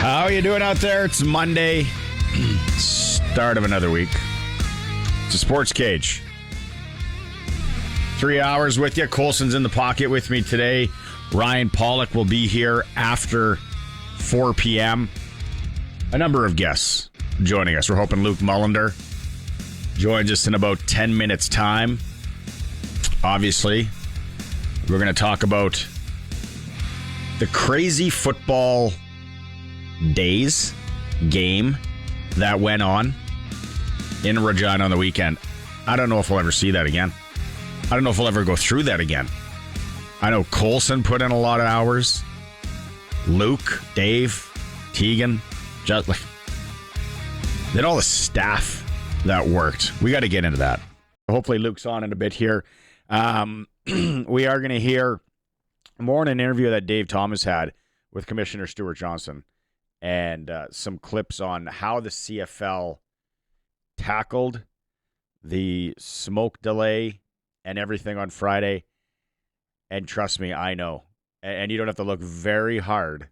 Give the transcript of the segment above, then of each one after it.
How are you doing out there? It's Monday, start of another week. It's a SportsCage. 3 hours with you. Colson's in the pocket with me today. Ryan Pollock will be here after 4 p.m. A number of guests joining us. We're hoping Luc Mullinder joins us in about 10 minutes' time. Obviously, we're going to talk about the crazy football game that went on in Regina on the weekend. I don't know if we'll ever see that again. I don't know if we'll ever go through that again. I know Colson put in a lot of hours. Luke, Dave, Tegan, just like then all the staff that worked. We got to get into that. Hopefully Luke's on in a bit here. We are going to hear more in an interview that Dave Thomas had with Commissioner Stuart Johnson and some clips on how the CFL tackled the smoke delay and everything on Friday. And trust me, I know. And you don't have to look very hard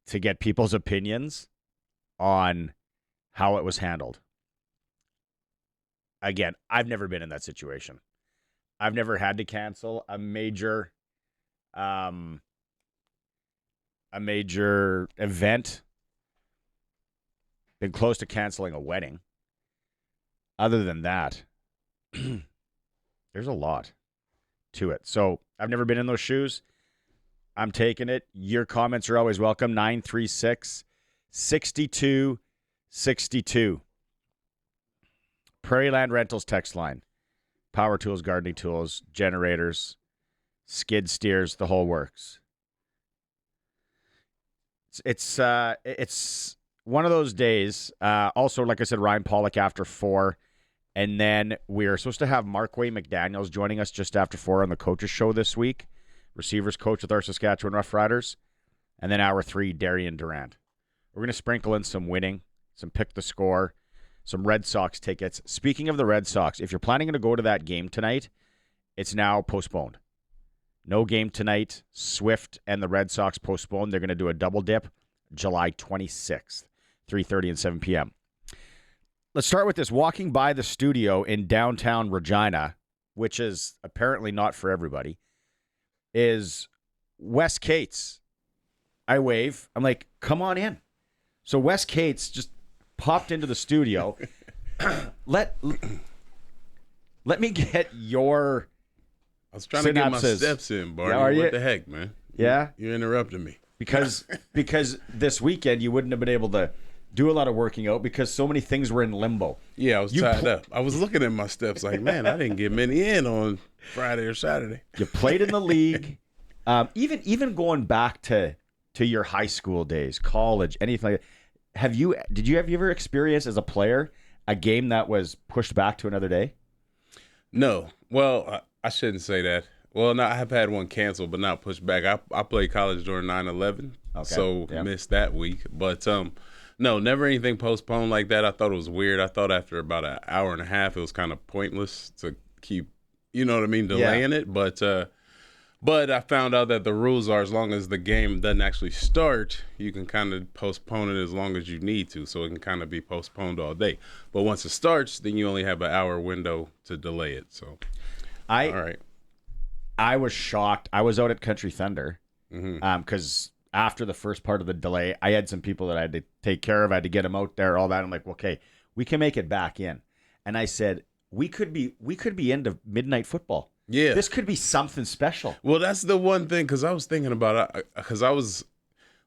to get people's opinions on how it was handled. Again, I've never been in that situation. I've never had to cancel a major event. Been close to canceling a wedding. Other than that, there's a lot to it. So I've never been in those shoes. I'm taking it. Your comments are always welcome. 936-6262. Prairie Land Rentals text line. Power tools, gardening tools, generators, skid steers, the whole works. It's one of those days. Also, like I said, Ryan Pollock after 4. And then we're supposed to have Marquay McDaniel joining us just after 4 on the coaches show this week. Receivers coach with our Saskatchewan Roughriders. And then hour 3, Darian Durant. We're going to sprinkle in some winning, some pick the score, some Red Sox tickets. Speaking of the Red Sox, if you're planning to go to that game tonight, it's now postponed. No game tonight. Swift and the Red Sox postponed. They're going to do a double dip July 26th, 3:30 and 7 p.m. Let's start with this. Walking by the studio in downtown Regina, which is apparently not for everybody, is Wes Cates. I wave. I'm like, come on in. So Wes Cates just popped into the studio. Let me get your I was trying to get my steps in, Barney. Yeah, what the heck, man? Yeah? You interrupted me. Because this weekend you wouldn't have been able to do a lot of working out because so many things were in limbo. Yeah, I was tied up. I was looking at my steps like, man, I didn't get many in on Friday or Saturday. You played in the league. Even going back to your high school days, college, anything like that. Have you ever experienced as a player a game that was pushed back to another day? No. Well, I shouldn't say that. Well, no, I have had one canceled, but not pushed back. I played college during 9/11, so missed that week. But no, never anything postponed like that. I thought it was weird. I thought after about an hour and a half, it was kind of pointless to keep, delaying it. But I found out that the rules are as long as the game doesn't actually start, you can kind of postpone it as long as you need to. So it can kind of be postponed all day. But once it starts, then you only have an hour window to delay it. So, all right. I was shocked. I was out at Country Thunder because after the first part of the delay, I had some people that I had to take care of. I had to get them out there, all that. I'm like, okay, we can make it back in. And I said, we could be into midnight football. Yeah. This could be something special. Well, that's the one thing, because I was thinking about it, because I was,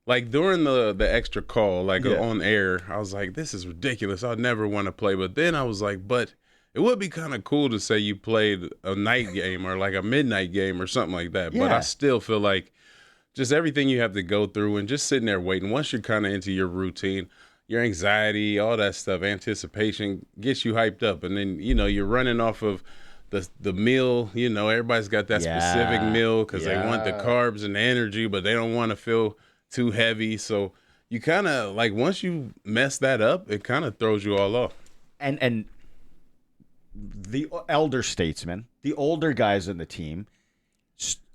like, during the extra call, on air, I was like, this is ridiculous. I'd never want to play. But then I was like, but it would be kind of cool to say you played a night game or like a midnight game or something like that. Yeah. But I still feel like just everything you have to go through and just sitting there waiting, once you're kind of into your routine, your anxiety, all that stuff, anticipation gets you hyped up. And then, you're running off of the meal, everybody's got that specific meal because they want the carbs and the energy, but they don't want to feel too heavy. So you kind of, like, once you mess that up, it kind of throws you all off. And the elder statesmen, the older guys in the team,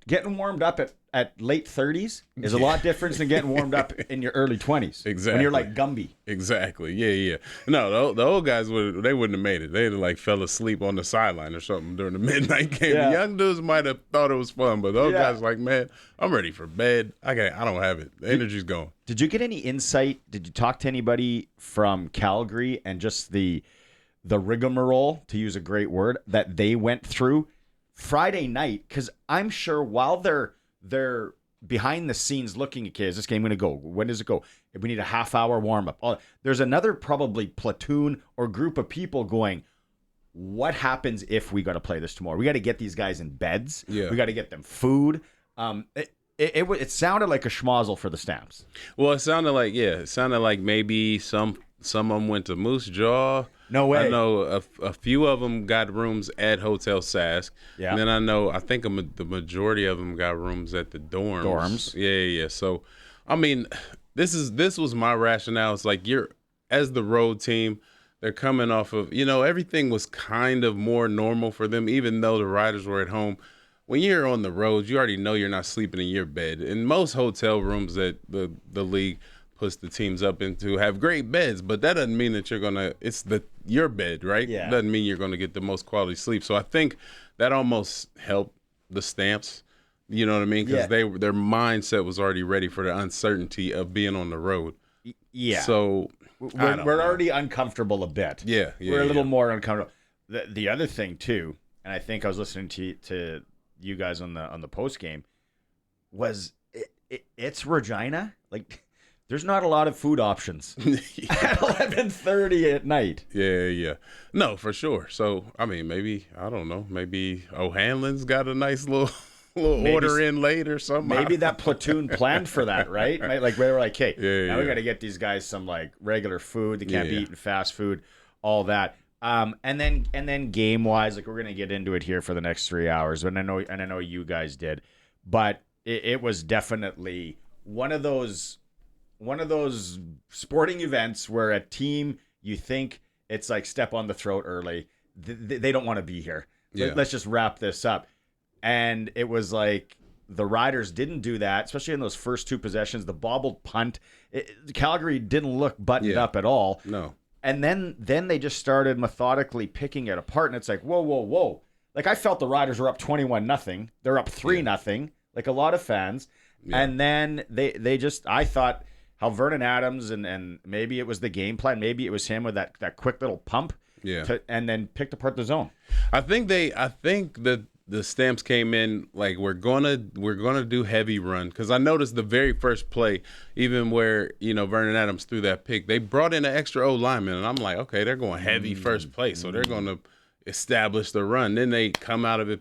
getting warmed up at late 30s is a lot different than getting warmed up in your early 20s. Exactly. When you're like Gumby. Exactly. Yeah. No, the old guys wouldn't have made it. They'd have like fell asleep on the sideline or something during the midnight game. Yeah. The young dudes might have thought it was fun, but the old guys like, man, I'm ready for bed. I don't have it. The energy's gone. Did you get any insight? Did you talk to anybody from Calgary and just the rigmarole, to use a great word, that they went through Friday night? Because I'm sure while they're behind the scenes looking at, okay, is this game going to go? When does it go? If we need a half-hour warm-up. There's another probably platoon or group of people going, what happens if we got to play this tomorrow? We got to get these guys in beds. Yeah. We got to get them food. It sounded like a schmozzle for the Stamps. Well, it sounded like maybe some of them went to Moose Jaw. No way. I know a few of them got rooms at Hotel Sask. Yeah. And then I think the majority of them got rooms at the dorms. Yeah. So, I mean, this was my rationale. It's like as the road team, they're coming off of, everything was kind of more normal for them, even though the Riders were at home. When you're on the road, you already know you're not sleeping in your bed. And most hotel rooms that the league puts the teams up into have great beds, but that doesn't mean that it's your bed, right? Yeah. Doesn't mean you're gonna get the most quality sleep. So I think that almost helped the Stamps. You know what I mean? Because their mindset was already ready for the uncertainty of being on the road. Yeah. So we're already uncomfortable a bit. Yeah. We're a little more uncomfortable. The other thing too, and I think I was listening to you guys on the post game, was it's Regina. Like, there's not a lot of food options at 11:30 at night. Yeah. No, for sure. So, I mean, maybe, I don't know, maybe O'Hanlon's got a nice little order in late or something. Maybe that platoon planned for that, right? Like, they were like, hey, now we yeah. got to get these guys some, like, regular food. They can't be eating fast food, all that. And then game-wise, like, we're going to get into it here for the next 3 hours, and I know you guys did. But it was definitely one of those sporting events where a team, you think it's like step on the throat early. They don't want to be here. Yeah. Let's just wrap this up. And it was like the Riders didn't do that, especially in those first two possessions. The bobbled punt. Calgary didn't look buttoned up at all. No. And then they just started methodically picking it apart. And it's like, whoa. Like, I felt the Riders were up 21-0. They're up 3-0, like a lot of fans. Yeah. And then they just, I thought, how Vernon Adams and maybe it was the game plan, maybe it was him with that quick little pump, and then picked apart the zone. I think that the Stamps came in like we're gonna do heavy run, because I noticed the very first play, even where Vernon Adams threw that pick, they brought in an extra O lineman, and I'm like, okay, they're going heavy first play, so they're going to establish the run. Then they come out of it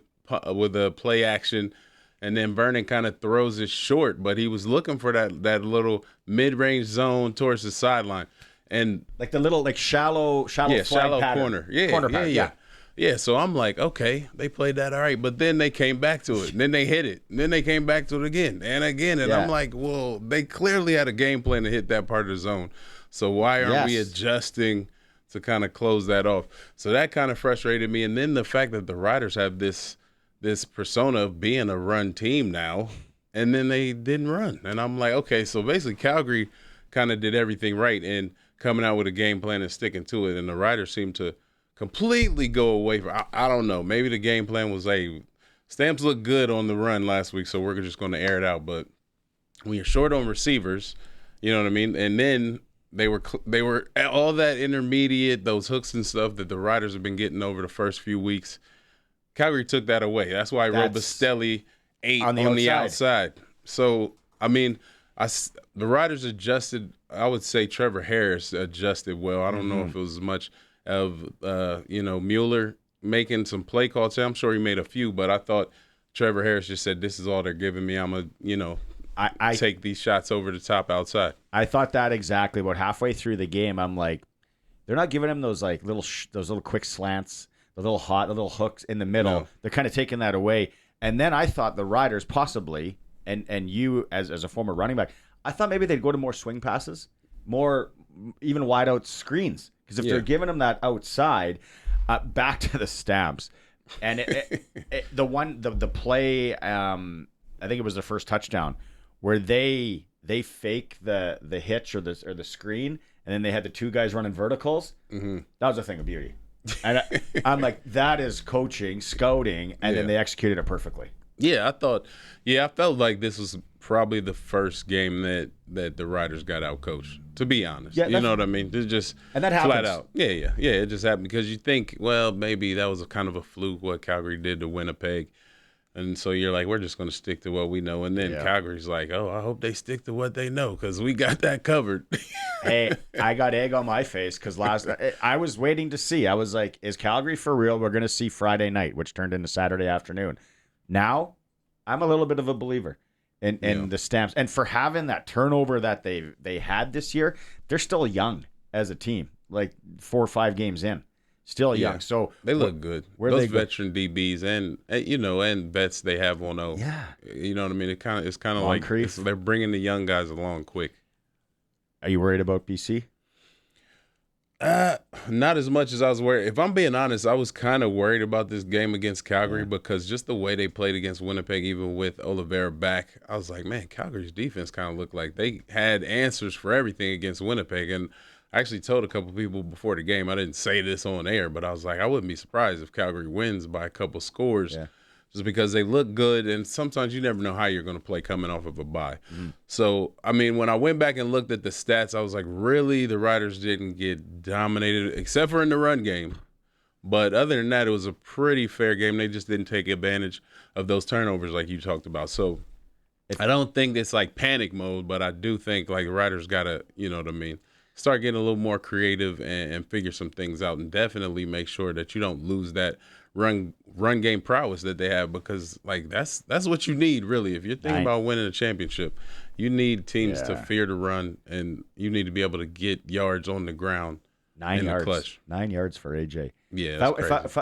with a play action. And then Vernon kind of throws it short, but he was looking for that little mid-range zone towards the sideline, and like the little shallow shallow corner, corner pattern. Yeah. So I'm like, okay, they played that all right, but then they came back to it, and then they hit it, and then they came back to it again, and I'm like, well, they clearly had a game plan to hit that part of the zone, so why aren't we adjusting to kind of close that off? So that kind of frustrated me, and then the fact that the Riders have this persona of being a run team now, and then they didn't run. And I'm like, okay, so basically Calgary kind of did everything right and coming out with a game plan and sticking to it, and the Riders seem to completely go away from, I don't know, maybe the game plan was, Stamps looked good on the run last week, so we're just going to air it out. But when you're short on receivers, you know what I mean? And then they were all that intermediate, those hooks and stuff that the Riders have been getting over the first few weeks, Calgary took that away. That's why Robistelli ate on the outside. So, I mean, the Riders adjusted. I would say Trevor Harris adjusted well. I don't know if it was as much of, Mueller making some play calls. I'm sure he made a few, but I thought Trevor Harris just said, this is all they're giving me. I'm going to, I take these shots over the top outside. I thought that exactly. About halfway through the game, I'm like, they're not giving him those little quick slants, the little hooks in the middle. No. They're kind of taking that away. And then I thought the Riders possibly, and you as a former running back, I thought maybe they'd go to more swing passes, more even wide out screens. Because if they're giving them that outside, back to the Stamps. And the play I think it was their first touchdown, where they fake the hitch or the screen, and then they had the two guys running verticals. Mm-hmm. That was a thing of beauty. And I'm like, that is coaching, scouting, and then they executed it perfectly. Yeah, I felt like this was probably the first game that the Riders got out coached, to be honest. You know what I mean? It's just and that flat happens. out. Yeah, it just happened because you think, well, maybe that was a kind of a fluke what Calgary did to Winnipeg. And so you're like, we're just going to stick to what we know. And then Calgary's like, oh, I hope they stick to what they know because we got that covered. Hey, I got egg on my face because I was waiting to see. I was like, is Calgary for real? We're going to see Friday night, which turned into Saturday afternoon. Now, I'm a little bit of a believer in the Stamps. And for having that turnover that they had this year, they're still young as a team, like 4 or 5 games in. Still young, so they look good. Those veteran DBs and vets they have on O. Yeah, you know what I mean. It's kind of like they're bringing the young guys along quick. Are you worried about BC? Not as much as I was worried. If I'm being honest, I was kind of worried about this game against Calgary because just the way they played against Winnipeg, even with Oliveira back, I was like, man, Calgary's defense kind of looked like they had answers for everything against Winnipeg. And I actually told a couple people before the game, I didn't say this on air, but I was like, I wouldn't be surprised if Calgary wins by a couple scores just because they look good. And sometimes you never know how you're going to play coming off of a bye. Mm-hmm. So, I mean, when I went back and looked at the stats, I was like, really, the Riders didn't get dominated except for in the run game. But other than that, it was a pretty fair game. They just didn't take advantage of those turnovers like you talked about. So I don't think it's like panic mode, but I do think like the Riders got to, you know what I mean, start getting a little more creative and figure some things out, and definitely make sure that you don't lose that run game prowess that they have, because like that's what you need really. If you're thinking about winning a championship, you need teams to fear to run, and you need to be able to get yards on the ground. 9 yards. The clutch. 9 yards for AJ. Yeah,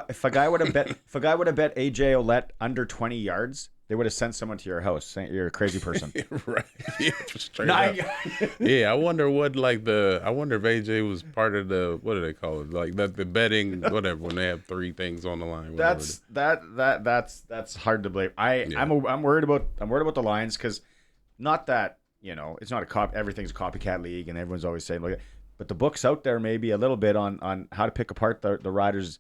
if a guy would have bet AJ Ouellette under 20 yards, they would have sent someone to your house saying you're a crazy person. Right. Yeah, straight up. Yeah, I wonder if AJ was part of the, what do they call it? Like the betting, whatever, when they have 3 things on the line. That's hard to believe. I'm worried about the Lions, because not that, it's not everything's a copycat league and everyone's always saying, look, but the book's out there maybe a little bit on how to pick apart the Riders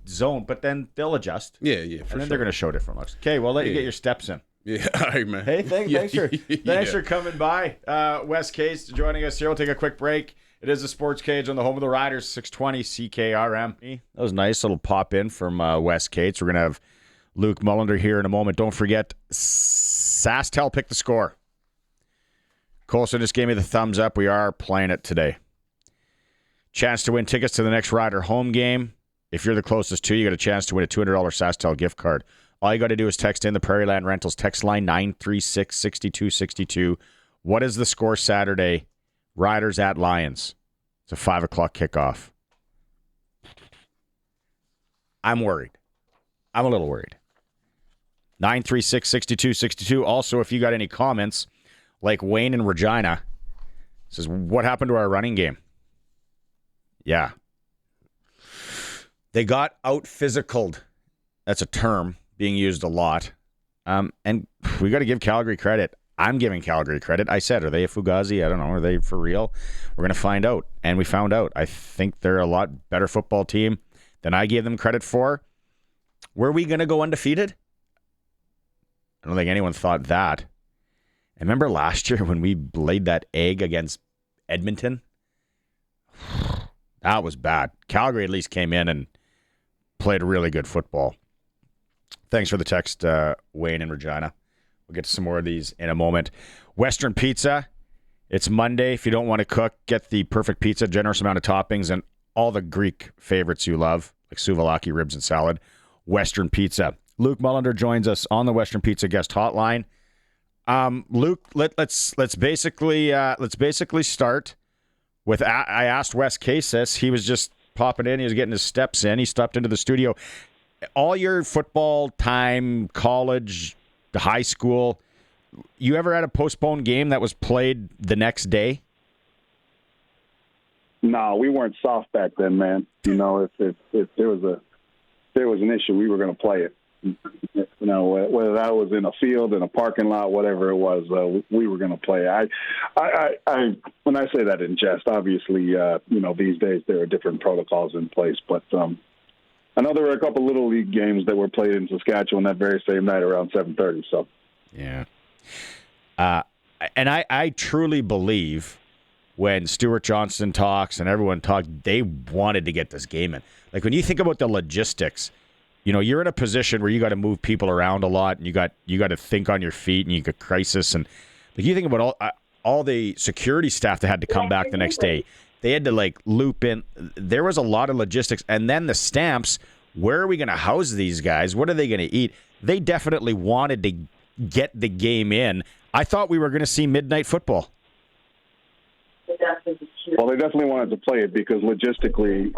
zone, but then they'll adjust. Yeah, and then they're going to show different looks. Okay, well, let you get your steps in. Yeah, all right, man. Hey, thanks for coming by. Wes Cates joining us here. We'll take a quick break. It is the Sports Cage on the home of the Riders, 620 CKRM. That was a nice little pop in from Wes Cates. We're going to have Luc Mullinder here in a moment. Don't forget, SaskTel pick the score. Colson just gave me the thumbs up. We are playing it today. Chance to win tickets to the next Rider home game. If you're the closest to, you got a chance to win a $200 SaskTel gift card. All you got to do is text in the Prairie Land Rentals text line 936-6262. What is the score Saturday? Riders at Lions. It's a 5 o'clock kickoff. I'm worried. I'm a little worried. 936-6262. Also, if you got any comments, like Wayne in Regina says, what happened to our running game? Yeah. They got out-physicaled. That's a term being used a lot. And we got to give Calgary credit. I'm giving Calgary credit. I said, are they a Fugazi? I don't know. Are they for real? We're going to find out. And we found out. I think they're a lot better football team than I gave them credit for. Were we going to go undefeated? I don't think anyone thought that. And remember last year when we laid that egg against Edmonton? That was bad. Calgary at least came in and played really good football. Thanks for the text, Wayne in Regina. We'll get to some more of these in a moment. Western Pizza. It's Monday. If you don't want to cook, get the perfect pizza, generous amount of toppings, and all the Greek favorites you love, like souvlaki, ribs, and salad. Western Pizza. Luc Mullinder joins us on the Western Pizza guest hotline. Luc, let's basically start with. I asked Wes Cates. He was just popping in. He was getting his steps in. He stepped into the studio. All your football time, college, high school, you ever had a postponed game that was played the next day? No, we weren't soft back then, man. If there was an issue, we were going to play it. Whether that was in a field, in a parking lot, whatever it was, we were going to play. I when I say that in jest, obviously, these days there are different protocols in place, but I know there were a couple little league games that were played in Saskatchewan that very same night around 7:30. So, yeah, and I truly believe when Stuart Johnston talks and everyone talked, they wanted to get this game in. Like when you think about the logistics, you're in a position where you got to move people around a lot, and you got to think on your feet, and you got crisis, and like you think about all the security staff that had to come back the next day. They had to loop in. There was a lot of logistics, and then the Stamps. Where are we going to house these guys? What are they going to eat? They definitely wanted to get the game in. I thought we were going to see midnight football. Well, they definitely wanted to play it because logistically,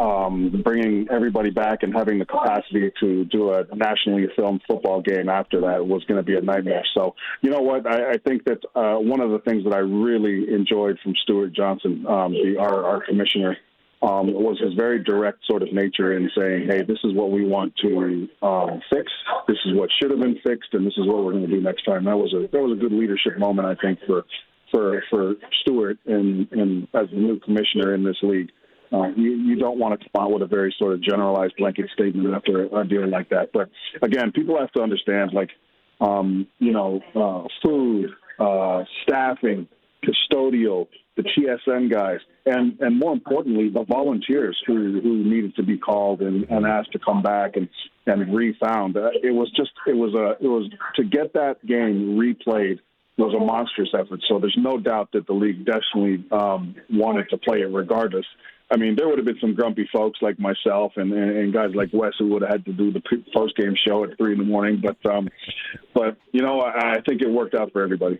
bringing everybody back and having the capacity to do a nationally filmed football game after that was going to be a nightmare. So, you know what? I think that one of the things that I really enjoyed from Stuart Johnson, our commissioner, was his very direct sort of nature in saying, hey, this is what we want to fix. This is what should have been fixed, and this is what we're going to do next time. That was a good leadership moment, I think, for Stuart and as the new commissioner in this league. You don't want to come out with a very sort of generalized blanket statement after a deal like that. But again, people have to understand, food, staffing, custodial, the TSN guys, and more importantly, the volunteers who needed to be called and asked to come back and refound. It was to get that game replayed was a monstrous effort. So there's no doubt that the league definitely wanted to play it regardless. I mean, there would have been some grumpy folks like myself and guys like Wes who would have had to do the post-game show at 3 a.m. But I think it worked out for everybody.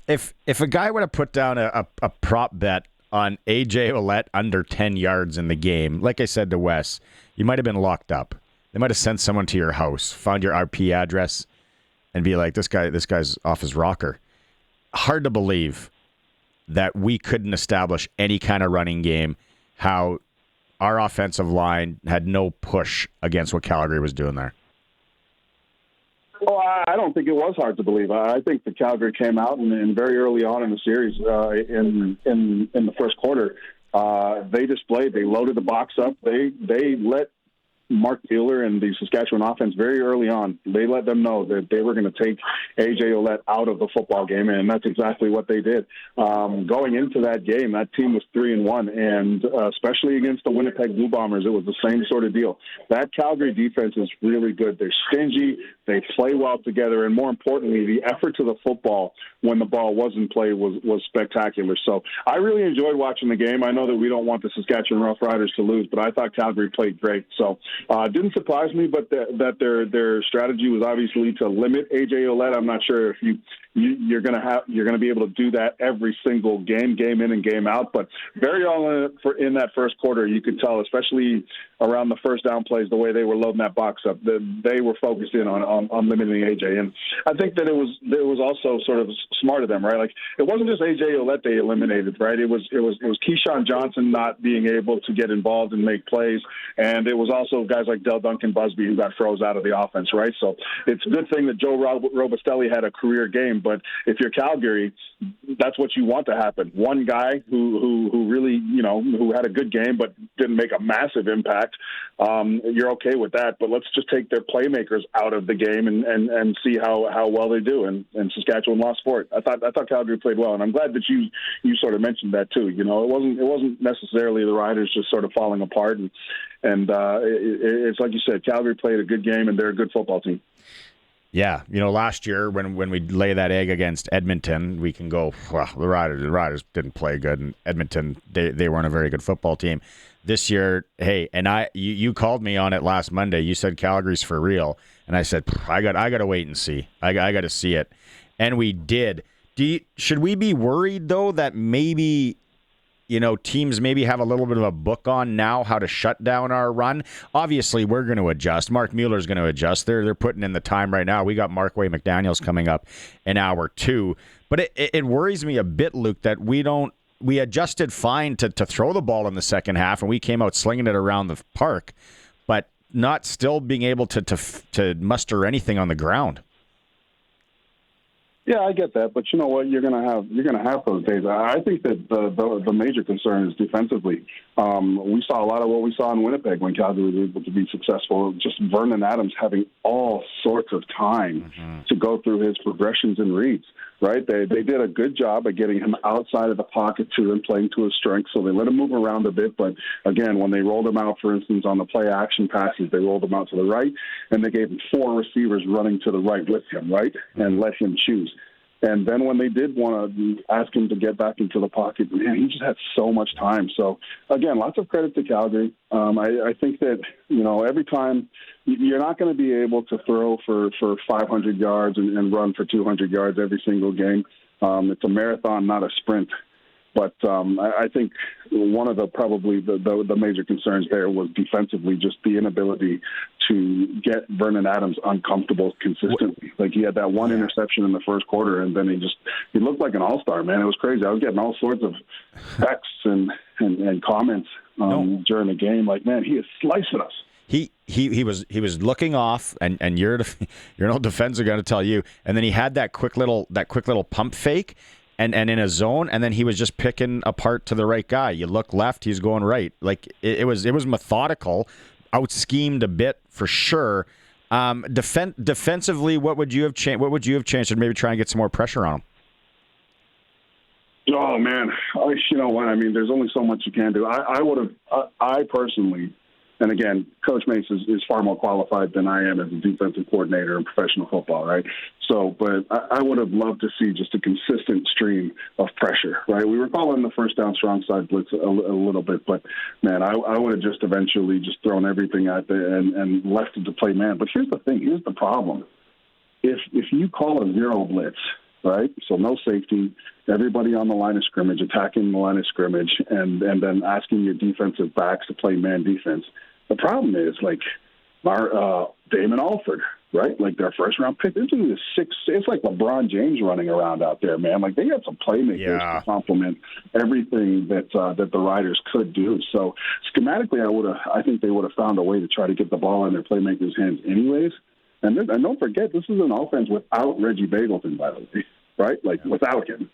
If a guy would have put down a prop bet on A.J. Ouellette under 10 yards in the game, like I said to Wes, you might have been locked up. They might have sent someone to your house, found your RP address, and be like, this guy's off his rocker. Hard to believe that we couldn't establish any kind of running game, how our offensive line had no push against what Calgary was doing there. Well, I don't think it was hard to believe. I think the Calgary came out and very early on in the series, in the first quarter, they loaded the box up. They let Mark Mueller and the Saskatchewan offense very early on. They let them know that they were going to take A.J. Ouellette out of the football game, and that's exactly what they did. Going into that game, that team was 3-1, and especially against the Winnipeg Blue Bombers, it was the same sort of deal. That Calgary defense is really good. They're stingy. They play well together, and more importantly, the effort to the football when the ball was in play was spectacular. So I really enjoyed watching the game. I know that we don't want the Saskatchewan Roughriders to lose, but I thought Calgary played great. So it didn't surprise me, but that their strategy was obviously to limit A.J. Ouellette. I'm not sure if you're going to be able to do that every single game in and game out. But very early in that first quarter, you could tell, especially around the first down plays, the way they were loading that box up, they were focused in on limiting A.J. And I think that it was also sort of smart of them, right? Like it wasn't just A.J. Ouellette they eliminated, right? It was Keyshawn Johnson not being able to get involved and make plays, and it was also guys like Del Duncan Busby who got froze out of the offense, right? So it's a good thing that Joe Robustelli had a career game, but if you're Calgary, that's what you want to happen. One guy who really, who had a good game but didn't make a massive impact, you're okay with that. But let's just take their playmakers out of the game and see how well they do. And Saskatchewan lost for it. I thought Calgary played well, and I'm glad that you sort of mentioned that too. It wasn't necessarily the Riders just sort of falling apart, and it's like you said, Calgary played a good game, and they're a good football team. Yeah, last year when we lay that egg against Edmonton, we can go, well, the Riders didn't play good, and Edmonton, they weren't a very good football team. This year, hey, and you called me on it last Monday. You said Calgary's for real, and I said I got to wait and see. I got to see it, and we did. Should we be worried though that maybe teams maybe have a little bit of a book on now how to shut down our run? Obviously, we're going to adjust. Mark Mueller's going to adjust. They're putting in the time right now. We got Marquay McDaniel's coming up in hour 2. But it worries me a bit, Luc, that we adjusted fine to throw the ball in the second half, and we came out slinging it around the park. But not still being able to muster anything on the ground. Yeah, I get that, but you know what? You're gonna have those days. I think that the major concern is defensively. We saw a lot of what we saw in Winnipeg when Calgary was able to be successful. Just Vernon Adams having all sorts of time to go through his progressions and reads. Right? They did a good job of getting him outside of the pocket too and playing to his strengths. So they let him move around a bit. But again, when they rolled him out, for instance, on the play action passes, they rolled him out to the right, and they gave him 4 receivers running to the right with him, right, and let him choose. And then when they did want to ask him to get back into the pocket, man, he just had so much time. So, again, lots of credit to Calgary. I think that, every time you're not going to be able to throw for 500 yards and run for 200 yards every single game. It's a marathon, not a sprint. But I think one of the major concerns there was defensively, just the inability to get Vernon Adams uncomfortable consistently. Like he had that one interception in the first quarter, and then he looked like an all-star, man. It was crazy. I was getting all sorts of texts and comments during the game. Like, man, he is slicing us. He was looking off, and your defense are going to tell you. And then he had that quick little pump fake. And in a zone, and then he was just picking apart to the right guy. You look left, he's going right. Like it was methodical, out schemed a bit for sure. Defensively, what would you have changed? What would you have changed to maybe try and get some more pressure on him? Oh man, you know what? I mean, there's only so much you can do. I personally. And again, Coach Mace is far more qualified than I am as a defensive coordinator in professional football, right? So, but I would have loved to see just a consistent stream of pressure, right? We were calling the first down strong side blitz a little bit, but man, I would have just eventually just thrown everything out there and left it to play man. But here's the thing, here's the problem. If you call a zero blitz, right? So no safety, everybody on the line of scrimmage, attacking the line of scrimmage, and then asking your defensive backs to play man defense. The problem is, like, Damon Alford, right? Like, their first-round pick. This is it's like LeBron James running around out there, man. Like, they got some playmakers to complement everything that the Riders could do. So, schematically, I think they would have found a way to try to get the ball in their playmakers' hands anyways. And don't forget, this is an offense without Reggie Bagleton, by the way, right? Like, without him.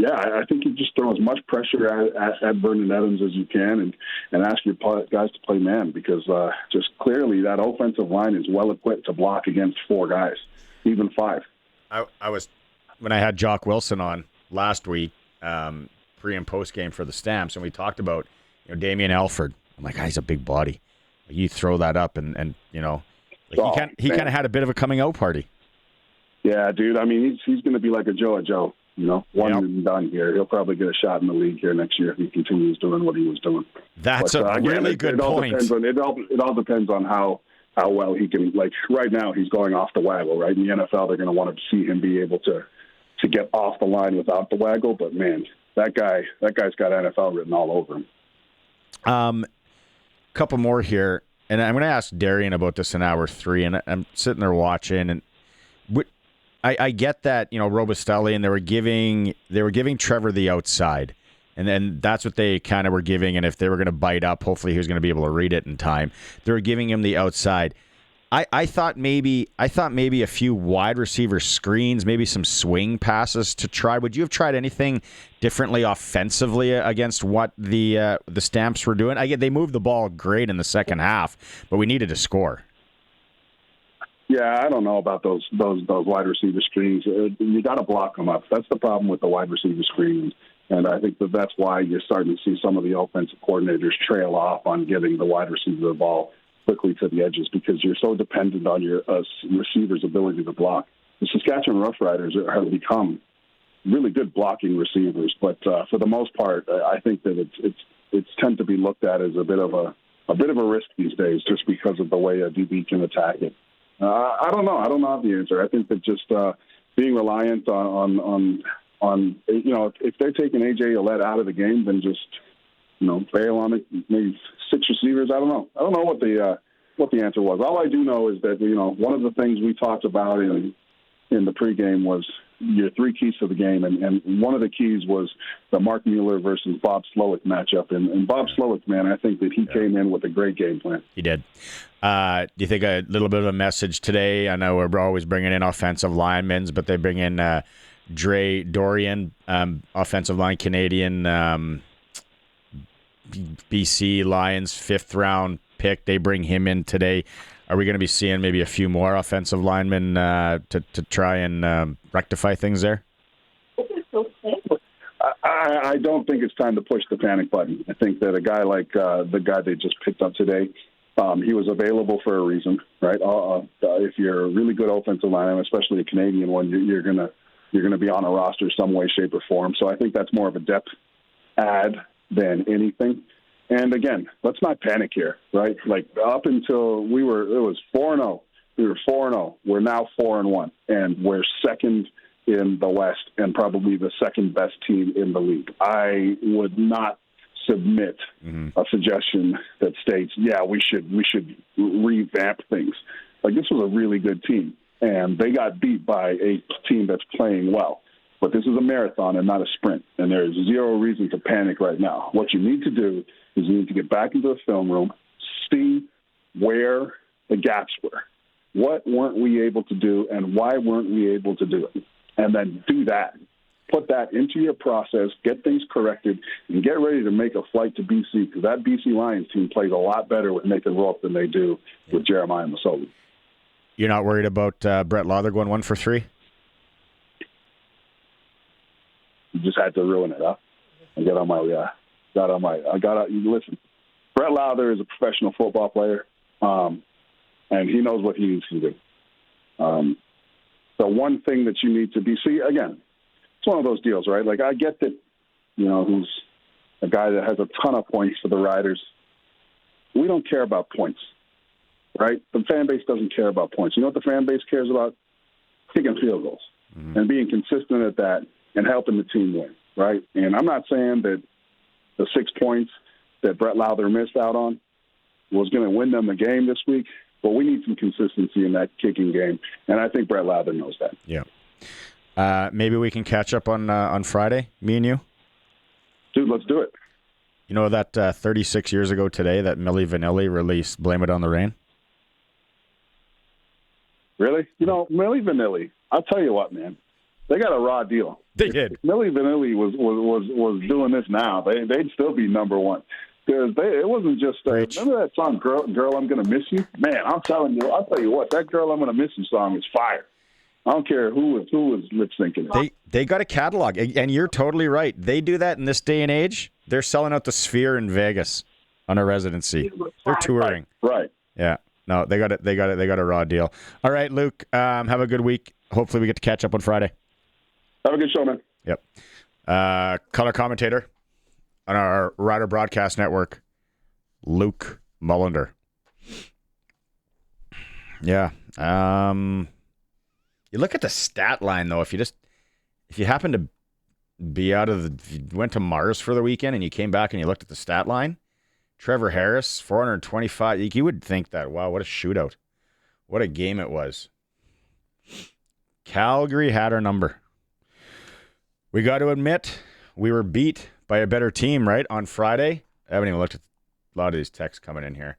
I think you just throw as much pressure at Vernon Adams as you can and ask your guys to play man because just clearly that offensive line is well-equipped to block against 4 guys, even 5. When I had Jock Wilson on last week, pre- and post-game for the Stamps, and we talked about Damian Alford. I'm like, he's a big body. You throw that up and he kind of had a bit of a coming-out party. Yeah, dude. I mean, he's going to be like a Joe. One and done here. He'll probably get a shot in the league here next year if he continues doing what he was doing. That's a really good point. It all depends on how well he can. Like right now, he's going off the waggle. Right in the NFL, they're going to want to see him be able to get off the line without the waggle. But man, that guy's got NFL written all over him. Couple more here, and I'm going to ask Darian about this in hour 3. And I'm sitting there watching and. I get that, Robustelli, and they were giving Trevor the outside, and then that's what they kind of were giving. And if they were going to bite up, hopefully he was going to be able to read it in time. They were giving him the outside. I thought maybe a few wide receiver screens, maybe some swing passes to try. Would you have tried anything differently offensively against what the Stamps were doing? They moved the ball great in the second half, but we needed to score. Yeah, I don't know about those wide receiver screens. You got to block them up. That's the problem with the wide receiver screens, and I think that's why you're starting to see some of the offensive coordinators trail off on giving the wide receiver the ball quickly to the edges because you're so dependent on your receiver's ability to block. The Saskatchewan Roughriders have become really good blocking receivers, but for the most part, I think that it's tend to be looked at as a bit of a risk these days, just because of the way a DB can attack it. I don't know. I don't have the answer. I think that just being reliant on if they're taking A.J. Ouellette out of the game, then just bail on it. Maybe 6 receivers. I don't know. I don't know what the answer was. All I do know is that one of the things we talked about in the pregame was your three keys to the game, and one of the keys was the Mark Mueller versus Bob Slowick matchup. And Bob Slowick, man, I think that he came in with a great game plan. He did. Do you think a little bit of a message today? I know we're always bringing in offensive linemen, but they bring in Darian, offensive line Canadian, BC Lions 5th round pick. They bring him in today. Are we going to be seeing maybe a few more offensive linemen to try and rectify things there? I don't think it's time to push the panic button. I think that a guy like the guy they just picked up today, he was available for a reason, right? If you're a really good offensive lineman, especially a Canadian one, you're gonna be on a roster some way, shape, or form. So I think that's more of a depth add than anything. And again, let's not panic here, right? Like up until it was 4-0. We were 4-0. We're now 4-1, and we're second in the West and probably the second best team in the league. I would not submit a suggestion that states, yeah, we should revamp things. Like, this was a really good team, and they got beat by a team that's playing well. But this is a marathon and not a sprint, and there is zero reason to panic right now. What you need to do is you need to get back into the film room, see where the gaps were. What weren't we able to do, and why weren't we able to do it? And then do that. Put that into your process, get things corrected, and get ready to make a flight to BC, because that BC Lions team plays a lot better with Nathan Rourke than they do with Jeremiah Masoli. You're not worried about Brett Lawler going 1 for 3? You just had to ruin it, huh? Listen, Brett Lawler is a professional football player, and he knows what he needs to do. The one thing that you need to again, it's one of those deals, right? Like, I get that, he's a guy that has a ton of points for the Riders. We don't care about points, right? The fan base doesn't care about points. You know what the fan base cares about? Kicking field goals and being consistent at that and helping the team win, right? And I'm not saying that the 6 points that Brett Lawler missed out on was going to win them the game this week, but we need some consistency in that kicking game, and I think Brett Lawler knows that. Yeah. Maybe we can catch up on Friday, me and you. Dude, let's do it. You know that 36 years ago today that Milli Vanilli released Blame It on the Rain? Really? Milli Vanilli, I'll tell you what, man. They got a raw deal. They did. If Milli Vanilli was doing this now, they'd still be number one. Because it wasn't just remember that song, "Girl, I'm Gonna Miss You." Man, I'll tell you what, that "Girl, I'm Gonna Miss You" song is fire. I don't care who was lip syncing it. They got a catalog, and you're totally right. They do that in this day and age. They're selling out the Sphere in Vegas on a residency. They're touring. Right. Yeah. No, they got it. They got a raw deal. All right, Luke. Have a good week. Hopefully, we get to catch up on Friday. Have a good show, man. Yep. Color commentator on our Rider Broadcast Network, Luc Mullinder. Yeah. You look at the stat line, though. If you happen to be if you went to Mars for the weekend and you came back and you looked at the stat line, Trevor Harris, 425. You would think that, wow, what a shootout. What a game it was. Calgary had our number. We got to admit, we were beat by a better team, right, on Friday. I haven't even looked at a lot of these texts coming in here.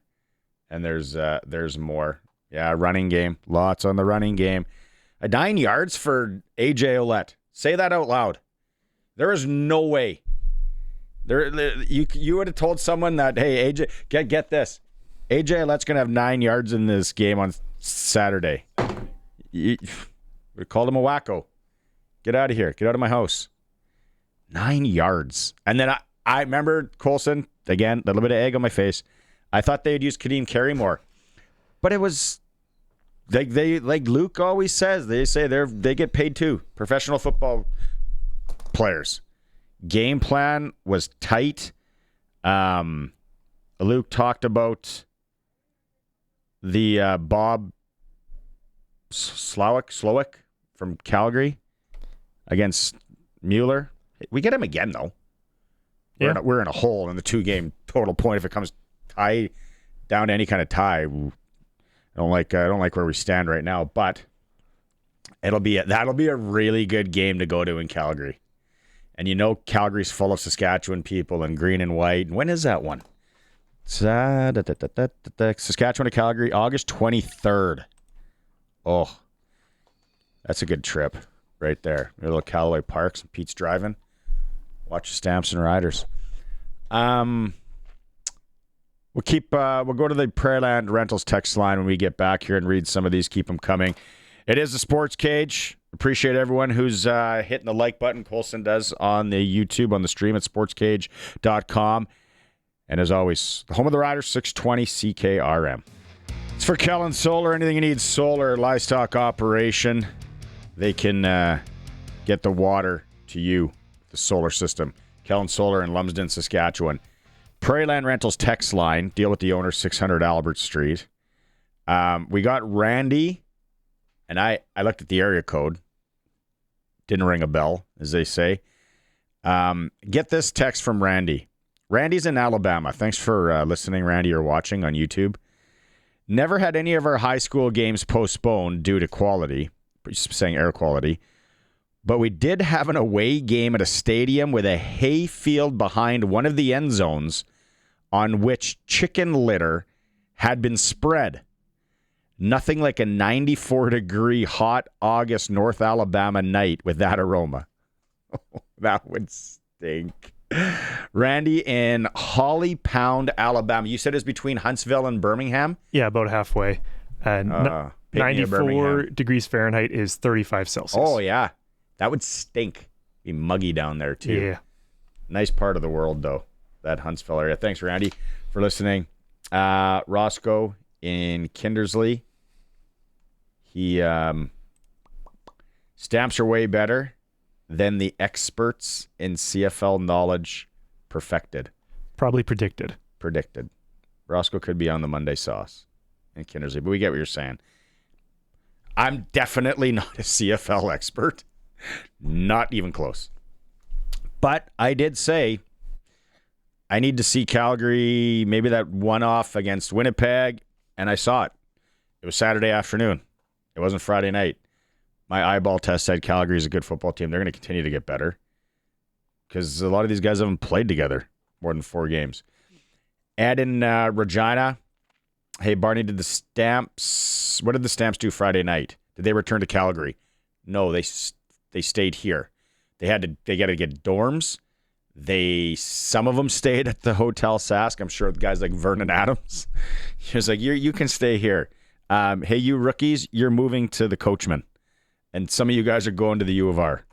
And there's more. Yeah, running game. Lots on the running game. 9 yards for A.J. Ouellette. Say that out loud. There is no way. You would have told someone that, hey, AJ, get this. A.J. Ouellette's going to have 9 yards in this game on Saturday. We called him a wacko. Get out of here. Get out of my house. 9 yards. And then I remember Colson, again, a little bit of egg on my face. I thought they'd use Kadeem Carey more. But it was, like Luke always says, they get paid too. Professional football players. Game plan was tight. Luke talked about the Bob Slowick from Calgary against Mueller. We get him again, though. Yeah. We're in a hole in the 2-game total point. If it comes down to any kind of tie, I don't like where we stand right now. But That'll be a really good game to go to in Calgary. And Calgary's full of Saskatchewan people and green and white. And when is that one? Saskatchewan to Calgary, August 23rd. Oh, that's a good trip right there. A little Callaway Parks and Pete's driving. Watch the Stamps and Riders. We'll go to the Prairland Rentals text line when we get back here and read some of these. Keep them coming. It is the Sports Cage. Appreciate everyone who's hitting the like button. Colson does on the YouTube, on the stream at sportscage.com. And as always, the home of the Riders, 620 CKRM. It's for Kellen Solar. Anything you need, solar, livestock operation, they can get the water to you, the solar system. Kellen Solar in Lumsden, Saskatchewan. Prairland Rentals text line. Deal with the owner, 600 Albert Street. We got Randy, and I looked at the area code. Didn't ring a bell, as they say. Get this text from Randy. Randy's in Alabama. Thanks for listening, Randy, or watching on YouTube. Never had any of our high school games postponed due to quality, saying air quality, but we did have an away game at a stadium with a hay field behind one of the end zones on which chicken litter had been spread. Nothing like a 94-degree hot August North Alabama night with that aroma. That would stink. Randy in Holly Pound, Alabama. You said it's between Huntsville and Birmingham? Yeah, about halfway. 94 degrees Fahrenheit is 35 Celsius. Oh, yeah. That would stink. Be muggy down there, too. Yeah. Nice part of the world, though, that Huntsville area. Thanks, Randy, for listening. Roscoe in Kindersley. He stamps are way better than the experts in CFL knowledge perfected. Probably predicted. Roscoe could be on the Monday sauce in Kindersley, but we get what you're saying. I'm definitely not a CFL expert. Not even close. But I did say I need to see Calgary, maybe that one-off against Winnipeg, and I saw it. It was Saturday afternoon. It wasn't Friday night. My eyeball test said Calgary is a good football team. They're going to continue to get better because a lot of these guys haven't played together more than 4 games. Ed in Regina. Hey, Barney, what did the Stamps do Friday night? Did they return to Calgary? No, they stayed here. They got to get dorms. Some of them stayed at the Hotel Sask. I'm sure guys like Vernon Adams. He was like, you can stay here. Hey, you rookies, you're moving to the Coachman. And some of you guys are going to the U of R.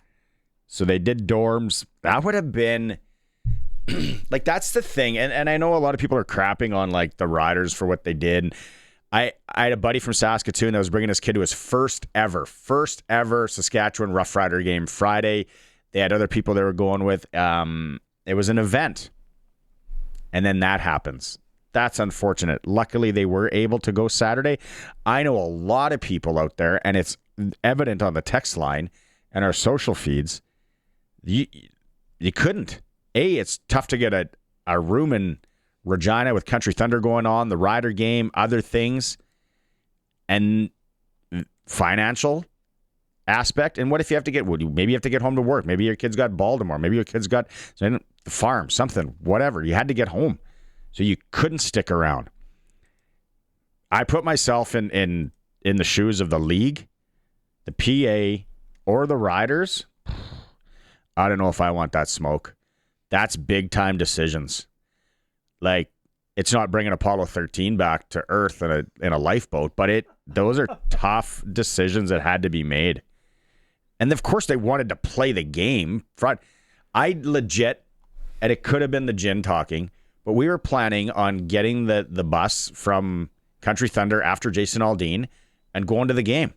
So they did dorms. That would have been like, that's the thing. And I know a lot of people are crapping on like the Riders for what they did. I had a buddy from Saskatoon that was bringing his kid to his first ever Saskatchewan Roughrider game Friday. They had other people they were going with. It was an event. And then that happens. That's unfortunate. Luckily, they were able to go Saturday. I know a lot of people out there, and it's evident on the text line and our social feeds. You couldn't. It's tough to get a room in Regina with Country Thunder going on, the Rider game, other things, and financial aspect. And what if you have to maybe you have to get home to work. Maybe your kid's got Baltimore. Maybe your kid's got the farm, something, whatever. You had to get home. So you couldn't stick around. I put myself in the shoes of the league, the PA, or the Riders. I don't know if I want that smoke. That's big time decisions. Like, it's not bringing Apollo 13 back to Earth in a lifeboat, but those are tough decisions that had to be made. And of course, they wanted to play the game. I legit, and it could have been the gin talking, but we were planning on getting the bus from Country Thunder after Jason Aldean and going to the game.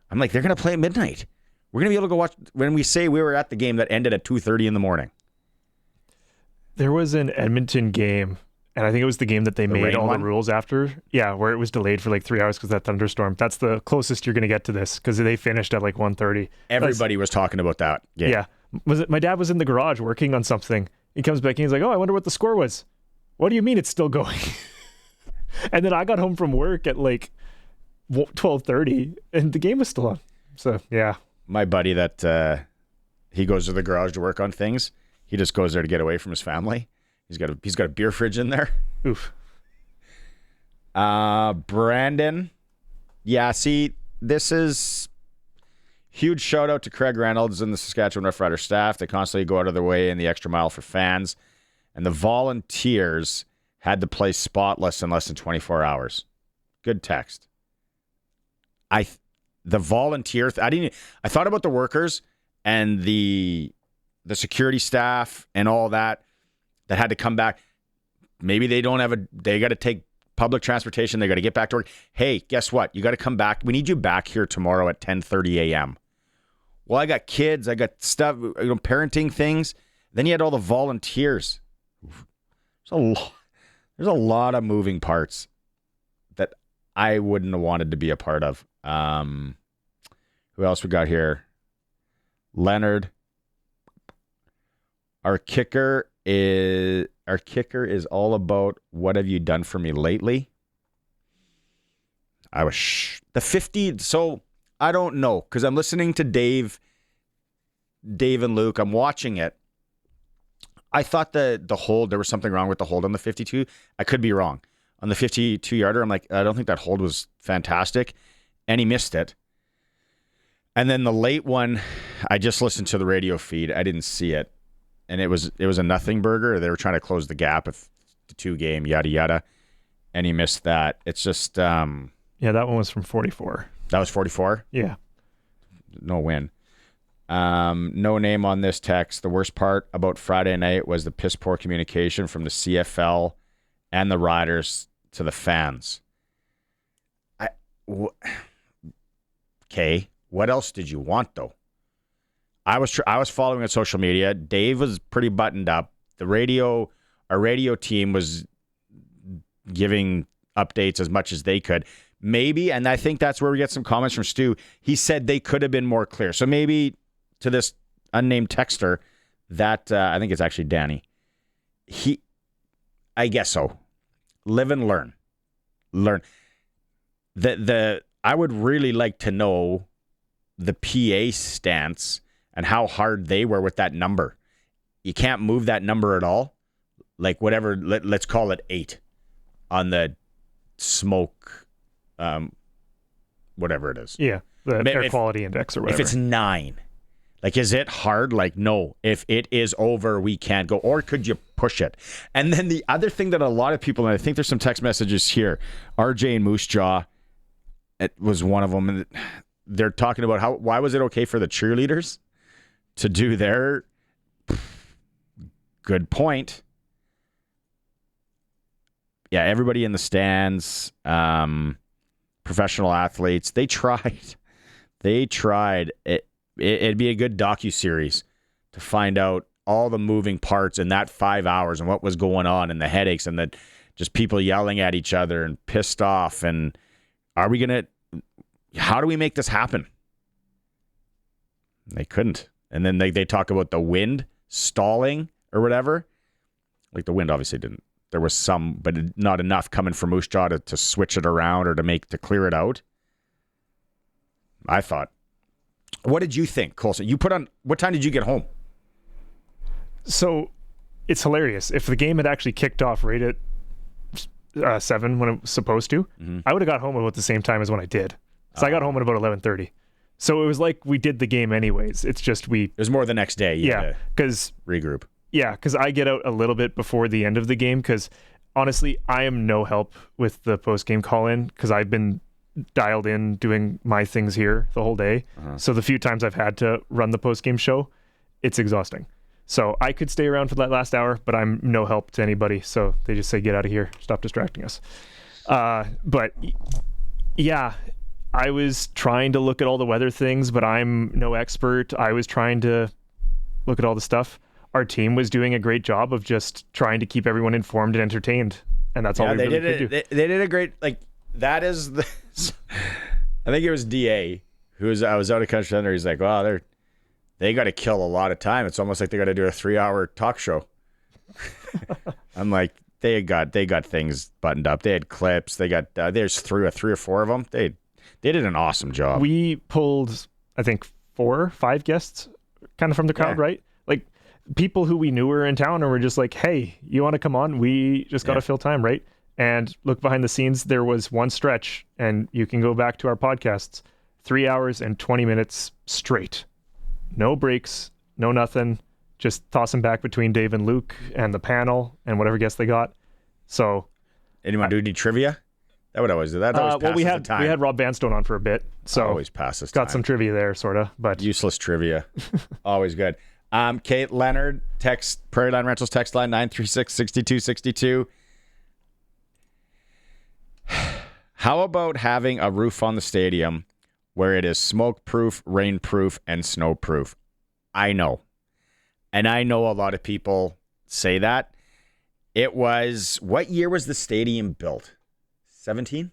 I'm like, they're going to play at midnight. We're going to be able to go watch when we say we were at the game that ended at 2:30 in the morning. There was an Edmonton game, and I think it was the game that they made all the rules after. Yeah, where it was delayed for like 3 hours because of that thunderstorm. That's the closest you're going to get to this because they finished at like 1:30. Everybody was talking about that game. Yeah. My dad was in the garage working on something. He comes back and he's like, oh, I wonder what the score was. What do you mean it's still going? And then I got home from work at like 12:30 and the game was still on. So, yeah. my buddy that he goes to the garage to work on things. He just goes there to get away from his family. He's got a beer fridge in there. Oof. Brandon. Yeah, see, this is huge shout out to Craig Reynolds and the Saskatchewan Roughriders staff. They constantly go out of their way in the extra mile for fans. And the volunteers had the place spotless in less than 24 hours. Good text. The volunteer, I thought about the workers and the security staff and all that had to come back. Maybe they got to take public transportation. They got to get back to work. Hey, guess what? You got to come back. We need you back here tomorrow at 10:30 a.m. Well, I got kids. I got stuff, parenting things. Then you had all the volunteers. There's a lot of moving parts that I wouldn't have wanted to be a part of. Who else we got here? Leonard. Our kicker is all about what have you done for me lately. The 50. So I don't know because I'm listening to Dave and Luke. I'm watching it. I thought the hold, there was something wrong with the hold on the 52. I could be wrong. On the 52-yarder, I'm like, I don't think that hold was fantastic. And he missed it. And then the late one, I just listened to the radio feed. I didn't see it. And it was a nothing burger. They were trying to close the gap with the 2-game, yada, yada. And he missed that. It's just... yeah, that one was from 44. That was 44? Yeah. No win. No name on this text. The worst part about Friday night was the piss poor communication from the CFL and the Riders to the fans. Okay. What else did you want though? I was following on social media. Dave was pretty buttoned up. Our radio team was giving updates as much as they could. Maybe, and I think that's where we get some comments from Stu. He said they could have been more clear. So maybe to this unnamed texter that I think it's actually Danny. I guess so. Live and learn. I would really like to know the PA stance and how hard they were with that number. You can't move that number at all. Like whatever, let's call it 8 on the smoke, whatever it is. Yeah, the air quality index or whatever. If it's 9, like, is it hard? Like, no. If it is over, we can't go. Or could you push it? And then the other thing that a lot of people, and I think there's some text messages here, RJ and Moose Jaw, it was one of them, and they're talking about why was it okay for the cheerleaders to do their... Good point. Yeah, everybody in the stands, professional athletes, they tried. It'd be a good docuseries to find out all the moving parts in that 5 hours and what was going on and the headaches and just people yelling at each other and pissed off. And how do we make this happen? They couldn't. And then they talk about the wind stalling or whatever. Like the wind obviously didn't. There was some, but not enough coming from Moose Jaw to switch it around or to clear it out. I thought. What did you think, Colson? What time did you get home? So it's hilarious. If the game had actually kicked off right at 7 when it was supposed to, I would have got home about the same time as when I did. So I got home at about 11:30. So it was like we did the game anyways. It's just it was more the next day. Yeah, because regroup. Yeah, because I get out a little bit before the end of the game because honestly, I am no help with the post-game call-in because I've been dialed in doing my things here the whole day. So the few times I've had to run the post-game show, it's exhausting. So I could stay around for that last hour, but I'm no help to anybody. So they just say, get out of here. Stop distracting us. But yeah, I was trying to look at all the weather things, but I'm no expert. I was trying to look at all the stuff. Our team was doing a great job of just trying to keep everyone informed and entertained. And that's all we really could do. They did a great, that is the, I think it was DA I was out of country under. He's like, wow, they got to kill a lot of time. It's almost like they got to do a 3-hour talk show. I'm like, they got things buttoned up. They had clips. There's 3 or 4 of them. They did an awesome job. We pulled, I think, 4-5 guests kind of from the crowd, right? Like people who we knew were in town and were just like, hey, you want to come on? We just got to fill time, right? And look behind the scenes, there was one stretch, and you can go back to our podcasts, 3 hours and 20 minutes straight. No breaks, no nothing. Just toss them back between Dave and Luke and the panel and whatever guests they got. So, anyone do any trivia? That would always do that. Well, we had Rob Vanstone on for a bit, so always passes. Got some trivia there, sort of, but useless trivia, always good. Kate Leonard, text Prairie Line Rentals text line 936-6262. How about having a roof on the stadium where it is smoke-proof, rain-proof, and snow-proof? I know. And I know a lot of people say that. It was, what year was the stadium built? 17?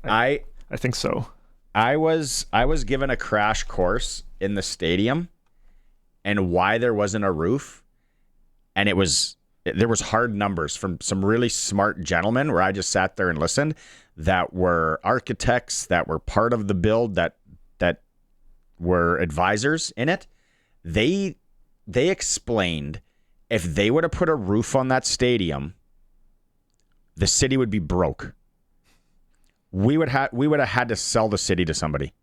I think so. I was given a crash course in the stadium and why there wasn't a roof. And there was hard numbers from some really smart gentlemen where I just sat there and listened that were architects, that were part of the build, that were advisors in it. They explained if they would have put a roof on that stadium, the city would be broke. We would have had to sell the city to somebody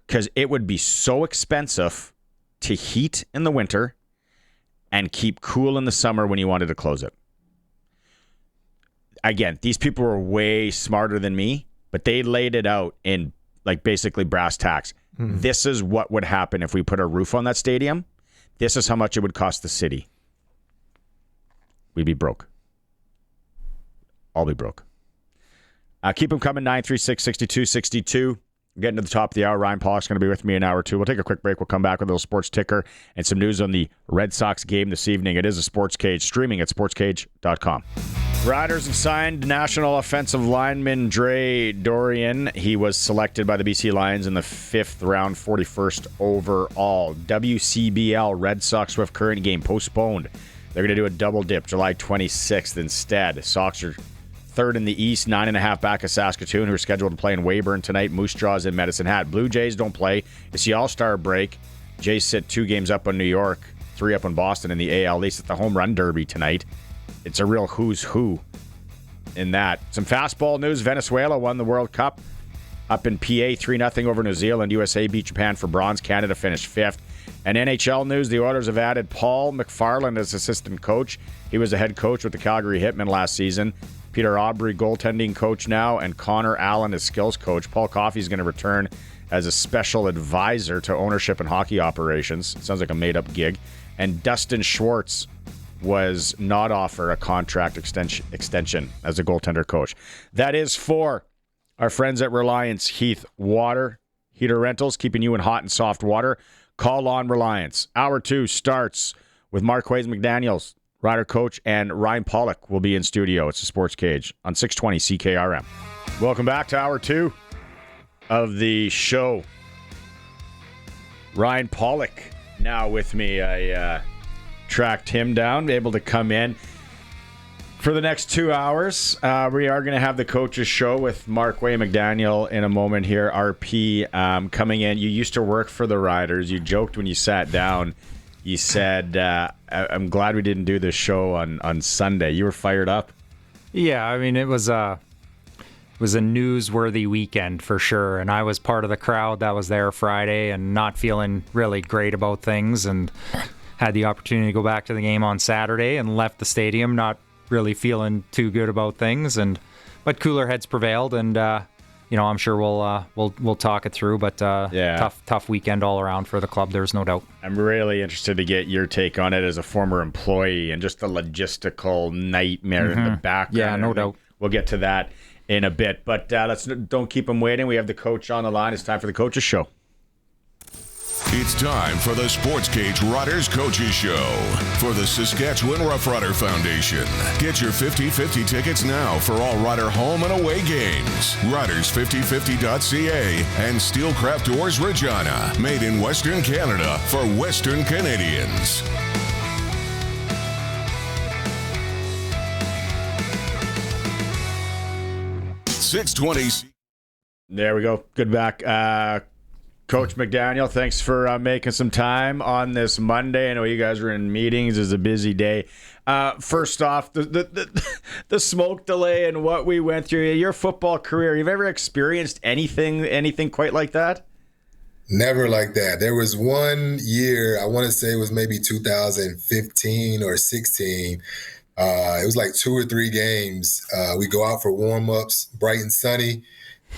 because it would be so expensive to heat in the winter and keep cool in the summer when you wanted to close it. Again, these people were way smarter than me, but they laid it out in like basically brass tacks. This is what would happen if we put a roof on that stadium. This is how much it would cost the city. We'd be broke. I'll be broke. Keep them coming, 936-6262. Getting to the top of the hour. Ryan Pollock's going to be with me in hour 2. We'll take a quick break. We'll come back with a little sports ticker and some news on the Red Sox game this evening. It is a Sports Cage, streaming at sportscage.com. Riders have signed national offensive lineman Darian. He was selected by the BC Lions in the 5th round, 41st overall. WCBL Red Sox Swift Current game postponed. They're going to do a double dip July 26th instead. Sox are 3rd in the East, 9.5 back of Saskatoon, who are scheduled to play in Weyburn tonight. Moose Jaws in Medicine Hat. Blue Jays don't play. It's the All-Star break. Jays sit 2 games up on New York, 3 up on Boston in the AL East. At the Home Run Derby tonight. It's a real who's who in that. Some fastball news. Venezuela won the World Cup up in PA, 3-0 over New Zealand. USA beat Japan for bronze. Canada finished 5th. And NHL news, the Oilers have added Paul McFarland as assistant coach. He was the head coach with the Calgary Hitmen last season. Peter Aubry, goaltending coach now, and Connor Allen is skills coach. Paul Coffey is going to return as a special advisor to ownership and hockey operations. It sounds like a made-up gig. And Dustin Schwartz was not offered a contract extension as a goaltender coach. That is for our friends at Reliance Heath Water Heater Rentals, keeping you in hot and soft water. Call on Reliance. Hour 2 starts with Marquay McDaniel, rider coach, and Ryan Pollock will be in studio. It's a Sports Cage on 620 CKRM. Welcome back to Hour 2 of the show. Ryan Pollock now with me. I tracked him down, able to come in for the next 2 hours. We are going to have the coaches show with Marquay McDaniel in a moment here. RP coming in. You used to work for the Riders. You joked when you sat down. You said, I'm glad we didn't do this show on Sunday. You were fired up. Yeah, I mean, it was a newsworthy weekend for sure. And I was part of the crowd that was there Friday and not feeling really great about things, and had the opportunity to go back to the game on Saturday and left the stadium not really feeling too good about things. But cooler heads prevailed, and I'm sure we'll talk it through. But tough weekend all around for the club. There's no doubt. I'm really interested to get your take on it as a former employee and just the logistical nightmare in the background. Yeah, no doubt. We'll get to that in a bit, but don't keep them waiting. We have the coach on the line. It's time for the Coaches Show. It's time for the Sports Cage Riders Coaches Show for the Saskatchewan Roughrider Foundation. Get your 50-50 tickets now for all Rider home and away games. Riders5050.ca and Steelcraft Doors Regina, made in Western Canada for Western Canadians. .620 There we go. Good back. Coach McDaniel, thanks for making some time on this Monday. I know you guys were in meetings. It's a busy day. First off, the smoke delay and what we went through. Your football career, you've ever experienced anything quite like that? Never like that. There was one year, I want to say it was maybe 2015 or 16. It was like 2 or 3 games. We go out for warm-ups, bright and sunny.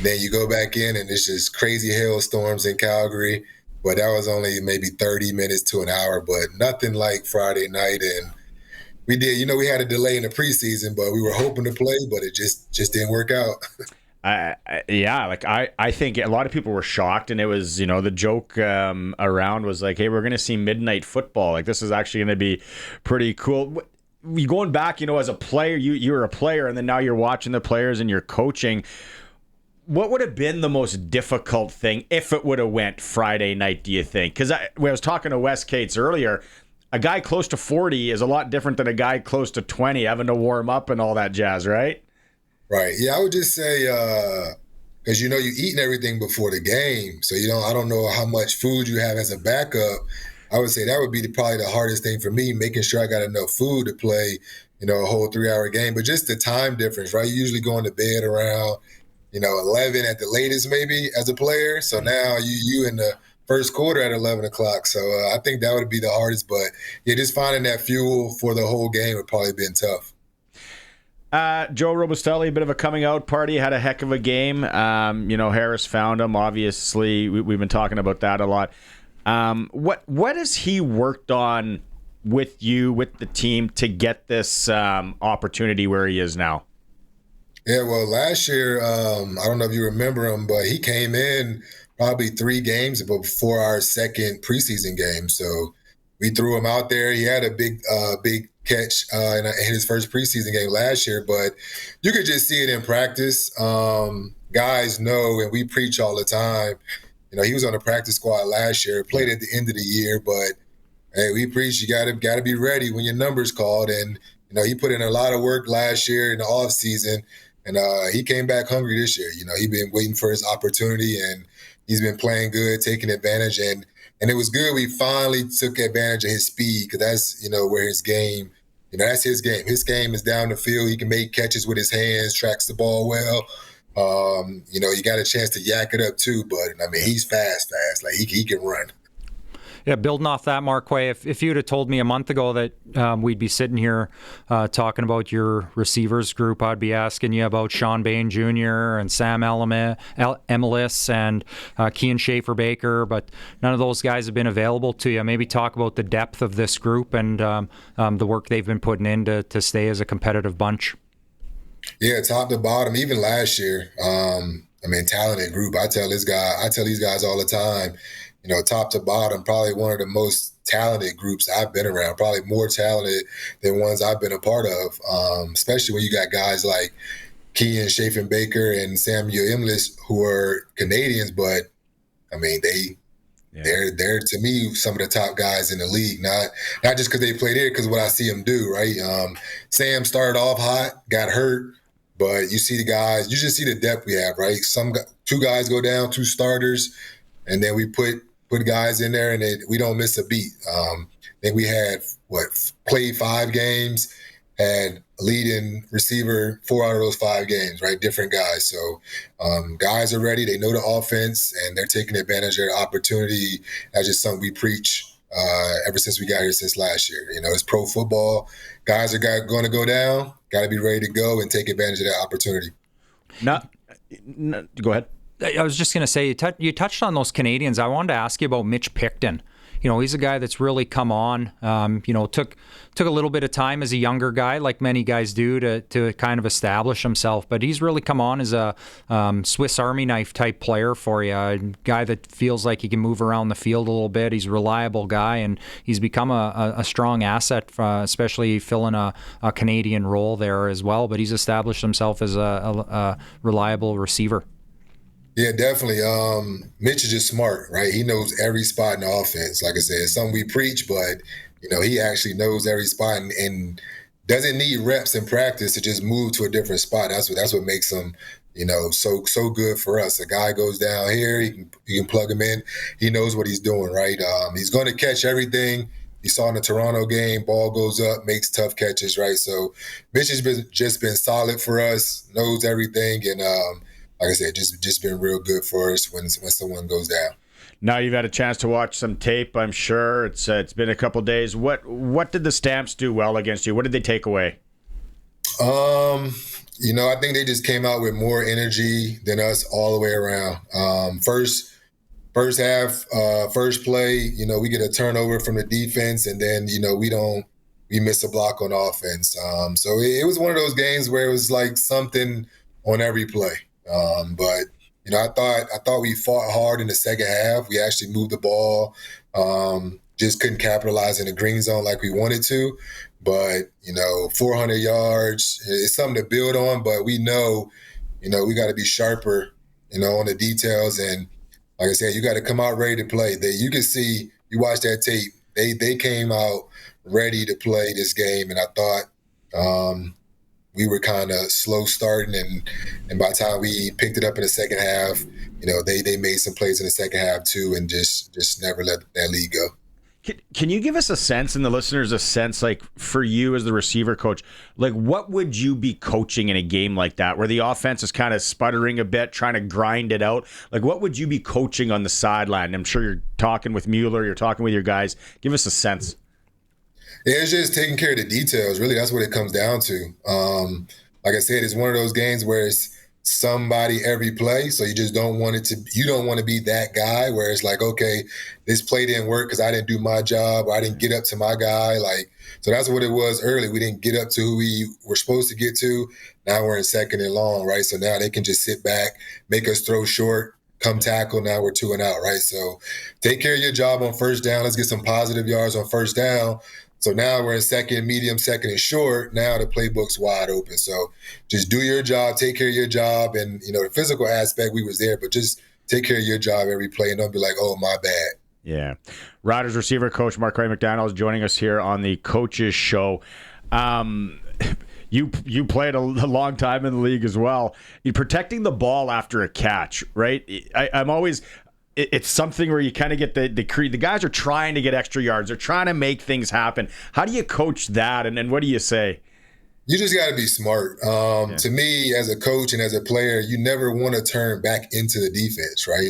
Then you go back in and it's just crazy hailstorms in Calgary. But that was only maybe 30 minutes to an hour, but nothing like Friday night. And we did, we had a delay in the preseason, but we were hoping to play, but it just didn't work out. I think a lot of people were shocked, and it was, the joke around was like, hey, we're going to see midnight football. Like, this is actually going to be pretty cool. You going back, as a player, you were a player, and then now you're watching the players and you're coaching. What would have been the most difficult thing if it would have went Friday night, do you think? Because I was talking to Wes Cates earlier, a guy close to 40 is a lot different than a guy close to 20 having to warm up and all that jazz, right? Right. Yeah, I would just say, because you're eating everything before the game, so I don't know how much food you have as a backup. I would say that would be probably the hardest thing for me, making sure I got enough food to play, a whole 3-hour game. But just the time difference, right? You usually going to bed around 11 at the latest maybe as a player. So now you in the first quarter at 11 o'clock. So I think that would be the hardest. But yeah, just finding that fuel for the whole game would probably been tough. Joe Robustelli, a bit of a coming out party, had a heck of a game. Harris found him. Obviously, we've been talking about that a lot. What has he worked on with you, with the team, to get this opportunity where he is now? Yeah, well, last year, I don't know if you remember him, but he came in probably 3 games before our second preseason game. So we threw him out there. He had a big catch in his first preseason game last year, but you could just see it in practice. Guys know, and we preach all the time, he was on the practice squad last year, played at the end of the year, but hey, we preach you got to be ready when your number's called. And, he put in a lot of work last year in the off season. And he came back hungry this year. He's been waiting for his opportunity, and he's been playing good, taking advantage. And it was good we finally took advantage of his speed, because that's, where his game, that's his game. His game is down the field. He can make catches with his hands, tracks the ball well. You got a chance to yak it up too, but, he's fast. Like, he can run. Yeah, building off that, Marquay, if you'd have told me a month ago that we'd be sitting here talking about your receivers group, I'd be asking you about Sean Bain Jr. and Sam Emelis and Kean Schaefer-Baker, but none of those guys have been available to you. Maybe talk about the depth of this group and the work they've been putting in to stay as a competitive bunch. Yeah, top to bottom, even last year, talented group. I tell these guys all the time, top to bottom, probably one of the most talented groups I've been around, probably more talented than ones I've been a part of, especially when you got guys like Kean Schaefer-Baker and Samuel Emelis, who are Canadians, but, they're to me, some of the top guys in the league, not just because they play there, because what I see them do, right? Sam started off hot, got hurt, but you see the guys, you just see the depth we have, right? 2 guys go down, 2 starters, and then we put guys in there, and we don't miss a beat. Then we had, played 5 games, had a leading receiver 4 out of those 5 games, right? Different guys. So guys are ready. They know the offense, and they're taking advantage of their opportunity. That's just something we preach ever since we got here since last year. It's pro football. Guys are going to go down, got to be ready to go and take advantage of that opportunity. Go ahead. I was just going to say, you touched on those Canadians. I wanted to ask you about Mitch Picton. He's a guy that's really come on. Took a little bit of time as a younger guy, like many guys do, to kind of establish himself. But he's really come on as a Swiss Army knife type player for you, a guy that feels like he can move around the field a little bit. He's a reliable guy, and he's become a strong asset, especially filling a Canadian role there as well. But he's established himself as a reliable receiver. Yeah, definitely. Mitch is just smart, right? He knows every spot in the offense. Like I said, it's something we preach, but, he actually knows every spot and doesn't need reps in practice to just move to a different spot. That's what makes him so good for us. A guy goes down here, you can plug him in. He knows what he's doing, right? He's going to catch everything. You saw in the Toronto game, ball goes up, makes tough catches, right? So Mitch has just been solid for us, knows everything, and like I said, just been real good for us when someone goes down. Now you've had a chance to watch some tape, I'm sure. It's been a couple days. What did the Stamps do well against you? What did they take away? I think they just came out with more energy than us all the way around. First half, first play, we get a turnover from the defense, and then, we miss a block on offense. So it was one of those games where it was like something on every play. But I thought we fought hard in the second half. We actually moved the ball, just couldn't capitalize in the green zone like we wanted to. But 400 yards is something to build on. But we know, we got to be sharper, on the details. And like I said, you got to come out ready to play. You can see, you watch that tape. They came out ready to play this game, and I thought we were kind of slow starting, and by the time we picked it up in the second half, they made some plays in the second half too, and just never let that lead go. Can you give us a sense, and the listeners a sense, like for you as the receiver coach, like what would you be coaching in a game like that where the offense is kind of sputtering a bit, trying to grind it out? Like what would you be coaching on the sideline? I'm sure you're talking with Mueller, you're talking with your guys. Give us a sense. Yeah, it's just taking care of the details. Really, that's what it comes down to. Like I said, it's one of those games where it's somebody every play, so you just don't want to be that guy where it's like, okay, this play didn't work because I didn't do my job, or I didn't get up to my guy. So that's what it was early. We didn't get up to who we were supposed to get to. Now we're in second and long, right? So now they can just sit back, make us throw short, come tackle. Now we're 2 and out, right? So take care of your job on first down. Let's get some positive yards on first down. So now we're in second, medium, second, and short. Now the playbook's wide open. So just do your job, take care of your job. And, the physical aspect, we was there, but just take care of your job every play and don't be like, oh, my bad. Yeah. Riders receiver coach Marquay McDaniel is joining us here on the Coaches Show. You played a long time in the league as well. You're protecting the ball after a catch, right? I'm always... It's something where you kind of get the guys are trying to get extra yards. They're trying to make things happen. How do you coach that? And what do you say? You just got to be smart. To me, as a coach and as a player, you never want to turn back into the defense, right?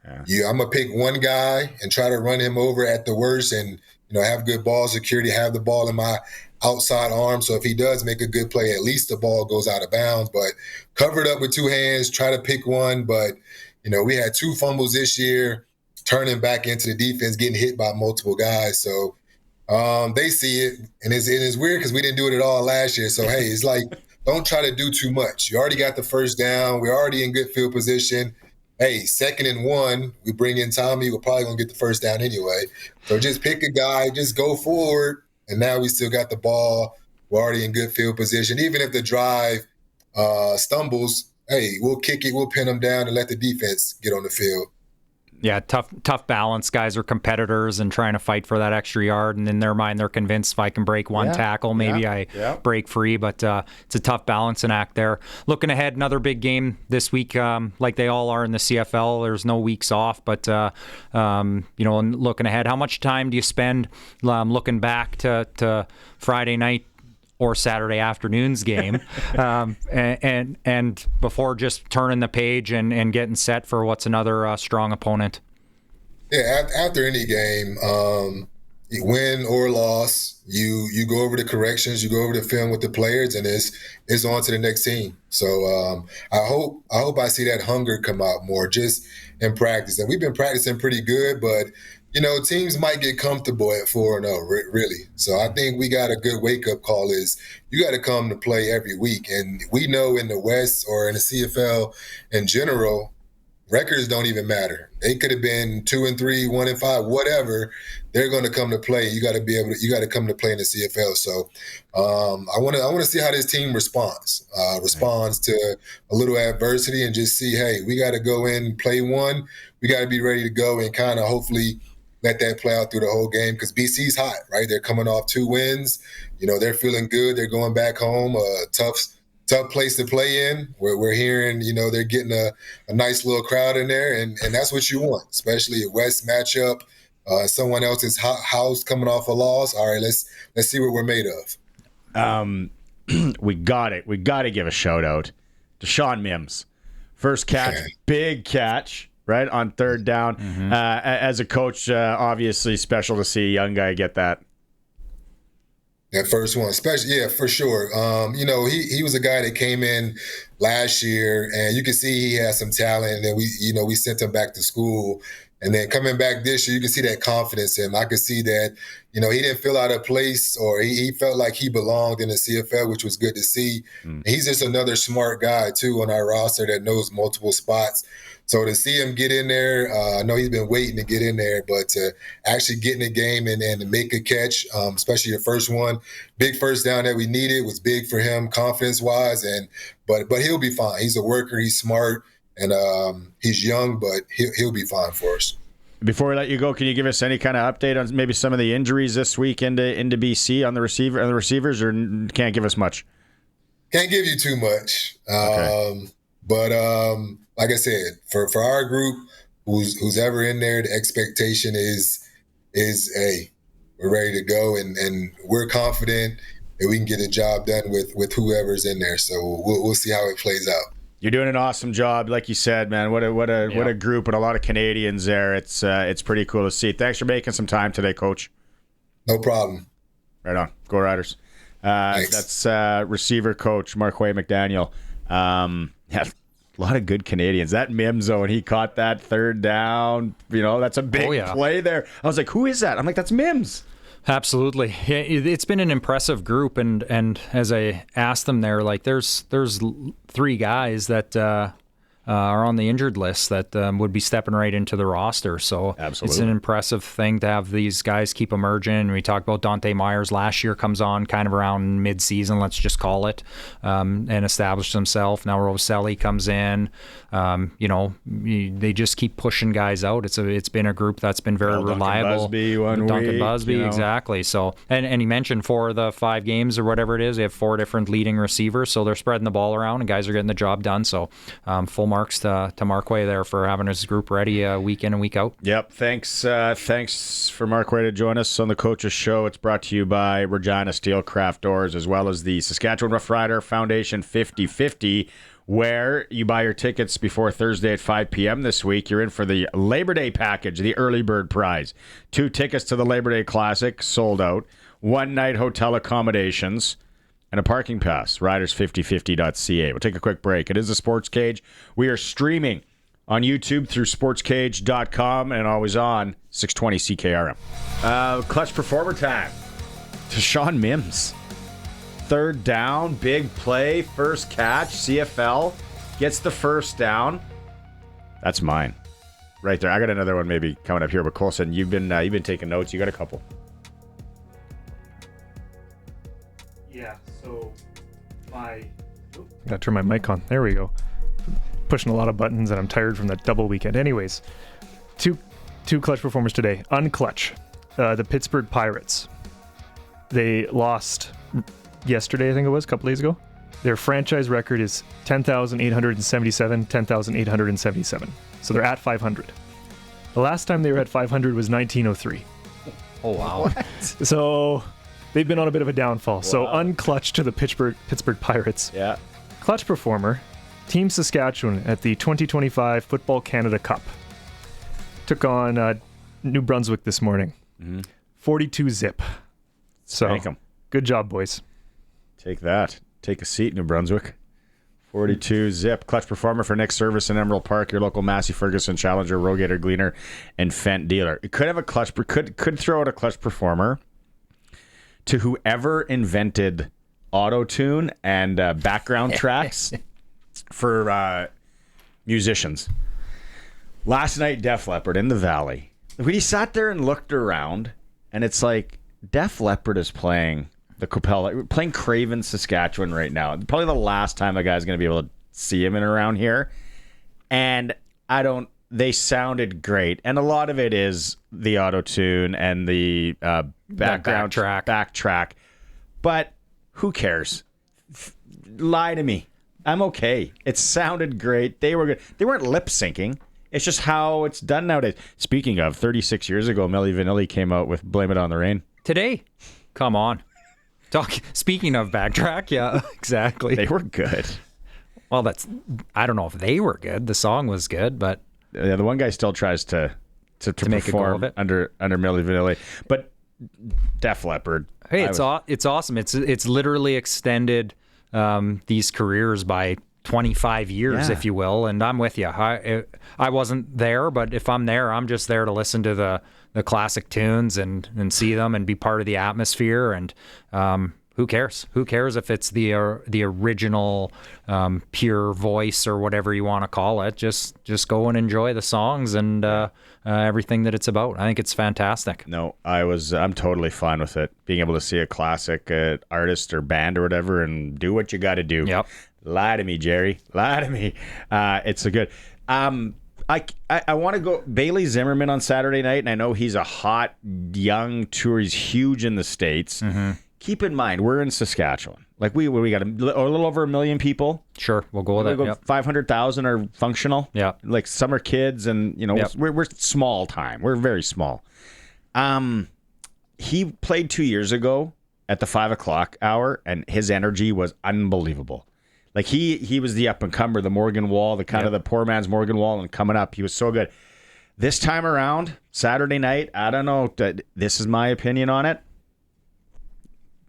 I'm going to pick one guy and try to run him over at the worst and, have good ball security, have the ball in my outside arm. So if he does make a good play, at least the ball goes out of bounds. But cover it up with 2 hands, try to pick one. But we had 2 fumbles this year, turning back into the defense, getting hit by multiple guys. So they see it, and it's weird because we didn't do it at all last year. So, hey, it's like, don't try to do too much. You already got the first down. We're already in good field position. Hey, 2nd and 1, we bring in Tommy. We're probably going to get the first down anyway. So just pick a guy, just go forward, and now we still got the ball. We're already in good field position. Even if the drive stumbles, hey, we'll kick it, we'll pin them down and let the defense get on the field. Yeah, tough balance. Guys are competitors and trying to fight for that extra yard. And in their mind, they're convinced if I can break one tackle, maybe I break free. But it's a tough balancing act there. Looking ahead, another big game this week, like they all are in the CFL. There's no weeks off. But, looking ahead, how much time do you spend looking back to Friday night or Saturday afternoon's game, and before just turning the page and getting set for what's another strong opponent? Yeah, after any game, you win or loss, you go over the corrections, you go over the film with the players, and it's on to the next team. So I hope I see that hunger come out more just in practice. And we've been practicing pretty good, but teams might get comfortable at 4-0, really. So I think we got a good wake-up call is you got to come to play every week. And we know in the West or in the CFL in general, records don't even matter. They could have been 2-3, 1-5, whatever. They're going to come to play. You got to come to play in the CFL. So I want to see how this team responds to a little adversity and just see, hey, we got to go in, play one. We got to be ready to go and kind of hopefully let that play out through the whole game because BC's hot, right? They're coming off 2 wins. They're feeling good. They're going back home. Tough tough place to play in. We're hearing, they're getting a nice little crowd in there, and that's what you want, especially a West matchup. Someone else's house coming off a loss. All right, let's see what we're made of. We got it. We got to give a shout out to Sean Mims. First catch, big catch, right on third down. As a coach, obviously special to see a young guy get that. That first one, especially, yeah, for sure. He was a guy that came in last year, and you can see he has some talent. And we sent him back to school, and then coming back this year, you can see that confidence in him. I could see that, he didn't feel out of place, or he felt like he belonged in the CFL, which was good to see. He's just another smart guy too on our roster that knows multiple spots. So to see him get in there, I know he's been waiting to get in there, but to actually get in the game and to make a catch, especially your first one, big first down that we needed, was big for him confidence-wise. But he'll be fine. He's a worker. He's smart, and he's young, but he'll be fine for us. Before we let you go, can you give us any kind of update on maybe some of the injuries this week into BC on the receivers, or can't give us much? Can't give you too much. Okay. But like I said, for our group, who's ever in there, the expectation is hey, we're ready to go, and we're confident that we can get a job done with whoever's in there. So we'll see how it plays out. You're doing an awesome job, like you said, man. What a group, and a lot of Canadians there. It's pretty cool to see. Thanks for making some time today, Coach. No problem. Right on. Go Riders. That's receiver coach Marquay McDaniel. A lot of good Canadians. That Mims, when he caught that third down, that's a big play there. I was like, who is that? I'm like, that's Mims. Absolutely. Yeah, it's been an impressive group, and as I asked them there, like there's 3 guys that are on the injured list that would be stepping right into the roster. So Absolutely. It's an impressive thing to have these guys keep emerging. We talked about Dante Myers last year, comes on kind of around mid-season, let's just call it, and established himself. Now Roselli comes in. They just keep pushing guys out. It's been a group that's been very reliable. Duncan Busby, exactly. So and he mentioned for the 5 games or whatever it is, they have 4 different leading receivers, so they're spreading the ball around and guys are getting the job done. So full marks to Marquay there for having his group ready week in and week out. Yep. Thanks for Marquay to join us on the Coaches Show. It's brought to you by Regina Steelcraft Doors, as well as the Saskatchewan Roughrider Foundation 50/50, where you buy your tickets before Thursday at 5 p.m. this week. You're in for the Labor Day package, the early bird prize. 2 tickets to the Labor Day Classic, sold out. 1 night hotel accommodations, and a parking pass. Riders5050.ca. We'll take a quick break. It is the Sports Cage. We are streaming on YouTube through sportscage.com and always on 620 CKRM. Clutch performer time to Sean Mims. Third down, big play, first catch, CFL, gets the first down. That's mine. Right there. I got another one maybe coming up here, but Colson, you've been taking notes. You got a couple. Yeah, so gotta turn my mic on. There we go. Pushing a lot of buttons, and I'm tired from that double weekend. Anyways, two clutch performers today. Unclutch, the Pittsburgh Pirates. They lost yesterday, I think it was, a couple days ago. Their franchise record is 10,877. So they're at 500. The last time they were at 500 was 1903. Oh, wow. What? So they've been on a bit of a downfall. Wow. So unclutch to the Pittsburgh Pirates. Yeah. Clutch performer, Team Saskatchewan at the 2025 Football Canada Cup. Took on New Brunswick this morning. 42-zip. So Thank 'em. Good job, boys. Take that. Take a seat, New Brunswick. 42-zip. Clutch performer for next service in Emerald Park, your local Massey Ferguson Challenger, Rogator Gleaner, and Fendt dealer. It could have a clutch. Could throw out a clutch performer to whoever invented auto-tune and background tracks for musicians. Last night, Def Leppard in the Valley. When he sat there and looked around, and it's like Def Leppard is playing the Capella, playing Craven, Saskatchewan right now. Probably the last time a guy's going to be able to see him in around here. And they sounded great. And a lot of it is the auto-tune and the backtrack. But who cares? lie to me. I'm okay. It sounded great. They were good. They weren't lip syncing. It's just how it's done nowadays. Speaking of, 36 years ago, Milli Vanilli came out with "Blame It on the Rain." Today, come on. Speaking of backtrack, yeah, exactly. They were good. Well, I don't know if they were good. The song was good, but yeah, the one guy still tries to make a go perform of it under Milli Vanilli, but Def Leppard. Hey, it's awesome. It's literally extended these careers by 25 years, if you will, and I'm with you. I wasn't there, but if I'm there, I'm just there to listen to the classic tunes and see them and be part of the atmosphere. And who cares? Who cares if it's the original pure voice or whatever you want to call it? Just go and enjoy the songs and everything that it's about. I think it's fantastic. No, I'm totally fine with it. Being able to see a classic artist or band or whatever and do what you got to do. Yep. Lie to me, Jerry. Lie to me. It's a good. I want to go Bailey Zimmerman on Saturday night, and I know he's a hot young tour. He's huge in the States. Mm-hmm. Keep in mind, we're in Saskatchewan. Like we got a little over 1 million people. Sure, we'll go with it. Yep. 500,000 are functional. Yeah, like some are kids, and we're small time. We're very small. He played 2 years ago at the 5 o'clock hour, and his energy was unbelievable. Like he was the up and comer, the Morgan Wall, the kind of the poor man's Morgan Wall, and coming up, he was so good. This time around, Saturday night, I don't know. This is my opinion on it.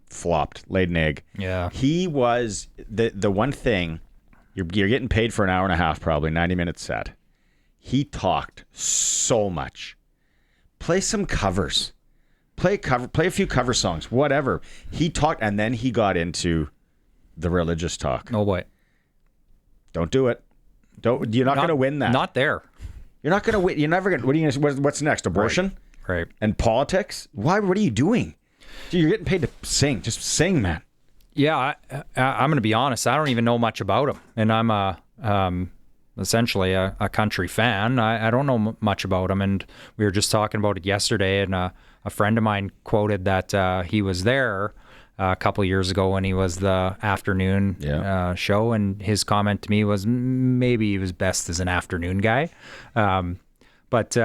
Flopped, laid an egg. Yeah, he was the one thing. You're getting paid for an hour and a half, probably 90-minute set. He talked so much. Play some covers. Play a few cover songs, whatever. He talked, and then he got into the religious talk. Oh boy. Don't do it. You're not going to win that. Not there. You're not going to win. You're never going to. What's next? Abortion? Right. And politics? Why? What are you doing? Dude, you're getting paid to sing. Just sing, man. Yeah, I'm going to be honest. I don't even know much about him, and I'm essentially a country fan. I don't know much about him, and we were just talking about it yesterday, and a friend of mine quoted that he was there a couple of years ago when he was the afternoon show, and his comment to me was maybe he was best as an afternoon guy. But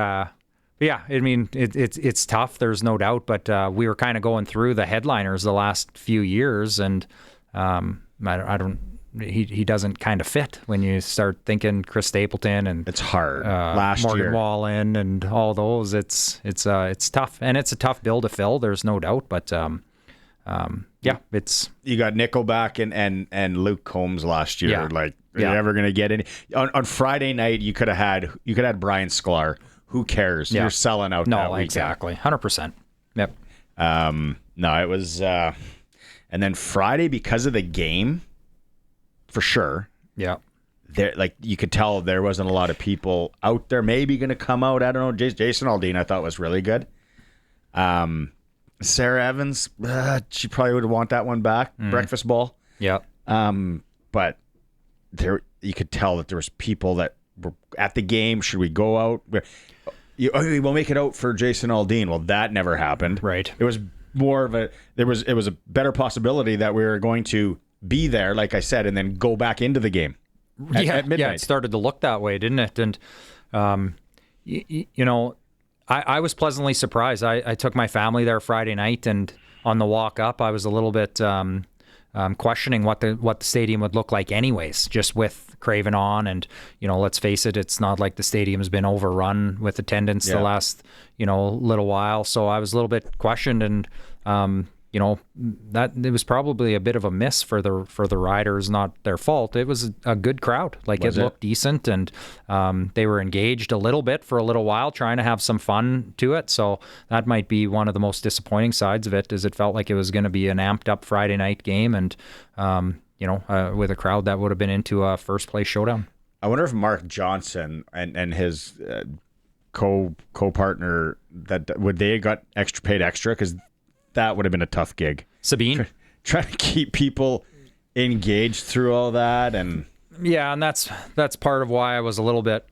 yeah, I mean, it's tough. There's no doubt. But we were kind of going through the headliners the last few years, and he doesn't kind of fit when you start thinking Chris Stapleton and it's hard. Last Morgan year, Wallen and all those. It's tough, and it's a tough bill to fill. There's no doubt. But it's you got Nickelback and Luke Combs last year. Yeah. Like, are you ever going to get any? On Friday night, you could have had Brian Sklar. Who cares? Yeah. You're selling out. No, that weekend. exactly, 100%. Yep. No, it was, and then Friday because of the game, for sure. Yeah. There, like you could tell, there wasn't a lot of people out there. Maybe going to come out. I don't know. Jason Aldean, I thought was really good. Sarah Evans, she probably would want that one back. Breakfast Ball. Yeah. But there, you could tell that there was people that were at the game. Should we go out? We'll make it out for Jason Aldean. Well, that never happened. Right. It was more of it was a better possibility that we were going to be there, like I said, and then go back into the game at midnight. Yeah, it started to look that way, didn't it? And I was pleasantly surprised. I took my family there Friday night, and on the walk up, I was a little bit questioning what the stadium would look like anyways, just with Craven on. And, let's face it, it's not like the stadium's been overrun with attendance the last, little while. So I was a little bit questioned, and, that it was probably a bit of a miss for the Riders, not their fault. It was a good crowd. Like it looked decent, and they were engaged a little bit for a little while, trying to have some fun to it. So that might be one of the most disappointing sides of it, is it felt like it was going to be an amped up Friday night game, and with a crowd that would have been into a first place showdown. I wonder if Mark Johnson and his co-partner would they have got paid extra, because that would have been a tough gig. Sabine trying to keep people engaged through all that, and that's part of why I was a little bit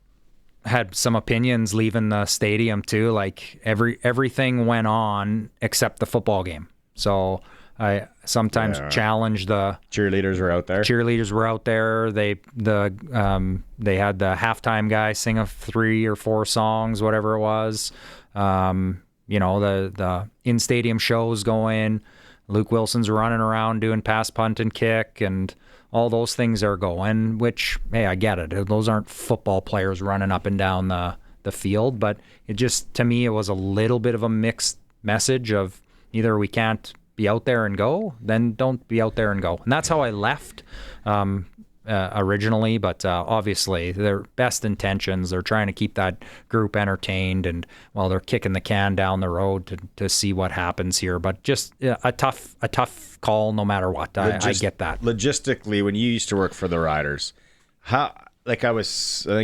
had some opinions leaving the stadium too. Like everything went on except the football game. So I sometimes challenge the cheerleaders were out there. Cheerleaders were out there. They had the halftime guy sing 3 or 4 songs, whatever it was. The in-stadium shows going. Luke Wilson's running around doing pass, punt, and kick, and all those things are going, which, hey, I get it. Those aren't football players running up and down the field, but it just, to me, it was a little bit of a mixed message of either we can't be out there and go, then don't be out there and go. And that's how I left originally, but obviously their best intentions, they're trying to keep that group entertained, and while they're kicking the can down the road to see what happens here. But just a tough call no matter what. I get that. Logistically, when you used to work for the Riders, I think it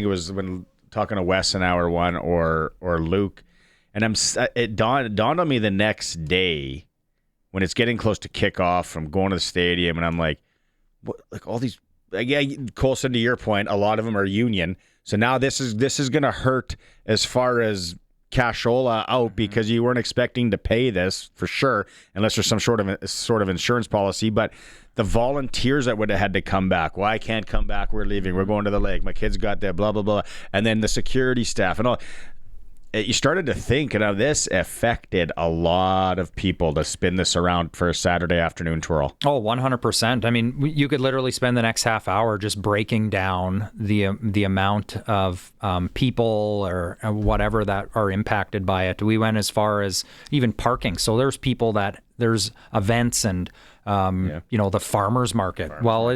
was when talking to Wes in hour one or Luke, and it dawned on me the next day when it's getting close to kickoff from going to the stadium, and I'm like, what, like all these. Yeah, Colson, to your point, a lot of them are union. So now this is going to hurt as far as cashola out, because you weren't expecting to pay this for sure, unless there's some sort of insurance policy. But the volunteers that would have had to come back, well, I can't come back. We're leaving. We're going to the lake. My kids got there. Blah blah blah. And then the security staff and all. You started to think, and this affected a lot of people to spin this around for a Saturday afternoon twirl. Oh, 100%. I mean, you could literally spend the next half hour just breaking down the amount of people or whatever that are impacted by it. We went as far as even parking. So there's events and the farmers market.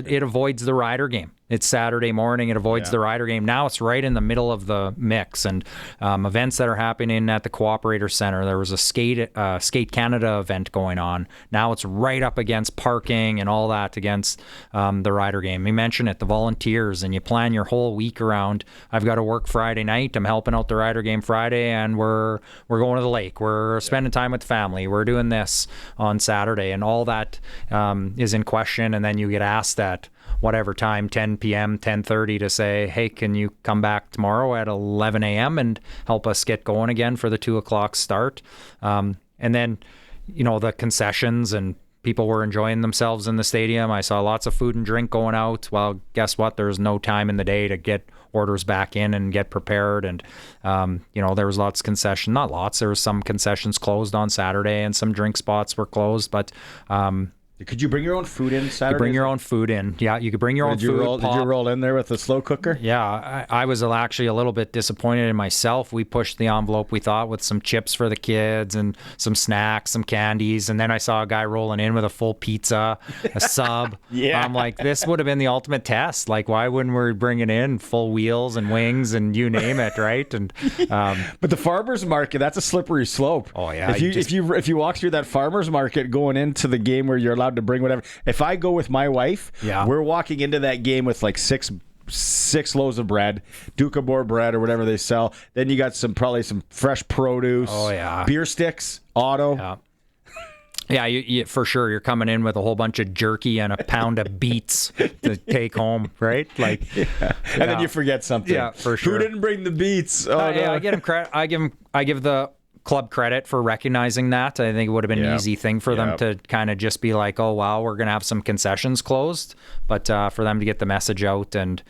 It avoids the Rider game. It's Saturday morning. It avoids the Rider game. Now it's right in the middle of the mix, and events that are happening at the Cooperator Center. There was a Skate Canada event going on. Now it's right up against parking and all that against the Rider game. We mentioned it, the volunteers, and you plan your whole week around. I've got to work Friday night. I'm helping out the Rider game Friday, and we're going to the lake. We're spending time with family. We're doing this on Saturday, and all that is in question. And then you get asked at whatever time, 10 p.m., 10:30, to say, hey, can you come back tomorrow at 11 a.m. and help us get going again for the 2 o'clock start? And then, the concessions, and people were enjoying themselves in the stadium. I saw lots of food and drink going out. Well, guess what? There's no time in the day to get orders back in and get prepared. And, there was lots of concession, not lots. There was some concessions closed on Saturday, and some drink spots were closed, but, could you bring your own food in Saturday? You bring your own food in. Yeah, you could bring your own food. Did you roll in there with the slow cooker? Yeah, I was actually a little bit disappointed in myself. We pushed the envelope, we thought, with some chips for the kids and some snacks, some candies, and then I saw a guy rolling in with a full pizza, a sub. Yeah. I'm like, this would have been the ultimate test. Like, why wouldn't we bring it in full wheels and wings and you name it, right? And but the farmers market, that's a slippery slope. Oh yeah. If you walk through that farmers market going into the game where you're allowed to bring whatever. If I go with my wife, we're walking into that game with like six loaves of bread, Duke-a-Boar bread or whatever they sell. Then you got probably some fresh produce. Oh yeah. Beer sticks, auto. Yeah. Yeah, you for sure. You're coming in with a whole bunch of jerky and a pound of beets to take home, right? Like, and then you forget something. Yeah, for sure. Who didn't bring the beets? Oh, no. I get him credit. I give the club credit for recognizing that. I think it would have been an easy thing for them to kind of just be like, oh wow, we're gonna have some concessions closed, but for them to get the message out and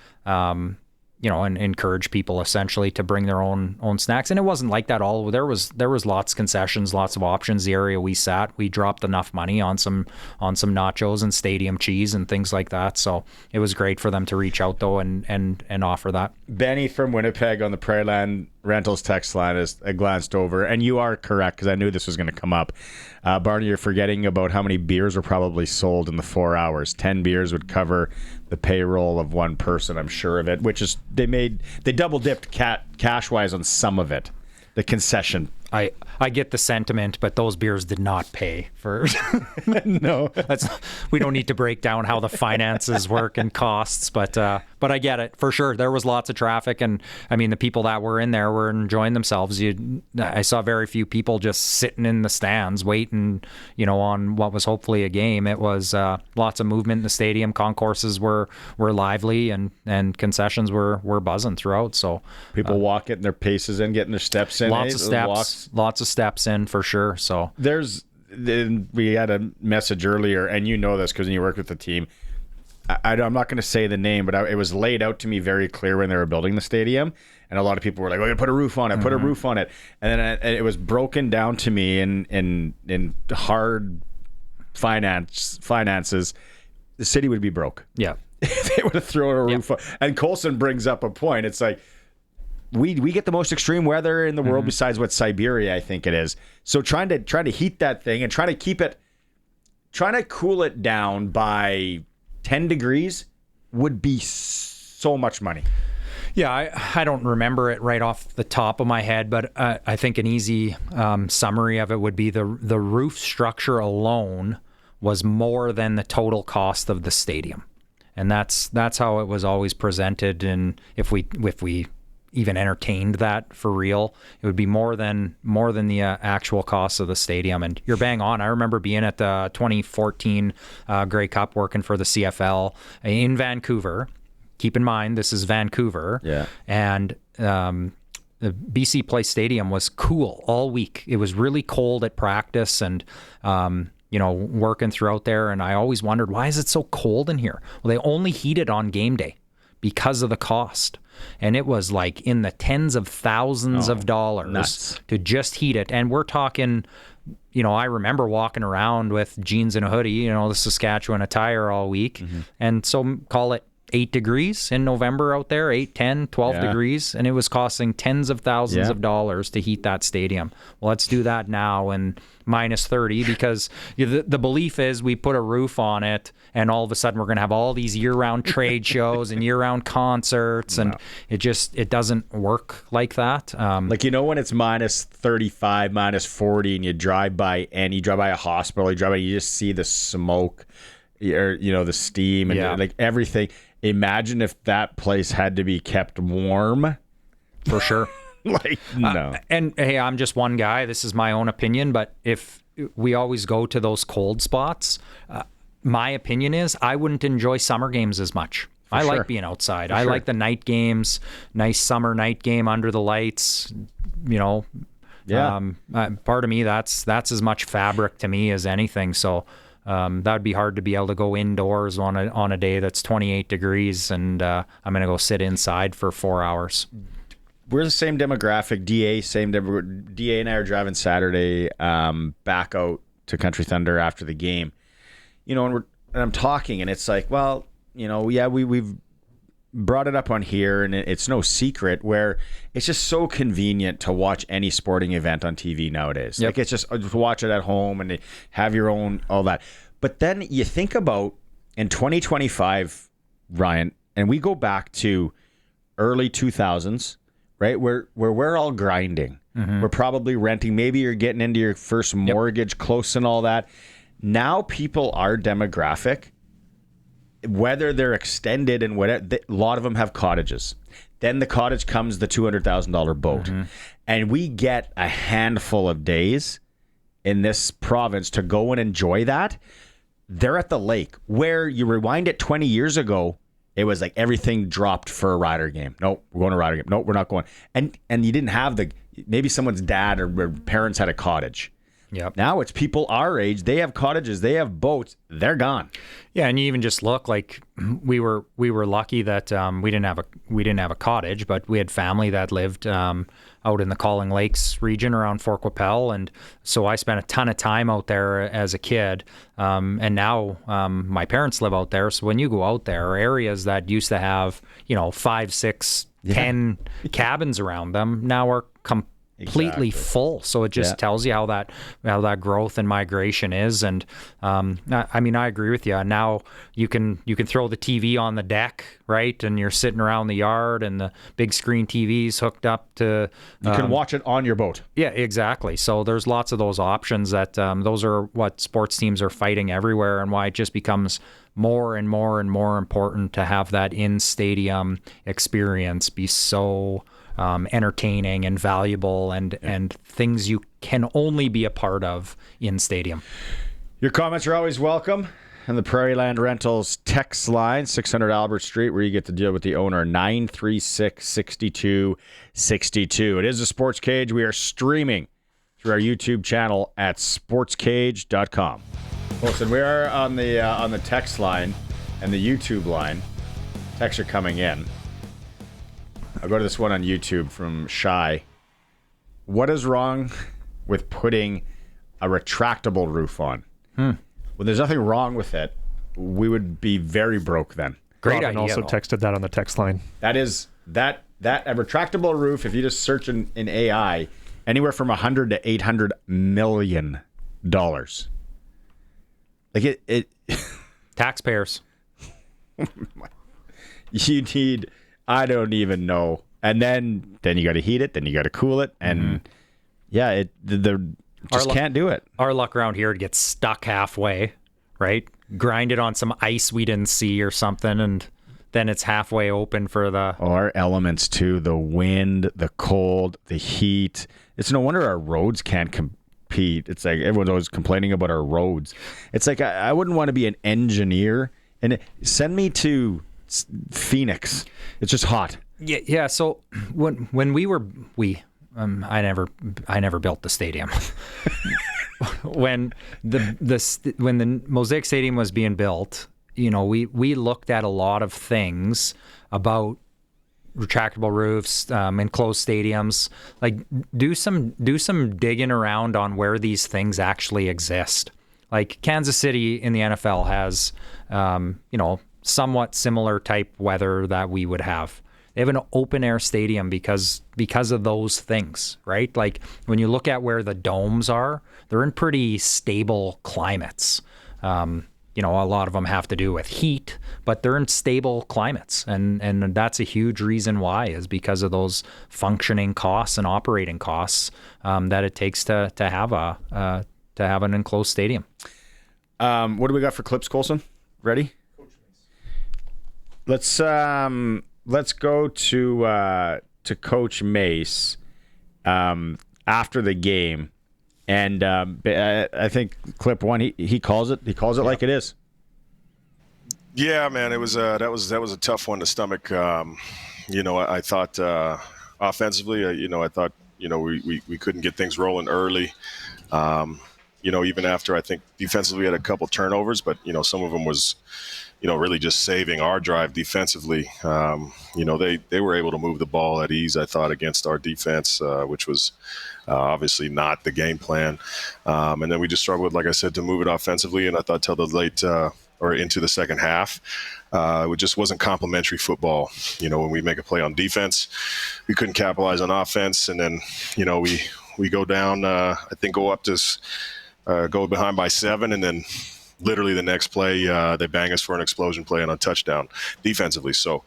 and encourage people essentially to bring their own snacks. And it wasn't like that all. There was lots of concessions, lots of options. The area we sat, we dropped enough money on some nachos and stadium cheese and things like that. So it was great for them to reach out though and offer that. Benny from Winnipeg on the Prairie Land Rentals text line I glanced over, and you are correct because I knew this was going to come up. Barney, you're forgetting about how many beers were probably sold in the 4 hours. 10 beers would cover the payroll of one person, I'm sure of it, which is they double dipped cash wise on some of it. The concession. I get the sentiment, but those beers did not pay for. No, we don't need to break down how the finances work and costs, but I get it for sure. There was lots of traffic, and I mean the people that were in there were enjoying themselves. I saw very few people just sitting in the stands waiting, on what was hopefully a game. It was lots of movement in the stadium. Concourses were lively, and concessions were buzzing throughout. So people walking their paces in, getting their steps in. Lots of steps in for sure. So there's then we had a message earlier, and you know this because you worked with the team. I'm not going to say the name, but it was laid out to me very clear when they were building the stadium, and a lot of people were like, "We're going to put a roof on it, put a roof on it," and then it was broken down to me in hard finances. The city would be broke. Yeah, they would have thrown a roof on. And Colson brings up a point. It's like we get the most extreme weather in the world besides what Siberia, I think it is. So trying to heat that thing and trying to cool it down by 10 degrees would be so much money. Yeah, I don't remember it right off the top of my head, but I think an easy summary of it would be the roof structure alone was more than the total cost of the stadium, and that's how it was always presented. And if we even entertained that for real, it would be more than the actual cost of the stadium. And you're bang on. I remember being at the 2014 Grey Cup working for the CFL in Vancouver. Keep in mind, this is Vancouver. Yeah. And the BC Place Stadium was cool all week. It was really cold at practice and, working throughout there. And I always wondered, why is it so cold in here? Well, they only heat it on game day because of the cost. And it was like in the tens of thousands of dollars nuts. To just heat it. And we're talking, I remember walking around with jeans and a hoodie, the Saskatchewan attire all week. And so call it 8 degrees in November out there, 8, 10, 12 degrees, and it was costing tens of thousands of dollars to heat that stadium. Well, let's do that now and minus 30 because the belief is we put a roof on it and all of a sudden we're going to have all these year-round trade shows and year-round concerts, and it doesn't work like that. When it's minus 35, minus 40 and you drive by a hospital, you just see the smoke or, the steam and like everything. Imagine if that place had to be kept warm. For sure. No. And hey, I'm just one guy. This is my own opinion, but if we always go to those cold spots, my opinion is I wouldn't enjoy summer games as much. I like being outside. I like the night games, nice summer night game under the lights, part of me, that's as much fabric to me as anything. So that would be hard to be able to go indoors on a day that's 28 degrees and I'm going to go sit inside for 4 hours. We're the same demographic. DA and I are driving Saturday back out to Country Thunder after the game. And I'm talking and it's like, well, we've brought it up on here and it's no secret where it's just so convenient to watch any sporting event on TV nowadays. Like it's just watch it at home and have your own, all that. But then you think about in 2025, Ryan, and we go back to early 2000s, right? Where we're all grinding. We're probably renting. Maybe you're getting into your first mortgage close and all that. Now people are demographic, whether they're extended and whatever, a lot of them have cottages. Then the cottage comes the $200,000 boat. And we get a handful of days in this province to go and enjoy that. They're at the lake. Where you rewind it 20 years ago, it was like everything dropped for a Rider game. Nope, we're going to Rider game. Nope, we're not going. And you didn't have maybe someone's dad or parents had a cottage. Yep. Now it's people our age. They have cottages. They have boats. They're gone. Yeah, and you even just look like we were lucky that we didn't have a cottage, but we had family that lived out in the Calling Lakes region around Fort Qu'Appelle, and so I spent a ton of time out there as a kid. And now my parents live out there. So when you go out there, areas that used to have 5, 6, 10 cabins around them now are completely full. So it just tells you how that growth and migration is. And I agree with you. Now you can throw the TV on the deck, right? And you're sitting around the yard and the big screen TV's hooked up to you can watch it on your boat. Yeah, exactly. So there's lots of those options that those are what sports teams are fighting everywhere, and why it just becomes more and more and more important to have that in-stadium experience be so entertaining and valuable and things you can only be a part of in stadium. Your comments are always welcome. And the Prairie Land Rentals text line, 600 Albert Street, where you get to deal with the owner, 936-6262. It is a Sports Cage. We are streaming through our YouTube channel at sportscage.com. Listen, we are on the text line and the YouTube line. Texts are coming in. I'll go to this one on YouTube from Shy. What is wrong with putting a retractable roof on? Well, there's nothing wrong with it. We would be very broke then. Great idea. Also texted that on the text line. That is a retractable roof. If you just search in AI, anywhere from $100 to $800 million. Like it Taxpayers. You need, I don't even know. And then you got to heat it, then you got to cool it, and can't do it. Our luck around here, it gets stuck halfway, right? Grind it on some ice we didn't see or something, and then it's halfway open for the... Our elements too, the wind, the cold, the heat. It's no wonder our roads can't compete. It's like everyone's always complaining about our roads. It's like I wouldn't want to be an engineer, and send me to Phoenix. It's just hot. Yeah. So when I never built the stadium. when the Mosaic Stadium was being built, we looked at a lot of things about retractable roofs, enclosed stadiums. Like do some digging around on where these things actually exist. Like Kansas City in the NFL has, somewhat similar type weather that we would have. They have an open air stadium because of those things, right? Like when you look at where the domes are, they're in pretty stable climates. A lot of them have to do with heat, but they're in stable climates, and that's a huge reason why, is because of those functioning costs and operating costs that it takes to have an enclosed stadium. What do we got for clips, Colson? Ready? Let's go to Coach Mace after the game, and I think clip one he calls it like it is. Yeah, man, it was that was a tough one to stomach. I thought offensively, I thought we couldn't get things rolling early. Even after I think defensively we had a couple turnovers, but some of them was really just saving our drive defensively. They were able to move the ball at ease, I thought, against our defense, which was obviously not the game plan. And then we just struggled, like I said, to move it offensively. And I thought till the late or into the second half, it just wasn't complimentary football. When we make a play on defense, we couldn't capitalize on offense. And then, we go down, go up to go behind by 7, and then literally the next play, they bang us for an explosion play and a touchdown defensively. So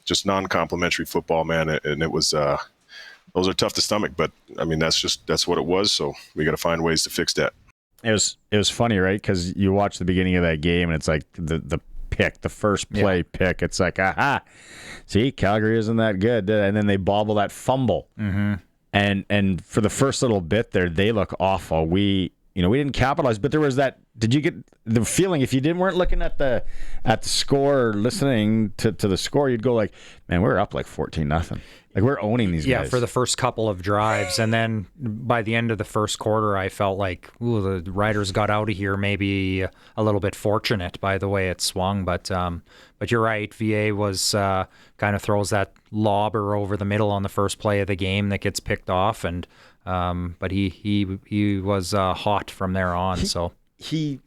just non-complimentary football, man. And it was those are tough to stomach, but I mean, that's what it was. So we got to find ways to fix that. It was funny, right? Because you watch the beginning of that game and it's like the pick, the first play pick. It's like, aha, see, Calgary isn't that good. And then they bobble that fumble. Mm-hmm. And for the first little bit there, they look awful. We didn't capitalize, but there was that. Did you get the feeling if you weren't looking at the score or listening to the score, you'd go like, man, we're up like 14-0. Like we're owning these guys. Yeah, for the first couple of drives, and then by the end of the first quarter, I felt like, the Riders got out of here maybe a little bit fortunate by the way it swung. But you're right, VA was kind of throws that lobber over the middle on the first play of the game that gets picked off, and but he was hot from there on. He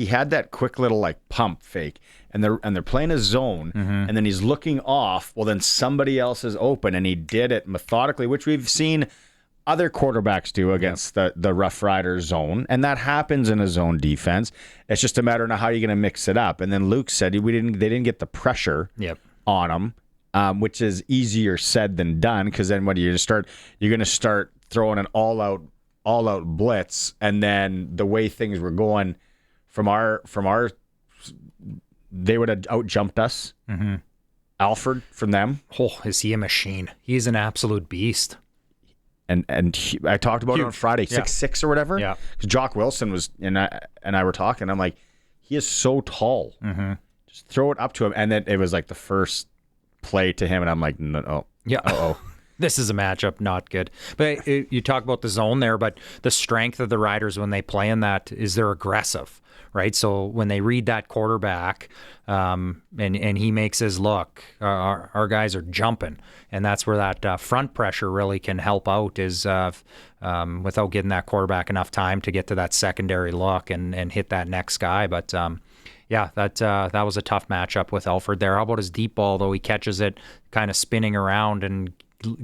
had that quick little like pump fake, and they're playing a zone, and then he's looking off. Well, then somebody else is open, and he did it methodically, which we've seen other quarterbacks do against the Roughriders zone, and that happens in a zone defense. It's just a matter of how you're going to mix it up. And then Luke said they didn't get the pressure on them, which is easier said than done, because then what you're going to start throwing an all-out blitz, and then the way things were going from our they would have out-jumped us. Mm-hmm. Alfred from them. Oh, is he a machine? He's an absolute beast. And I talked about it on Friday, 6'6" or whatever. Yeah. Because Jock Wilson was and I were talking. I'm like, he is so tall. Mm-hmm. Just throw it up to him, and then it was like the first play to him, and I'm like, no. Yeah. Uh-oh. this is a matchup not good. But you talk about the zone there, but the strength of the Riders when they play in that is they're aggressive, right? So when they read that quarterback and he makes his look, our guys are jumping. And that's where that front pressure really can help out is without getting that quarterback enough time to get to that secondary look and hit that next guy. But that was a tough matchup with Alford there. How about his deep ball, though? He catches it kind of spinning around and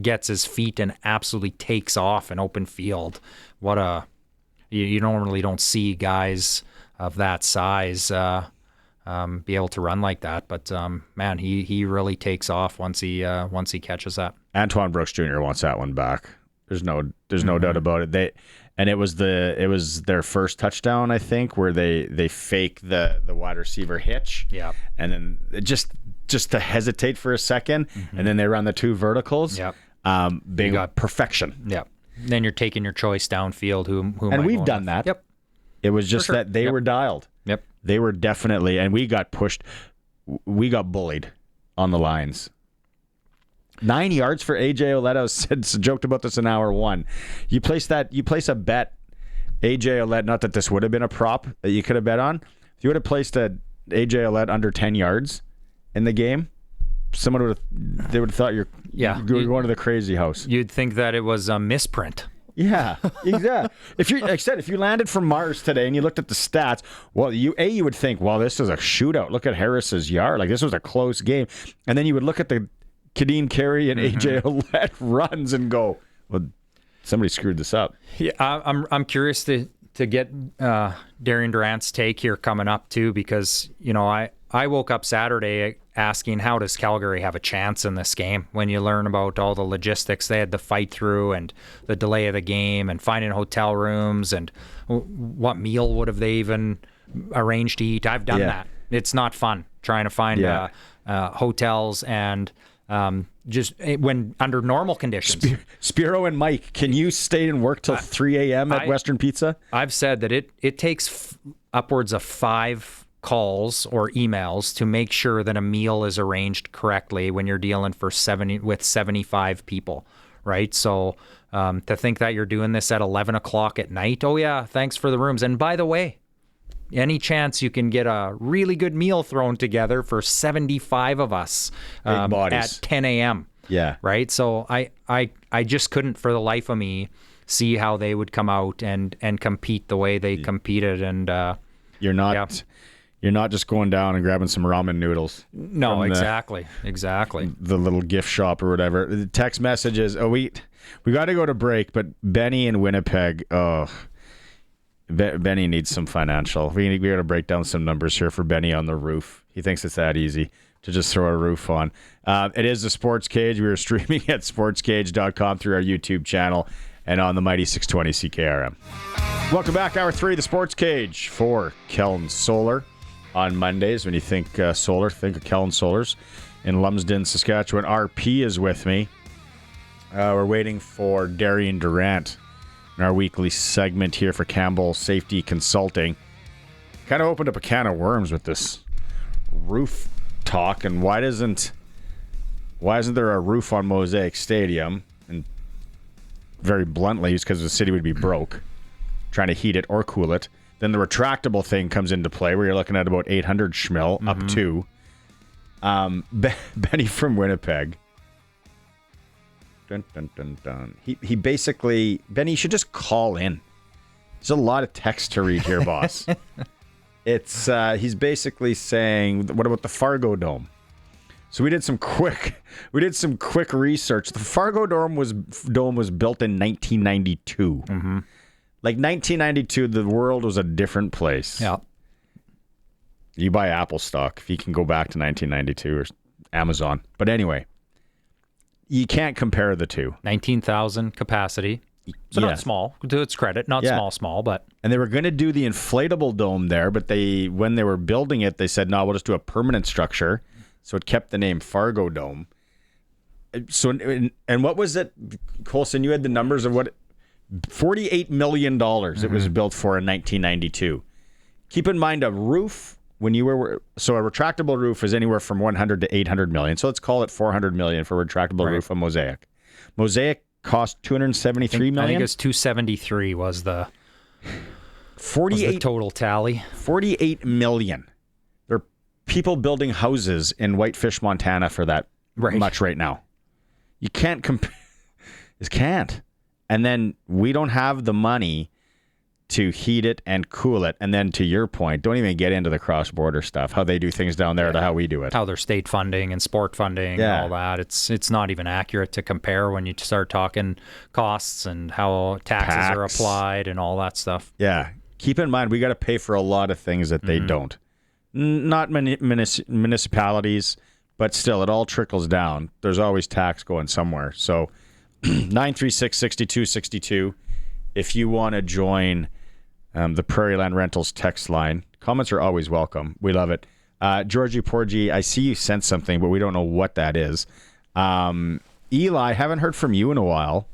gets his feet and absolutely takes off in open field. You normally don't see guys of that size be able to run like that, but man, he really takes off once he catches that. Antoine Brooks Jr. wants that one back. There's no doubt about it. It was their first touchdown, I think, where they fake the wide receiver hitch, and then just to hesitate for a second, and then they run the two verticals, being perfection. Then you're taking your choice downfield. Who and we've done that. Yep. It was just that they were dialed. Yep. They were definitely, and we got pushed. We got bullied on the lines. 9 yards for AJ Ouellette. I joked about this in hour one. You place a bet, AJ Ouellette, not that this would have been a prop that you could have bet on. If you would have placed a AJ Ouellette under 10 yards in the game, they would have thought you're going to the crazy house. You'd think that it was a misprint. Yeah, exactly. If you landed from Mars today and you looked at the stats, well, you would think, well, this is a shootout. Look at Harris's yard. Like, this was a close game. And then you would look at the Kadeem Carey and AJ Ouellette runs and go, well, somebody screwed this up. Yeah, I'm curious to get Darian Durant's take here coming up too, because I woke up Saturday asking, how does Calgary have a chance in this game? When you learn about all the logistics they had to fight through and the delay of the game and finding hotel rooms and what meal would have they even arranged to eat. I've done that. It's not fun trying to find hotels and just when under normal conditions. Spiro and Mike, can you stay and work till 3 a.m. at Western Pizza? I've said that it takes upwards of 5 calls or emails to make sure that a meal is arranged correctly when you're dealing with 75 people, right? So to think that you're doing this at 11 o'clock at night, oh yeah, thanks for the rooms. And by the way, any chance you can get a really good meal thrown together for 75 of us at 10 a.m. Yeah. Right? So I just couldn't for the life of me see how they would come out and compete the way they competed. And You're not just going down and grabbing some ramen noodles. No, exactly. The little gift shop or whatever. The text messages, we got to go to break, but Benny in Winnipeg, Benny needs some financial. We got to break down some numbers here for Benny on the roof. He thinks it's that easy to just throw a roof on. It is the Sports Cage. We are streaming at sportscage.com through our YouTube channel and on the mighty 620 CKRM. Welcome back, Hour 3, the Sports Cage for Kellen Solar. On Mondays, when you think solar, think of Kellen Solars in Lumsden, Saskatchewan. RP is with me. We're waiting for Darian Durant in our weekly segment here for Campbell Safety Consulting. Kind of opened up a can of worms with this roof talk, and why isn't there a roof on Mosaic Stadium? And very bluntly, it's because the city would be broke trying to heat it or cool it. Then the retractable thing comes into play where you're looking at about 800 schmil up to. Benny from Winnipeg. Dun, dun, dun, dun. He basically, Benny, you should just call in. There's a lot of text to read here, boss. He's basically saying, what about the Fargo Dome? So we did some quick research. The Fargo Dome was built in 1992. Mm-hmm. Like 1992, the world was a different place. Yeah. You buy Apple stock if you can go back to 1992 or Amazon. But anyway, you can't compare the two. 19,000 capacity. So not small, to its credit. Not small, but... And they were going to do the inflatable dome there, but when they were building it, they said, no, we'll just do a permanent structure. So it kept the name Fargo Dome. So, and what was it, Colson, you had the numbers of what... $48 million it was built for in 1992. Keep in mind a roof, a retractable roof is anywhere from 100 to 800 million. So let's call it 400 million for a retractable roof on Mosaic. Mosaic cost $273 million. I think it was 273 was the 48 total tally. $48 million. There are people building houses in Whitefish, Montana for that much right now. You can't compare. Just can't. And then we don't have the money to heat it and cool it. And then to your point, don't even get into the cross-border stuff, how they do things down there to how we do it. How their state funding and sport funding and all that. It's not even accurate to compare when you start talking costs and how taxes are applied and all that stuff. Yeah. Keep in mind, we got to pay for a lot of things that they don't. Not municipalities, but still, it all trickles down. There's always tax going somewhere. So 936-6262 if you want to join the Prairie Land Rentals text line. Comments are always welcome. We love it. Georgie Porgy, I see you sent something, but we don't know what that is. Eli, haven't heard from you in a while.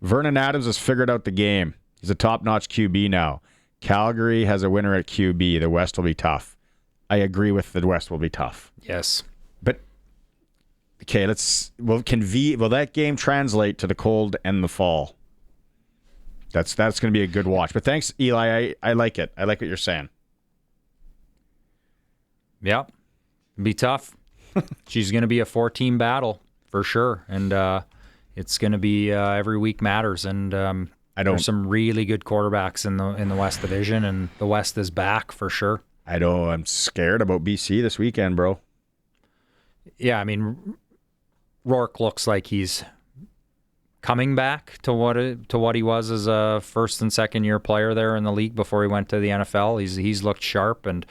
Vernon Adams has figured out the game. He's a top-notch QB now. Calgary has a winner at QB. The West will be tough. I agree with the West will be tough. Yes. But, okay, will that game translate to the cold and the fall? That's going to be a good watch. But thanks, Eli. I like it. I like what you're saying. Yeah. It'll be tough. She's going to be a 4-team battle for sure. And it's going to be every week matters. And there's some really good quarterbacks in the West Division, and the West is back for sure. I'm scared about BC this weekend, bro. Yeah, I mean, Rourke looks like he's coming back to what he was as a first and second year player there in the league before he went to the NFL. He's looked sharp and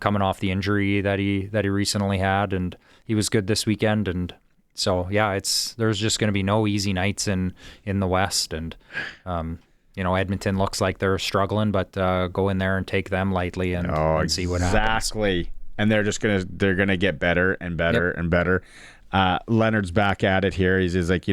coming off the injury that he recently had, and he was good this weekend. And so yeah, there's just going to be no easy nights in the West, and Edmonton looks like they're struggling, but go in there and take them lightly and see what happens. Exactly, and they're gonna get better and better and better. Leonard's back at it here. He's like,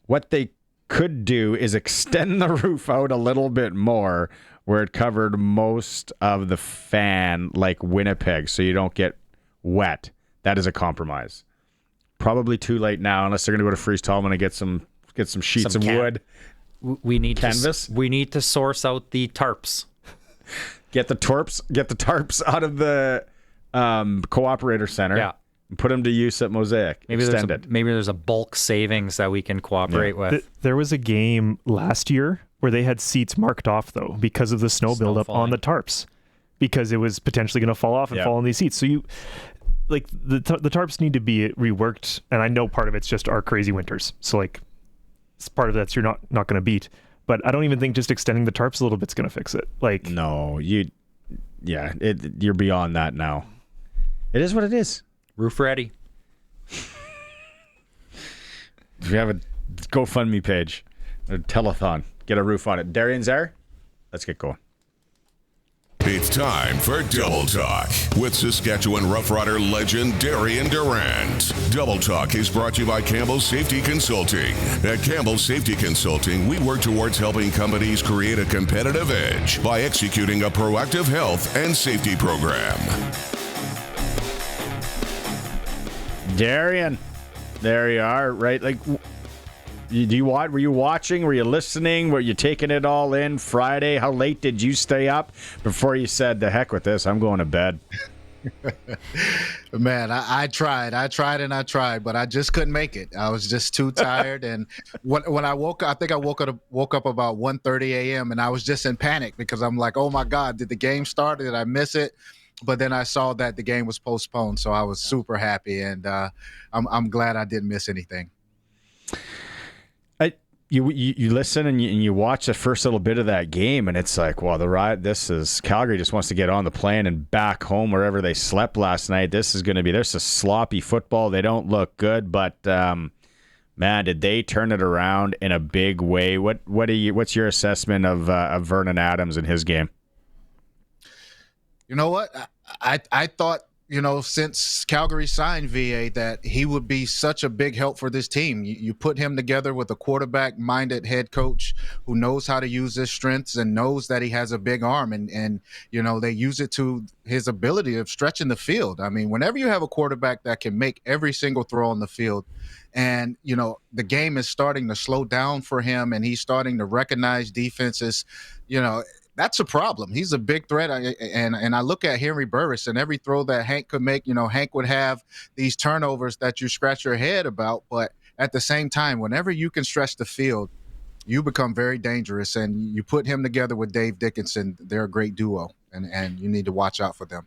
what they could do is extend the roof out a little bit more where it covered most of the fan, like Winnipeg, so you don't get wet. That is a compromise. Probably too late now, unless they're going to go to Freeze Tallman and get some sheets of wood. We need canvas. We need to source out the tarps. Get the tarps out of the Cooperator Center. Yeah. And put them to use at Mosaic. Maybe there's a bulk savings that we can cooperate with. There was a game last year where they had seats marked off though because of the snow buildup on the tarps, because it was potentially going to fall off and fall on these seats. So you. Like the tarps need to be reworked, and I know part of it's just our crazy winters. So like, it's part of that you're not going to beat. But I don't even think just extending the tarps a little bit's going to fix it. Like no, you're beyond that now. It is what it is. Roof ready. We have a GoFundMe page, a telethon. Get a roof on it. Darian's there. Let's get going. It's time for Double Talk with Saskatchewan Roughrider legend Darian Durant. Double Talk is brought to you by Campbell Safety Consulting. At Campbell Safety Consulting, we work towards helping companies create a competitive edge by executing a proactive health and safety program. Darian, there you are, right? Like, were you watching? Were you listening? Were you taking it all in Friday? How late did you stay up before you said, the heck with this, I'm going to bed? Man, I tried, but I just couldn't make it. I was just too tired. And when I woke up, I think I woke up about 1:30 a.m. and I was just in panic because I'm like, oh my God, did the game start? Did I miss it? But then I saw that the game was postponed, so I was super happy, and I'm glad I didn't miss anything. You listen and you watch the first little bit of that game, and it's like, well, Calgary just wants to get on the plane and back home wherever they slept last night. There's a sloppy football. They don't look good, but man, did they turn it around in a big way? What's your assessment of Vernon Adams and his game? You know what? I thought since Calgary signed VA, that he would be such a big help for this team. You put him together with a quarterback-minded head coach who knows how to use his strengths and knows that he has a big arm, and they use it to his ability of stretching the field. I mean, whenever you have a quarterback that can make every single throw on the field, and the game is starting to slow down for him, and he's starting to recognize defenses, that's a problem. He's a big threat. And I look at Henry Burris, and every throw that Hank could make, Hank would have these turnovers that you scratch your head about. But at the same time, whenever you can stretch the field, you become very dangerous. And you put him together with Dave Dickinson, they're a great duo, and you need to watch out for them.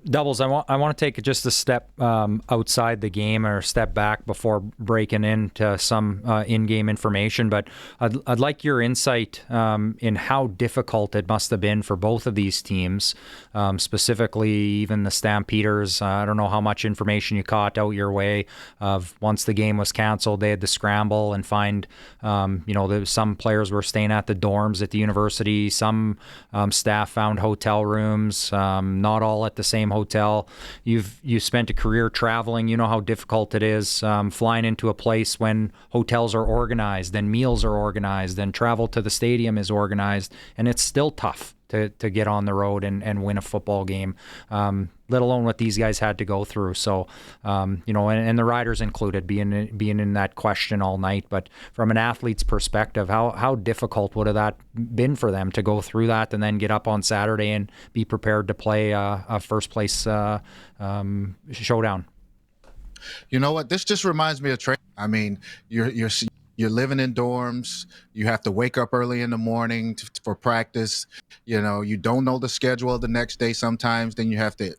Doubles, I want to take just a step outside the game, or a step back before breaking into some in-game information. But I'd like your insight in how difficult it must have been for both of these teams, specifically even the Stampeders. I don't know how much information you caught out your way of once the game was canceled, they had to scramble and find, some players were staying at the dorms at the university. Some staff found hotel rooms, not all at the same hotel. You spent a career traveling. You know how difficult it is flying into a place when hotels are organized and meals are organized and travel to the stadium is organized, and it's still tough to get on the road and win a football game, let alone what these guys had to go through. So, and the Riders included, being in that question all night. But from an athlete's perspective, how difficult would have that been for them to go through that and then get up on Saturday and be prepared to play a first place showdown? You know what? This just reminds me of training. I mean, you're living in dorms. You have to wake up early in the morning for practice. You don't know the schedule of the next day sometimes. Then you have to,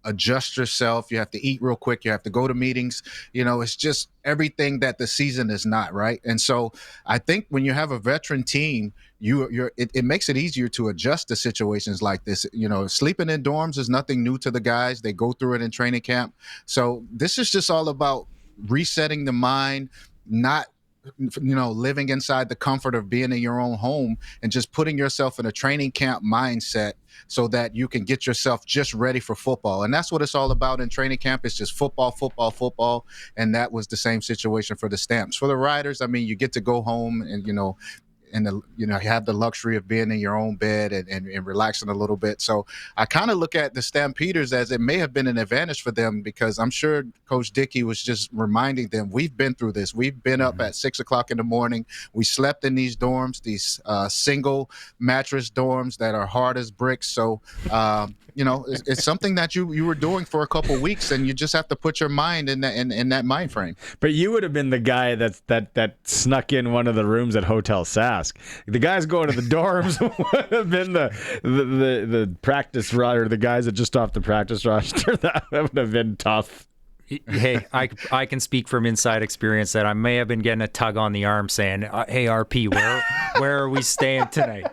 adjust yourself. You have to eat real quick. You have to go to meetings. It's just everything that the season is not, right? And so I think when you have a veteran team, it makes it easier to adjust to situations like this. Sleeping in dorms is nothing new to the guys. They go through it in training camp. So this is just all about resetting the mind, not living inside the comfort of being in your own home, and just putting yourself in a training camp mindset so that you can get yourself just ready for football. And that's what it's all about in training camp. It's just football, football, football. And that was the same situation for the Stamps. For the Riders, I mean, you get to go home and, you have the luxury of being in your own bed and relaxing a little bit. So I kind of look at the Stampeders as it may have been an advantage for them, because I'm sure Coach Dickey was just reminding them, we've been through this. We've been up at 6 o'clock in the morning. We slept in these dorms, these single mattress dorms that are hard as bricks. So, it's something that you were doing for a couple of weeks, and you just have to put your mind in that mind frame. But you would have been the guy that snuck in one of the rooms at Hotel Sask. The guys going to the dorms would have been the practice roster, the guys that just off the practice roster. That would have been tough. Hey, I can speak from inside experience that I may have been getting a tug on the arm saying, "Hey, RP, where are we staying tonight?"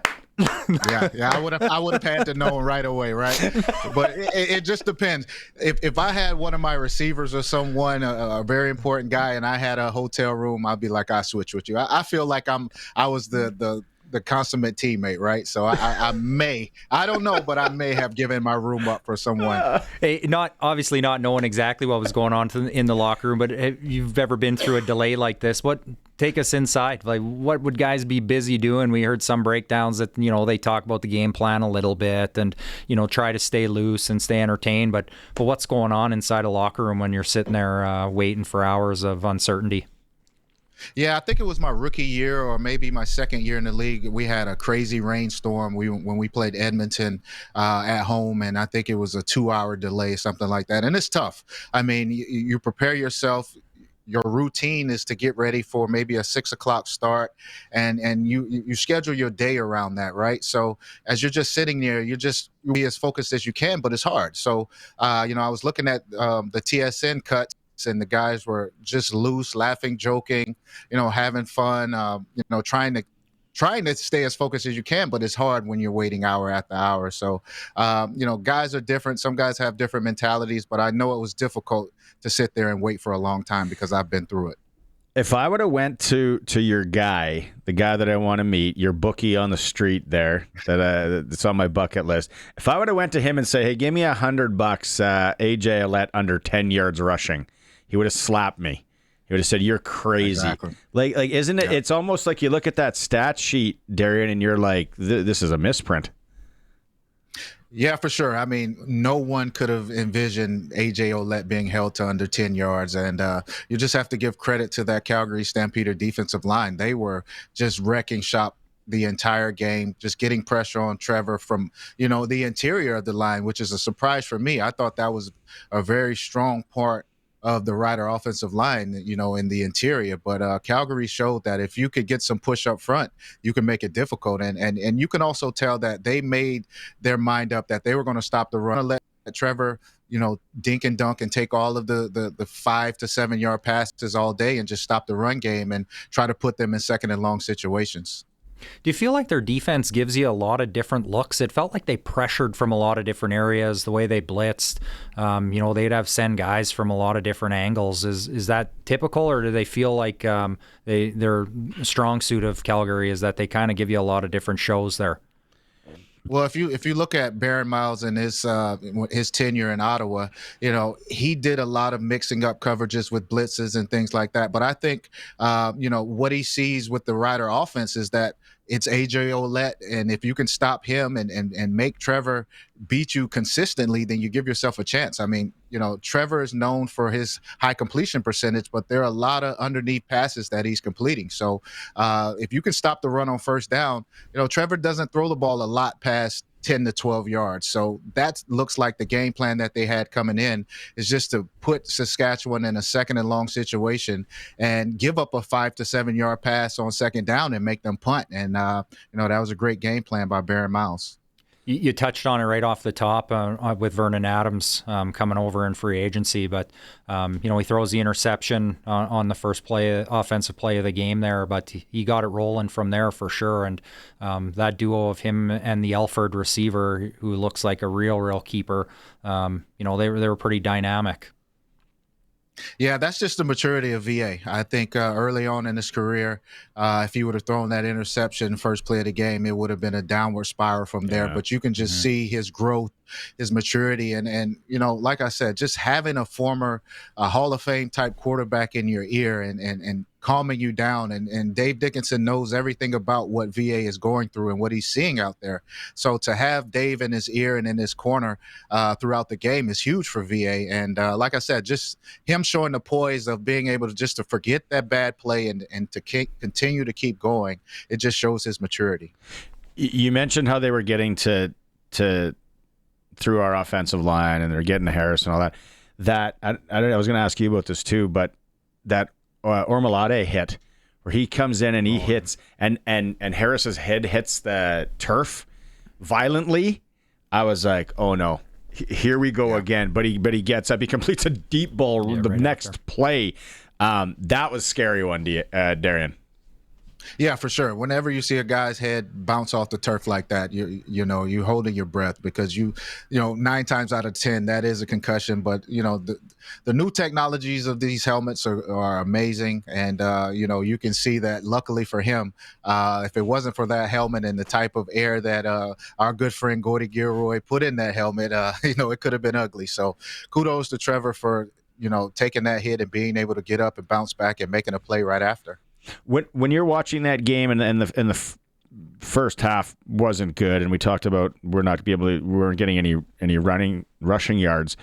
Yeah, I would have had to know right away, right? But it just depends. If I had one of my receivers or someone, a very important guy, and I had a hotel room, I'd be like, I switch with you. I feel like I was the consummate teammate, right? So I don't know, but I may have given my room up for someone. Hey, not knowing exactly what was going on in the locker room, but if you've ever been through a delay like this, take us inside. Like, what would guys be busy doing? We heard some breakdowns that, they talk about the game plan a little bit and, try to stay loose and stay entertained. But what's going on inside a locker room when you're sitting there waiting for hours of uncertainty? Yeah, I think it was my rookie year or maybe my second year in the league. We had a crazy rainstorm when we played Edmonton at home, and I think it was a 2-hour delay, something like that. And it's tough. I mean, you prepare yourself. Your routine is to get ready for maybe a 6 o'clock start, and you schedule your day around that, right? So as you're just sitting there, you be as focused as you can, but it's hard. So, I was looking at the TSN cuts, and the guys were just loose, laughing, joking, having fun, trying to stay as focused as you can, but it's hard when you're waiting hour after hour. So, guys are different. Some guys have different mentalities, but I know it was difficult to sit there and wait for a long time because I've been through it. If I would have went to your guy, the guy that I want to meet, your bookie on the street there, that's on my bucket list. If I would have went to him and say, "Hey, give me $100, AJ Ouellette under 10 yards rushing," he would have slapped me. He would have said, "You're crazy." Exactly. Like, isn't it? Yeah. It's almost like you look at that stat sheet, Darian, and you're like, "This is a misprint." Yeah, for sure. I mean, no one could have envisioned AJ Ouellette being held to under 10 yards. And you just have to give credit to that Calgary Stampeder defensive line. They were just wrecking shop the entire game, just getting pressure on Trevor from, the interior of the line, which is a surprise for me. I thought that was a very strong part of the Rider offensive line, in the interior. But Calgary showed that if you could get some push up front, you can make it difficult. And you can also tell that they made their mind up that they were going to stop the run, let Trevor, dink and dunk and take all of the 5 to 7 yard passes all day and just stop the run game and try to put them in second and long situations. Do you feel like their defense gives you a lot of different looks? It felt like they pressured from a lot of different areas, the way they blitzed. They'd have send guys from a lot of different angles. Is that typical, or do they feel like their strong suit of Calgary is that they kind of give you a lot of different shows there? Well, if you look at Barron Miles and his tenure in Ottawa, he did a lot of mixing up coverages with blitzes and things like that. But I think, what he sees with the Rider offense is that it's AJ Ouellette, and if you can stop him and make Trevor beat you consistently, then you give yourself a chance. I mean, Trevor is known for his high completion percentage, but there are a lot of underneath passes that he's completing. So if you can stop the run on first down, Trevor doesn't throw the ball a lot past 10 to 12 yards. So that looks like the game plan that they had coming in is just to put Saskatchewan in a second and long situation and give up a 5 to 7 yard pass on second down and make them punt. And, that was a great game plan by Barron Miles. You touched on it right off the top with Vernon Adams coming over in free agency, but he throws the interception on the first offensive play of the game there, but he got it rolling from there for sure. And that duo of him and the Elford receiver, who looks like a real keeper, they were pretty dynamic. Yeah, that's just the maturity of VA. I think early on in his career, if he would have thrown that interception first play of the game, it would have been a downward spiral from there. Yeah. But you can just see his growth, his maturity. And like I said, just having a former Hall of Fame type quarterback in your ear and calming you down. And Dave Dickinson knows everything about what VA is going through and what he's seeing out there. So to have Dave in his ear and in his corner throughout the game is huge for VA. And like I said, just him showing the poise of being able to just to forget that bad play and to continue to keep going, it just shows his maturity. You mentioned how they were getting to through our offensive line and they're getting to Harris and all that. That I was going to ask you about this too, but that Ormalade hit where he comes in and he hits and Harris's head hits the turf violently. I was like, oh no, here we go again. But he gets up, he completes a deep ball the right next after play. That was scary one, Darian. Yeah, for sure. Whenever you see a guy's head bounce off the turf like that, you're holding your breath because 9 times out of 10 that is a concussion. But the new technologies of these helmets are amazing, and you can see that. Luckily for him, if it wasn't for that helmet and the type of air that our good friend Gordy Gilroy put in that helmet, it could have been ugly. So kudos to Trevor for taking that hit and being able to get up and bounce back and making a play right after. When you're watching that game and the first half wasn't good, and we talked about we weren't getting any rushing yards.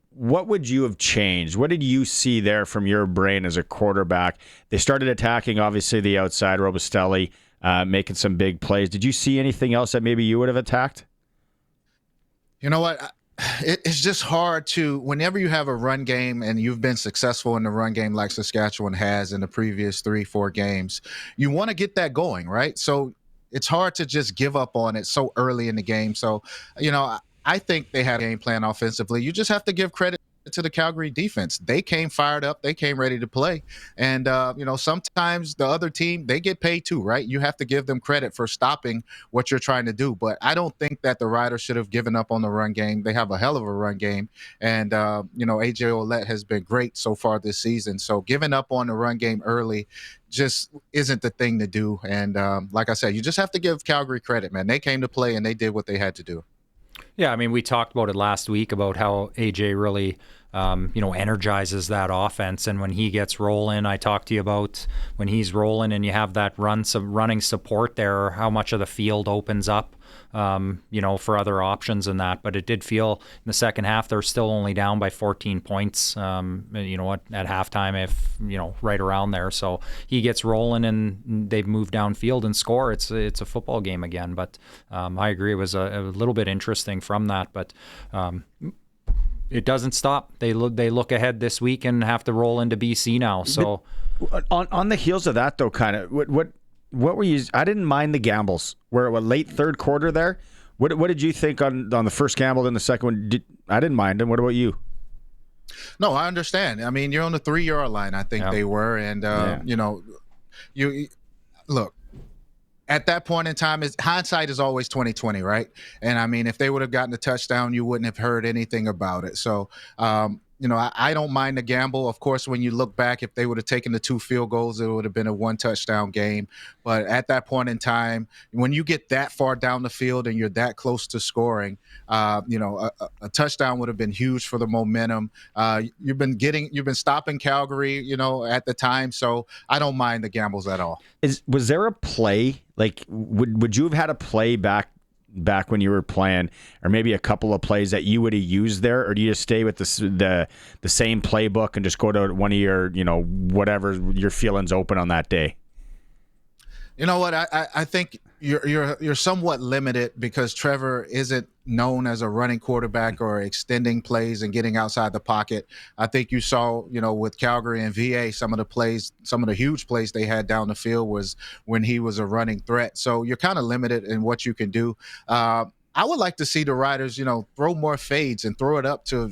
What would you have changed? What did you see there from your brain as a quarterback? They started attacking, obviously, the outside, Robustelli, making some big plays. Did you see anything else that maybe you would have attacked? You know what? It's just hard to, whenever you have a run game and you've been successful in the run game like Saskatchewan has in the previous 3-4 games, you want to get that going, right? So it's hard to just give up on it so early in the game. So, I think they had a game plan offensively. You just have to give credit to the Calgary defense. They came fired up. They came ready to play. And, sometimes the other team, they get paid too, right? You have to give them credit for stopping what you're trying to do. But I don't think that the Riders should have given up on the run game. They have a hell of a run game. And, A.J. Ouellette has been great so far this season. So giving up on the run game early just isn't the thing to do. And like I said, you just have to give Calgary credit, man. They came to play and they did what they had to do. Yeah, I mean, we talked about it last week about how AJ really, energizes that offense. And when he gets rolling, I talked to you about when he's rolling and you have that running support there, how much of the field opens up, for other options and that. But it did feel in the second half they're still only down by 14 points, at halftime, if, right around there. So he gets rolling and they've moved downfield and score. It's a football game again. But I agree, it was a little bit interesting from that. But it doesn't stop. They look ahead this week and have to roll into BC now. So on the heels of that, though, kind of what were you? I didn't mind the gambles. Were late third quarter there. What did you think on the first gamble and the second one? I didn't mind them. What about you? No, I understand. I mean, you're on the 3-yard line. I think they were, and you look. At that point in time, hindsight is always 20/20, right? And I mean, if they would have gotten a touchdown, you wouldn't have heard anything about it. So, I don't mind the gamble. Of course, when you look back, if they would have taken the 2 field goals, it would have been a 1-touchdown game. But at that point in time, when you get that far down the field and you're that close to scoring, a touchdown would have been huge for the momentum. You've been stopping Calgary, at the time. So I don't mind the gambles at all. Was there a play? Like, would you have had a play back when you were playing, or maybe a couple of plays that you would have used there, or do you just stay with the same playbook and just go to one of your, whatever your feelings open on that day? You know what? I think you're somewhat limited because Trevor isn't known as a running quarterback or extending plays and getting outside the pocket. I think you saw, with Calgary and VA, some of the huge plays they had down the field was when he was a running threat. So you're kind of limited in what you can do. I would like to see the Riders, throw more fades and throw it up to,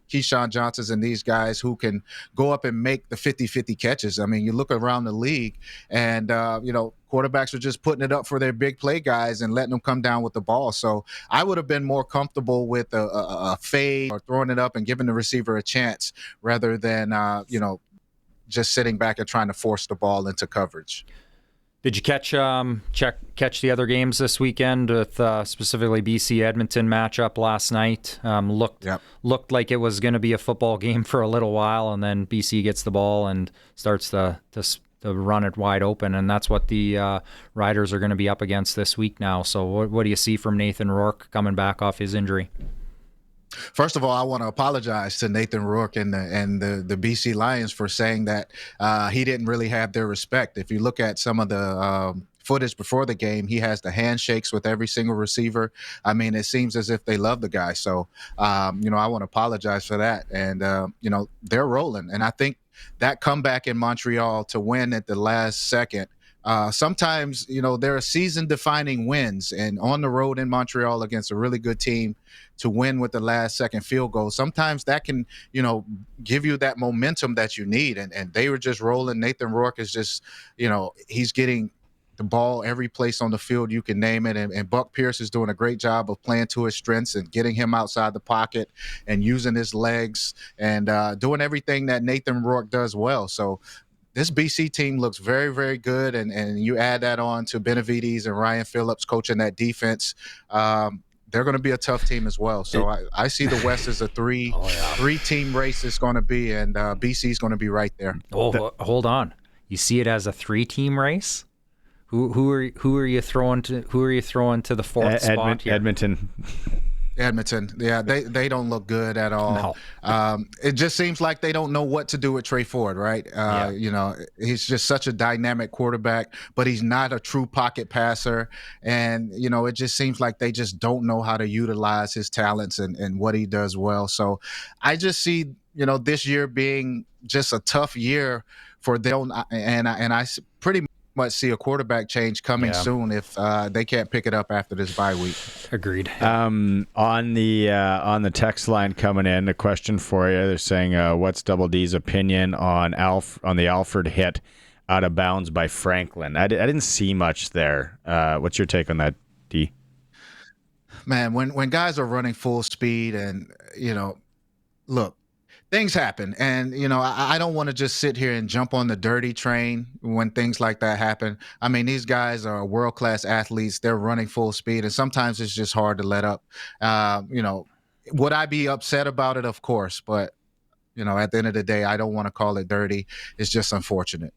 Keyshawn Johnsons and these guys who can go up and make the 50-50 catches. I mean, you look around the league and, quarterbacks are just putting it up for their big play guys and letting them come down with the ball. So I would have been more comfortable with a fade or throwing it up and giving the receiver a chance rather than, just sitting back and trying to force the ball into coverage. Did you catch the other games this weekend with specifically BC Edmonton matchup last night? Looked like it was going to be a football game for a little while, and then BC gets the ball and starts to run it wide open, and that's what the Riders are going to be up against this week now. So what do you see from Nathan Rourke coming back off his injury? First of all, I want to apologize to Nathan Rourke and the BC Lions for saying that he didn't really have their respect. If you look at some of the footage before the game, he has the handshakes with every single receiver. I mean, it seems as if they love the guy. So, I want to apologize for that. And, they're rolling. And I think that comeback in Montreal to win at the last second, sometimes, there are season-defining wins, and on the road in Montreal against a really good team to win with the last-second field goal, sometimes that can, give you that momentum that you need. And they were just rolling. Nathan Rourke is just, he's getting the ball every place on the field you can name it, and Buck Pierce is doing a great job of playing to his strengths and getting him outside the pocket and using his legs and doing everything that Nathan Rourke does well. So this BC team looks very, very good, and you add that on to Benavides and Ryan Phillips coaching that defense. They're going to be a tough team as well. So I see the West as a three-team race is going to be, and BC is going to be right there. Hold on, you see it as a 3-team race? Who are you throwing to the fourth spot here? Edmonton, yeah, they don't look good at all. No. It just seems like they don't know what to do with Trey Ford, right? He's just such a dynamic quarterback, but he's not a true pocket passer. And, it just seems like they just don't know how to utilize his talents and what he does well. So I just see, this year being just a tough year for them. And I pretty much see a quarterback change coming soon if they can't pick it up after this bye week. Agreed. On the text line coming in, a question for you. They're saying, what's Double D's opinion on the Alford hit out of bounds by Franklin? I didn't see much there. What's your take on that, D? Man, when guys are running full speed and, look, things happen. And, I don't want to just sit here and jump on the dirty train when things like that happen. I mean, these guys are world-class athletes. They're running full speed, and sometimes it's just hard to let up. Would I be upset about it? Of course. But, at the end of the day, I don't want to call it dirty. It's just unfortunate.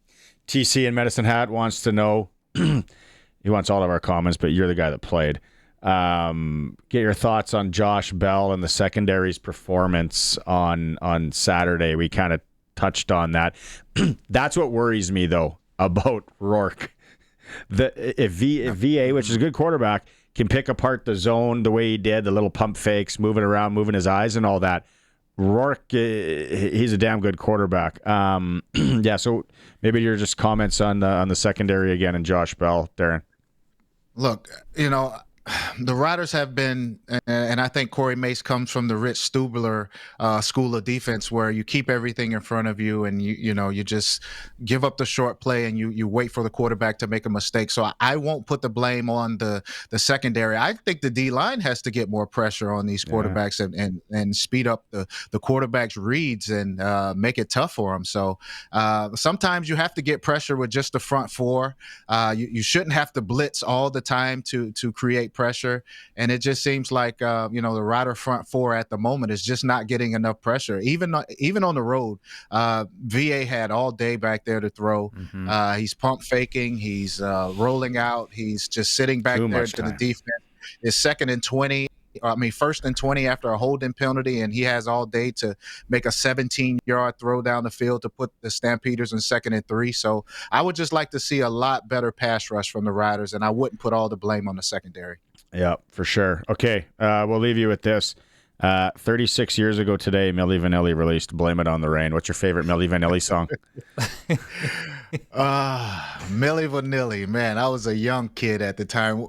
TC in Medicine Hat wants to know, he wants all of our comments, but you're the guy that played. Get your thoughts on Josh Bell and the secondary's performance on Saturday. We kind of touched on that. That's what worries me, though, about Rourke. If VA, which is a good quarterback, can pick apart the zone the way he did, the little pump fakes, moving around, moving his eyes and all that, Rourke, he's a damn good quarterback. So maybe your just comments on the secondary again and Josh Bell, Darren. Look, the Riders have been, and I think Corey Mace comes from the Rich Stubler school of defense, where you keep everything in front of you, and you just give up the short play, and you wait for the quarterback to make a mistake. So I won't put the blame on the secondary. I think the D line has to get more pressure on these quarterbacks and speed up the quarterback's reads and make it tough for them. So sometimes you have to get pressure with just the front four. You shouldn't have to blitz all the time to create pressure, and it just seems like the Rider front four at the moment is just not getting enough pressure. Even on the road, VA had all day back there to throw. Mm-hmm. He's pump faking, he's rolling out, he's just sitting back there to the defense. It's 1st and 20 after a holding penalty, and he has all day to make a 17-yard throw down the field to put the Stampeders in 2nd and 3. So I would just like to see a lot better pass rush from the Riders, and I wouldn't put all the blame on the secondary. Yeah, for sure. Okay, we'll leave you with this. 36 years ago today, Milli Vanilli released Blame It on the Rain. What's your favorite Milli Vanilli song? Milli Vanilli, man, I was a young kid at the time.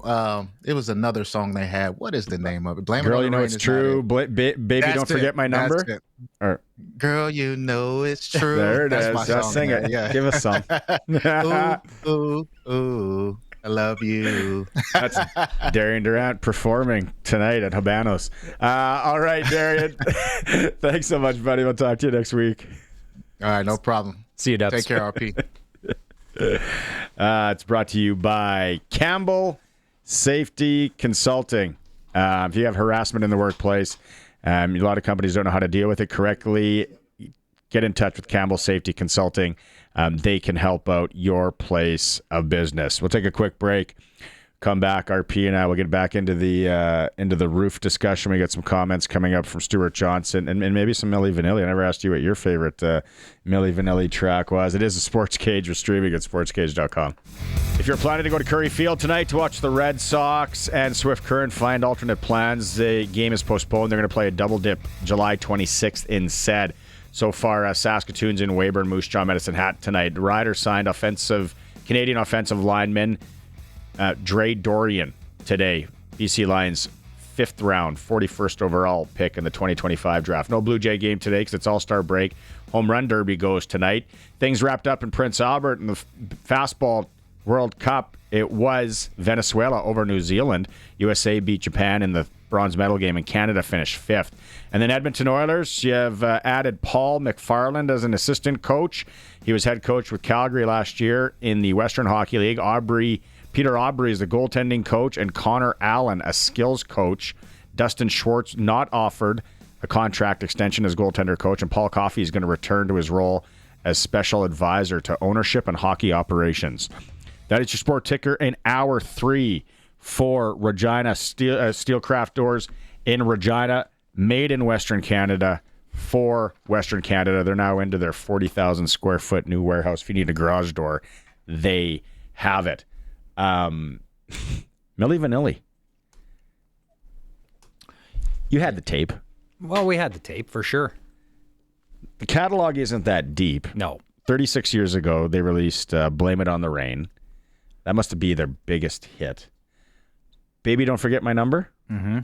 It was another song they had. What is the name of it? Blame Girl, It on the you know Rain. It's True. Baby, That's Don't Forget My Number. That's it. Girl, you know it's true. There it That's is. my song. Sing it. Yeah. Give us some. Ooh, ooh, ooh. I love you. That's Darian Durant performing tonight at Habanos. All right, Darian. Thanks so much, buddy. We'll talk to you next week. All right, no problem. See you, Dubs. Take care, RP. It's brought to you by Campbell Safety Consulting. If you have harassment in the workplace, a lot of companies don't know how to deal with it correctly. Get in touch with Campbell Safety Consulting. They can help out your place of business. We'll take a quick break. Come back, RP and I will get back into the roof discussion. We got some comments coming up from Stuart Johnson and maybe some Milli Vanilli. I never asked you what your favorite Milli Vanilli track was. It is a Sports Cage. We're streaming at sportscage.com. If you're planning to go to Curry Field tonight to watch the Red Sox and Swift Current, find alternate plans. The game is postponed. They're going to play a double dip July 26th instead. So far, Saskatoon's in Weyburn, Moose Jaw, Medicine Hat tonight. The Riders signed Canadian offensive lineman Dre Dorian today. BC Lions 5th round, 41st overall pick in the 2025 draft. No Blue Jay game today because it's All-Star break. Home Run Derby goes tonight. Things wrapped up in Prince Albert in the Fastball World Cup. It was Venezuela over New Zealand. USA beat Japan in the bronze medal game, and Canada finished 5th. And then Edmonton Oilers, you have added Paul McFarland as an assistant coach. He was head coach with Calgary last year in the Western Hockey League. Peter Aubry is the goaltending coach, and Connor Allen, a skills coach. Dustin Schwartz not offered a contract extension as goaltender coach, and Paul Coffey is going to return to his role as special advisor to ownership and hockey operations. That is your sport ticker in hour 3 for Regina Steelcraft Doors in Regina, made in Western Canada for Western Canada. They're now into their 40,000 square foot new warehouse. If you need a garage door, they have it. Milli Vanilli. You had the tape. Well, we had the tape for sure. The catalog isn't that deep. No. 36 years ago, they released Blame It on the Rain. That must be their biggest hit. Baby, Don't Forget My Number. Mm-hmm.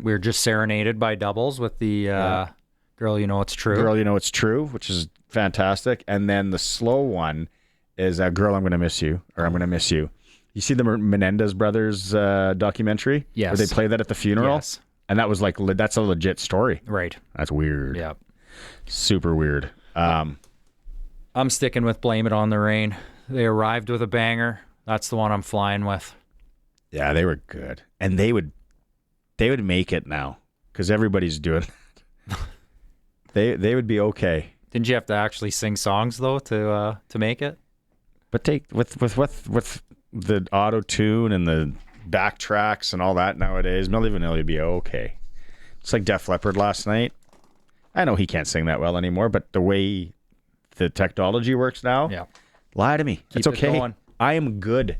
We were just serenaded by doubles with the Girl, You Know It's True. Girl, You Know It's True, which is fantastic. And then the slow one is Girl, I'm Gonna Miss You, or I'm Gonna Miss You. You see the Menendez brothers documentary? Yes. Where they play that at the funeral? Yes. And that was like, that's a legit story. Right. That's weird. Yeah. Super weird. I'm sticking with Blame It on the Rain. They arrived with a banger. That's the one I'm flying with. Yeah, they were good. And they would make it now because everybody's doing that. They would be okay. Didn't you have to actually sing songs though to make it? But take with the auto tune and the backtracks and all that nowadays, Milli Vanilli would be okay. It's like Def Leppard last night. I know he can't sing that well anymore, but the way the technology works now, yeah. Lie to me. Keep it's okay. It going. I am good.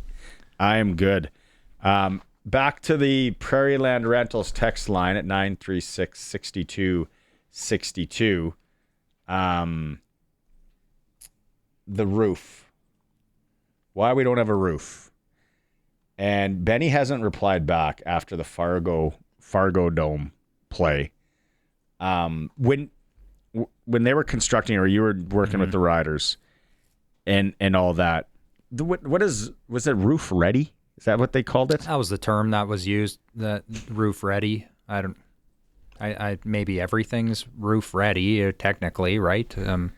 Back to the Prairie Land Rentals text line at 936-6262. The roof. Why we don't have a roof. And Benny hasn't replied back after the Fargo Dome play. When they were constructing, or you were working with the Riders and all that, was it roof ready? Is that what they called it? That was the term that was used, that roof ready. I maybe everything's roof ready, technically, right? And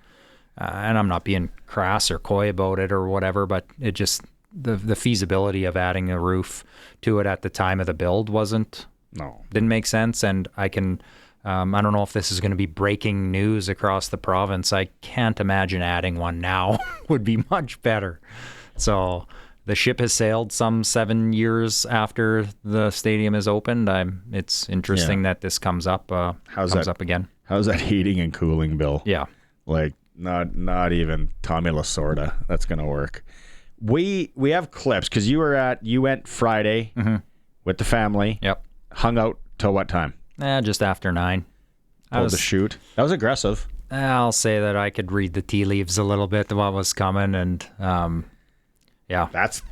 I'm not being crass or coy about it or whatever, but it just, the feasibility of adding a roof to it at the time of the build didn't make sense. And I don't know if this is going to be breaking news across the province. I can't imagine adding one now would be much better. So the ship has sailed some 7 years after the stadium is opened. It's interesting that this comes up. Up again. How's that heating and cooling bill? Yeah, like not even Tommy Lasorda. That's gonna work. We have clips because you went Friday with the family. Yep. Hung out till what time? Just after 9. Pulled the shoot. That was aggressive. I'll say that I could read the tea leaves a little bit, what was coming, and yeah. That's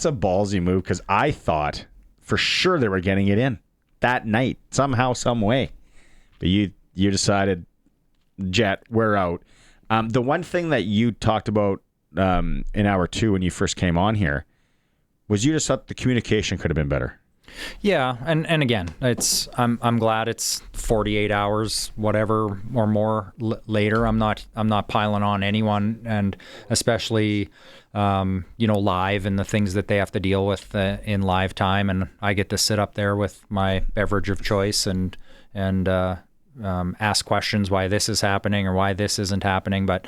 a ballsy move because I thought for sure they were getting it in that night somehow, some way. But you decided, Jet, we're out. The one thing that you talked about in hour 2 when you first came on here was you just thought the communication could have been better. Yeah, and again, I'm glad it's 48 hours, whatever or more later. I'm not piling on anyone, and especially live and the things that they have to deal with in live time, and I get to sit up there with my beverage of choice and ask questions why this is happening or why this isn't happening. But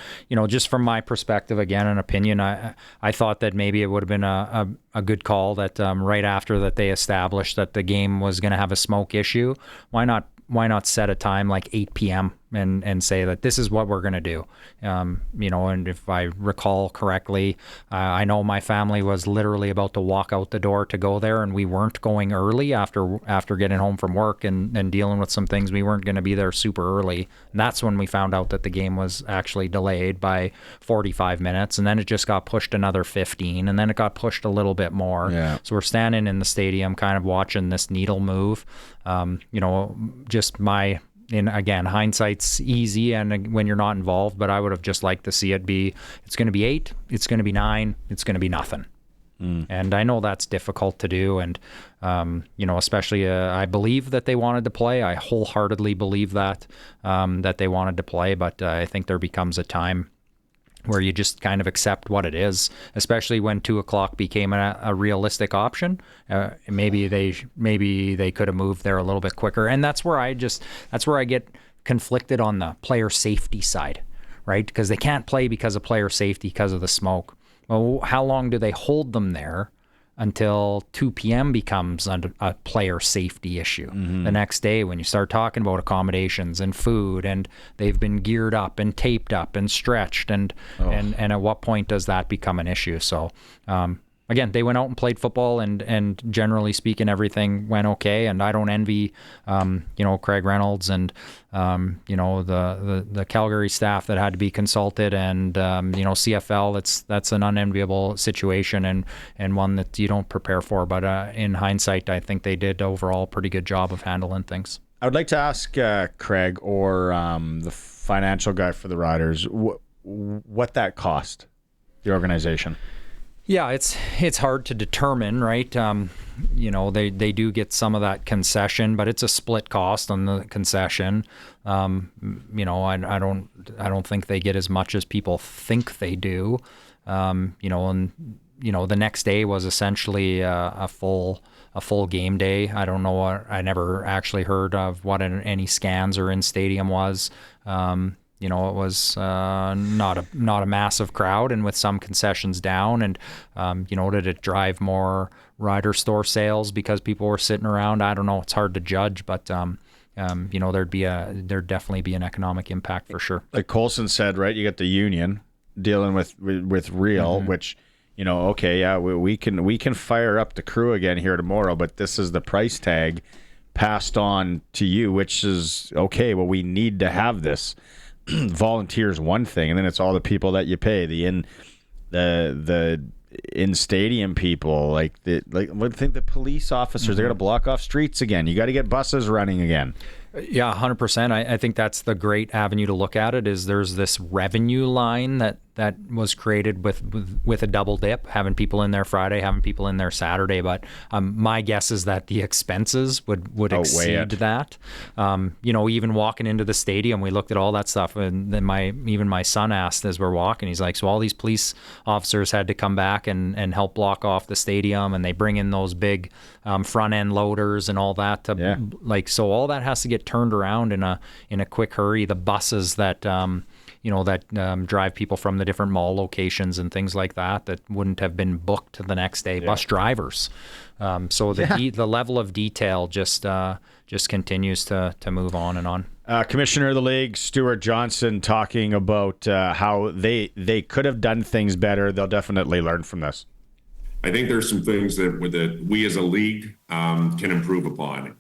just from my perspective, again, an opinion, I thought that maybe it would have been a good call that right after that they established that the game was going to have a smoke issue. Why not set a time like 8 p.m. and say that this is what we're going to do? And if I recall correctly, I know my family was literally about to walk out the door to go there, and we weren't going early after getting home from work and dealing with some things. We weren't going to be there super early. And that's when we found out that the game was actually delayed by 45 minutes, and then it just got pushed another 15, and then it got pushed a little bit more. Yeah. So we're standing in the stadium kind of watching this needle move. Again, hindsight's easy and when you're not involved, but I would have just liked to see it's going to be 8, it's going to be 9, it's going to be nothing. And I know that's difficult to do. And, especially I believe that they wanted to play. I wholeheartedly believe that they wanted to play, but I think there becomes a time where you just kind of accept what it is, especially when 2:00 became a realistic option. Maybe they could have moved there a little bit quicker. And that's where I get conflicted on the player safety side, right? Because they can't play because of player safety, because of the smoke. Well, how long do they hold them there until 2 p.m. becomes a player safety issue? The next day when you start talking about accommodations and food, and they've been geared up and taped up and stretched, and at what point does that become an issue? So again, they went out and played football, and generally speaking, everything went okay. And I don't envy, Craig Reynolds and, the Calgary staff that had to be consulted, and, CFL, that's an unenviable situation and one that you don't prepare for. But in hindsight, I think they did overall a pretty good job of handling things. I would like to ask Craig or the financial guy for the Riders what that cost the organization. Yeah, it's hard to determine, right? They do get some of that concession, but it's a split cost on the concession. I don't think they get as much as people think they do. The next day was essentially a full game day. I don't know I never actually heard of what any scans or in stadium was. It was not a massive crowd, and with some concessions down. And did it drive more Rider store sales because people were sitting around? I don't know. It's hard to judge, but there'd definitely be an economic impact for sure. Like Colson said, right? You got the union dealing with Real, which we can fire up the crew again here tomorrow, but this is the price tag passed on to you, which is okay. Well, we need to have this. Volunteers one thing, and then it's all the people that you pay, the in stadium people, the police officers. They're gonna block off streets again. You got to get buses running again. Yeah, 100%. I think that's the great avenue to look at it. Is there's this revenue line that was created with a double dip, having people in there Friday, having people in there Saturday. But my guess is that the expenses would exceed that. Even walking into the stadium, we looked at all that stuff, and then my son asked as we're walking, he's like, so all these police officers had to come back and help block off the stadium, and they bring in those big front end loaders and all that so all that has to get turned around in a quick hurry. The buses that drive people from the different mall locations and things like that wouldn't have been booked the next day. Bus drivers. The level of detail just continues to move on and on. Commissioner of the League, Stuart Johnson, talking about how they could have done things better. They'll definitely learn from this. I think there's some things that we as a league can improve upon.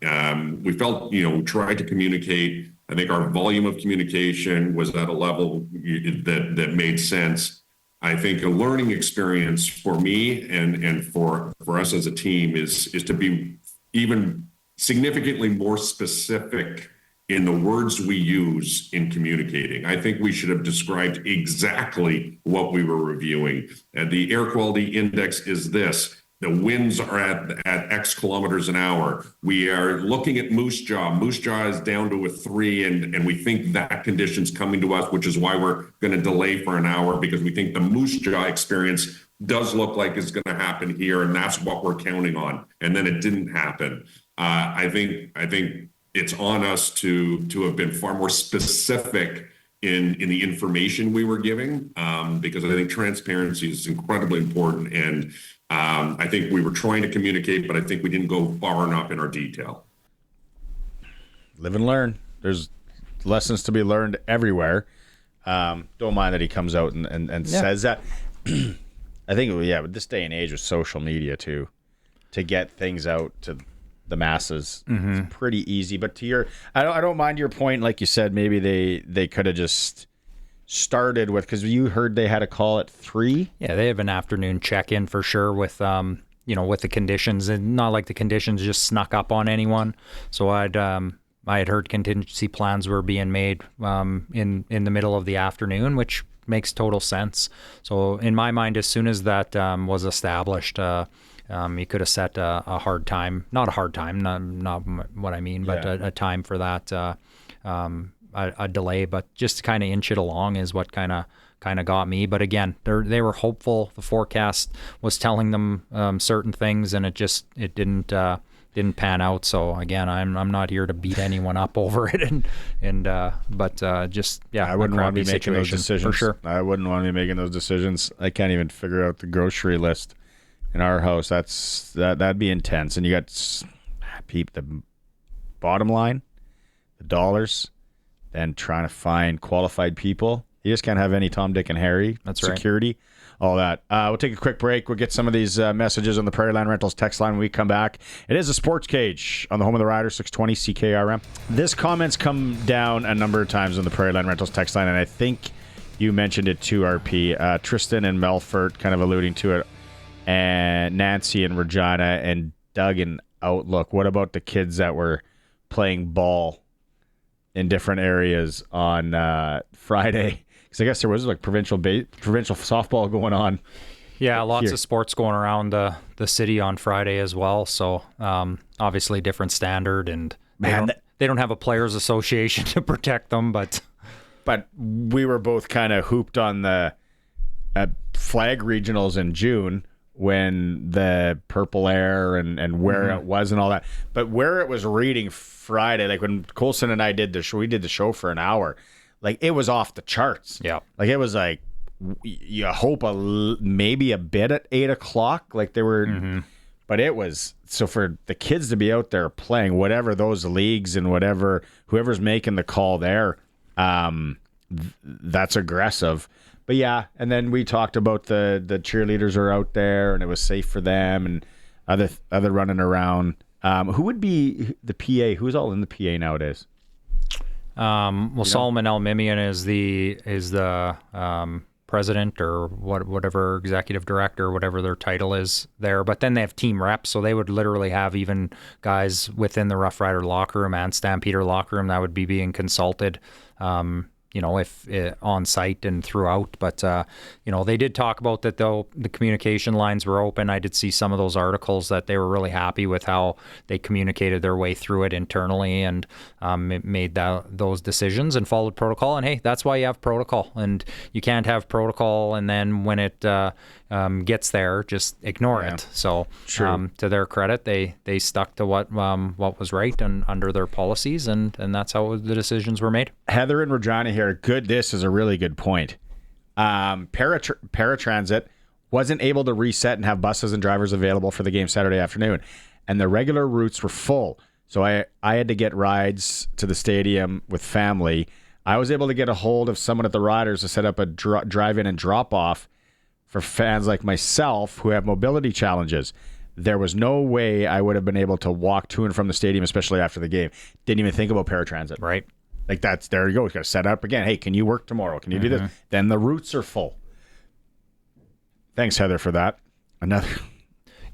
We felt, tried to communicate. I think our volume of communication was at a level that made sense. I think a learning experience for me and for us as a team is to be even significantly more specific in the words we use in communicating. I think we should have described exactly what we were reviewing. And the air quality index is this. The winds are at X kilometers an hour. We are looking at Moose Jaw. Moose Jaw is down to a 3, and we think that condition's coming to us, which is why we're going to delay for an hour, because we think the Moose Jaw experience does look like it's going to happen here, and that's what we're counting on. And then it didn't happen. I think it's on us to have been far more specific in the information we were giving, because I think transparency is incredibly important. And I think we were trying to communicate, but I think we didn't go far enough in our detail. Live and learn. There's lessons to be learned everywhere. Don't mind that he comes out and says that. I think, with this day and age with social media too, to get things out to the masses, it's pretty easy. But I don't mind your point. Like you said, maybe they could have just started with, because you heard they had a call at 3. Yeah, they have an afternoon check-in for sure with with the conditions, and not like the conditions just snuck up on anyone. So I had heard contingency plans were being made in the middle of the afternoon, which makes total sense. So in my mind, as soon as that was established, you could have set a hard time, not a hard time, not what I mean, but a time for that, a delay, but just to kind of inch it along is what kind of got me. But again, they were hopeful. The forecast was telling them certain things, and it didn't pan out. So again, I'm not here to beat anyone up over it, but I wouldn't want to be making those decisions for sure. I wouldn't want to be making those decisions. I can't even figure out the grocery list in our house. That'd be intense. And you got the bottom line, the dollars, and trying to find qualified people. You just can't have any Tom, Dick, and Harry. That's right. Security, all that. We'll take a quick break. We'll get some of these messages on the Prairie Land Rentals text line when we come back. It is a Sports Cage on the home of the Riders, 620 CKRM. This comment's come down a number of times on the Prairie Land Rentals text line, and I think you mentioned it too, RP. Tristan and Melfort kind of alluding to it, and Nancy and Regina and Doug and Outlook. What about the kids that were playing ball in different areas on Friday? Because I guess there was like provincial softball going on. Yeah, lots of sports going around the city on Friday as well. So obviously different standard, and they don't have a players' association to protect them. But we were both kind of hooped on the flag regionals in June when the purple air and where it was and all that. But where it was reading Friday, like when Colson and I did the show, we did the show for an hour. Like, it was off the charts. Yeah. Like, it was like, you hope maybe a bit at 8 o'clock. Like, they were, but it was, so for the kids to be out there playing, whatever those leagues and whoever's making the call there, that's aggressive. But yeah, and then we talked about the cheerleaders are out there and it was safe for them and other running around. Who would be the PA? Who's all in the PA nowadays? Solomon Elmimian is the president or whatever executive director, whatever their title is there. But then they have team reps, so they would literally have even guys within the Rough Rider locker room and Stampeder locker room that would be being consulted. If on site and throughout. But, they did talk about that, though, the communication lines were open. I did see some of those articles that they were really happy with how they communicated their way through it internally and made those decisions and followed protocol. And, hey, that's why you have protocol. And you can't have protocol and then when it gets there, just ignore it. So to their credit, they stuck to what was right and under their policies, and that's how the decisions were made. Heather and Regina here. This is a really good point. Paratransit wasn't able to reset and have buses and drivers available for the game Saturday afternoon, and the regular routes were full. So I had to get rides to the stadium with family. I was able to get a hold of someone at the Riders to set up a drive-in and drop-off for fans like myself who have mobility challenges. There was no way I would have been able to walk to and from the stadium, especially after the game. Didn't even think about paratransit. Right. Like, there you go. You got to set up again. Hey, can you work tomorrow? Can you do this? Then the routes are full. Thanks, Heather, for that.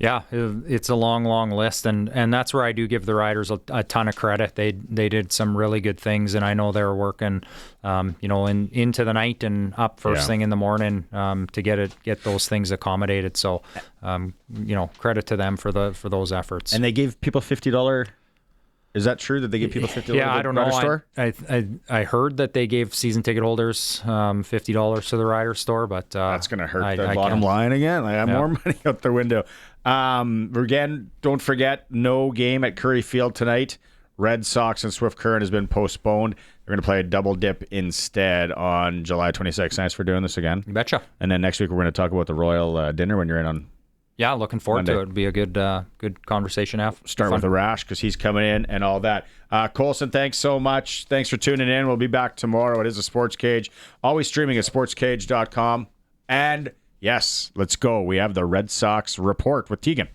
Yeah, it's a long, long list, and that's where I do give the Riders a ton of credit. They did some really good things, and I know they were working, into the night and up first thing in the morning to get those things accommodated. So, credit to them for those efforts. And they gave people $50. Is that true that they give people $50? Yeah, I don't know. Store? I heard that they gave season ticket holders $50 to the Rider store, but that's going to hurt their bottom line again. I have more money out the window. Again, don't forget, no game at Curry Field tonight. Red Sox and Swift Current has been postponed. They're going to play a double dip instead on July 26th. Thanks for doing this again. You betcha. And then next week we're going to talk about the Royal dinner when you're in on. Yeah, looking forward to it. It'll be a good conversation. Start with the Rash because he's coming in and all that. Colson, thanks so much. Thanks for tuning in. We'll be back tomorrow. It is a Sports Cage. Always streaming at sportscage.com. And yes, let's go. We have the Red Sox report with Tegan.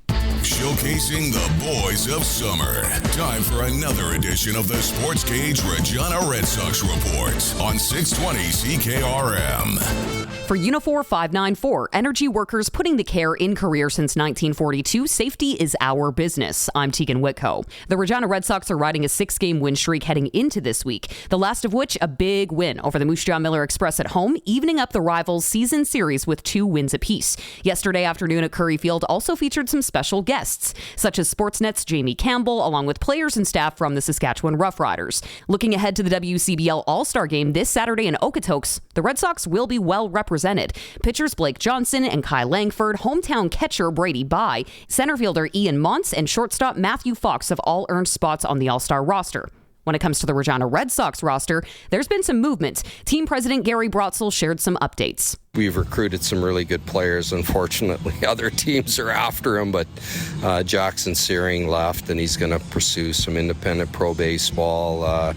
Showcasing the boys of summer. Time for another edition of the Sports Cage Regina Red Sox Report on 620 CKRM. For Unifor 594, energy workers putting the care in career since 1942, safety is our business. I'm Tegan Whitco. The Regina Red Sox are riding a 6-game win streak heading into this week, the last of which a big win over the Moose Jaw Miller Express at home, evening up the rivals' season series with 2 wins apiece. Yesterday afternoon at Curry Field also featured some special guests, such as Sportsnet's Jamie Campbell, along with players and staff from the Saskatchewan Roughriders. Looking ahead to the WCBL All-Star Game this Saturday in Okotoks, the Red Sox will be well represented. Pitchers Blake Johnson and Kai Langford, hometown catcher Brady Bye, center fielder Ian Montz, and shortstop Matthew Fox have all earned spots on the All-Star roster. When it comes to the Regina Red Sox roster, there's been some movement. Team president Gary Brotzel shared some updates. We've recruited some really good players. Unfortunately, other teams are after him, but Jackson Searing left, and he's going to pursue some independent pro baseball.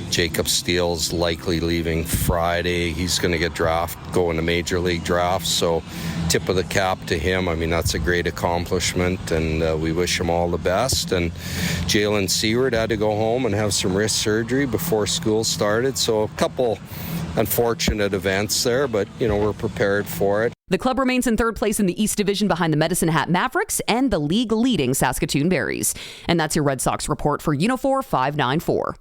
Jacob Steele's likely leaving Friday. He's going to get going to Major League drafts, so tip of the cap to him. I mean, that's a great accomplishment, and we wish him all the best. And Jalen Seward had to go home and have some wrist surgery before school started, so a couple unfortunate events there, but we're prepared for it. The club remains in third place in the East Division behind the Medicine Hat Mavericks and the league-leading Saskatoon Berries. And that's your Red Sox report for Unifor 594.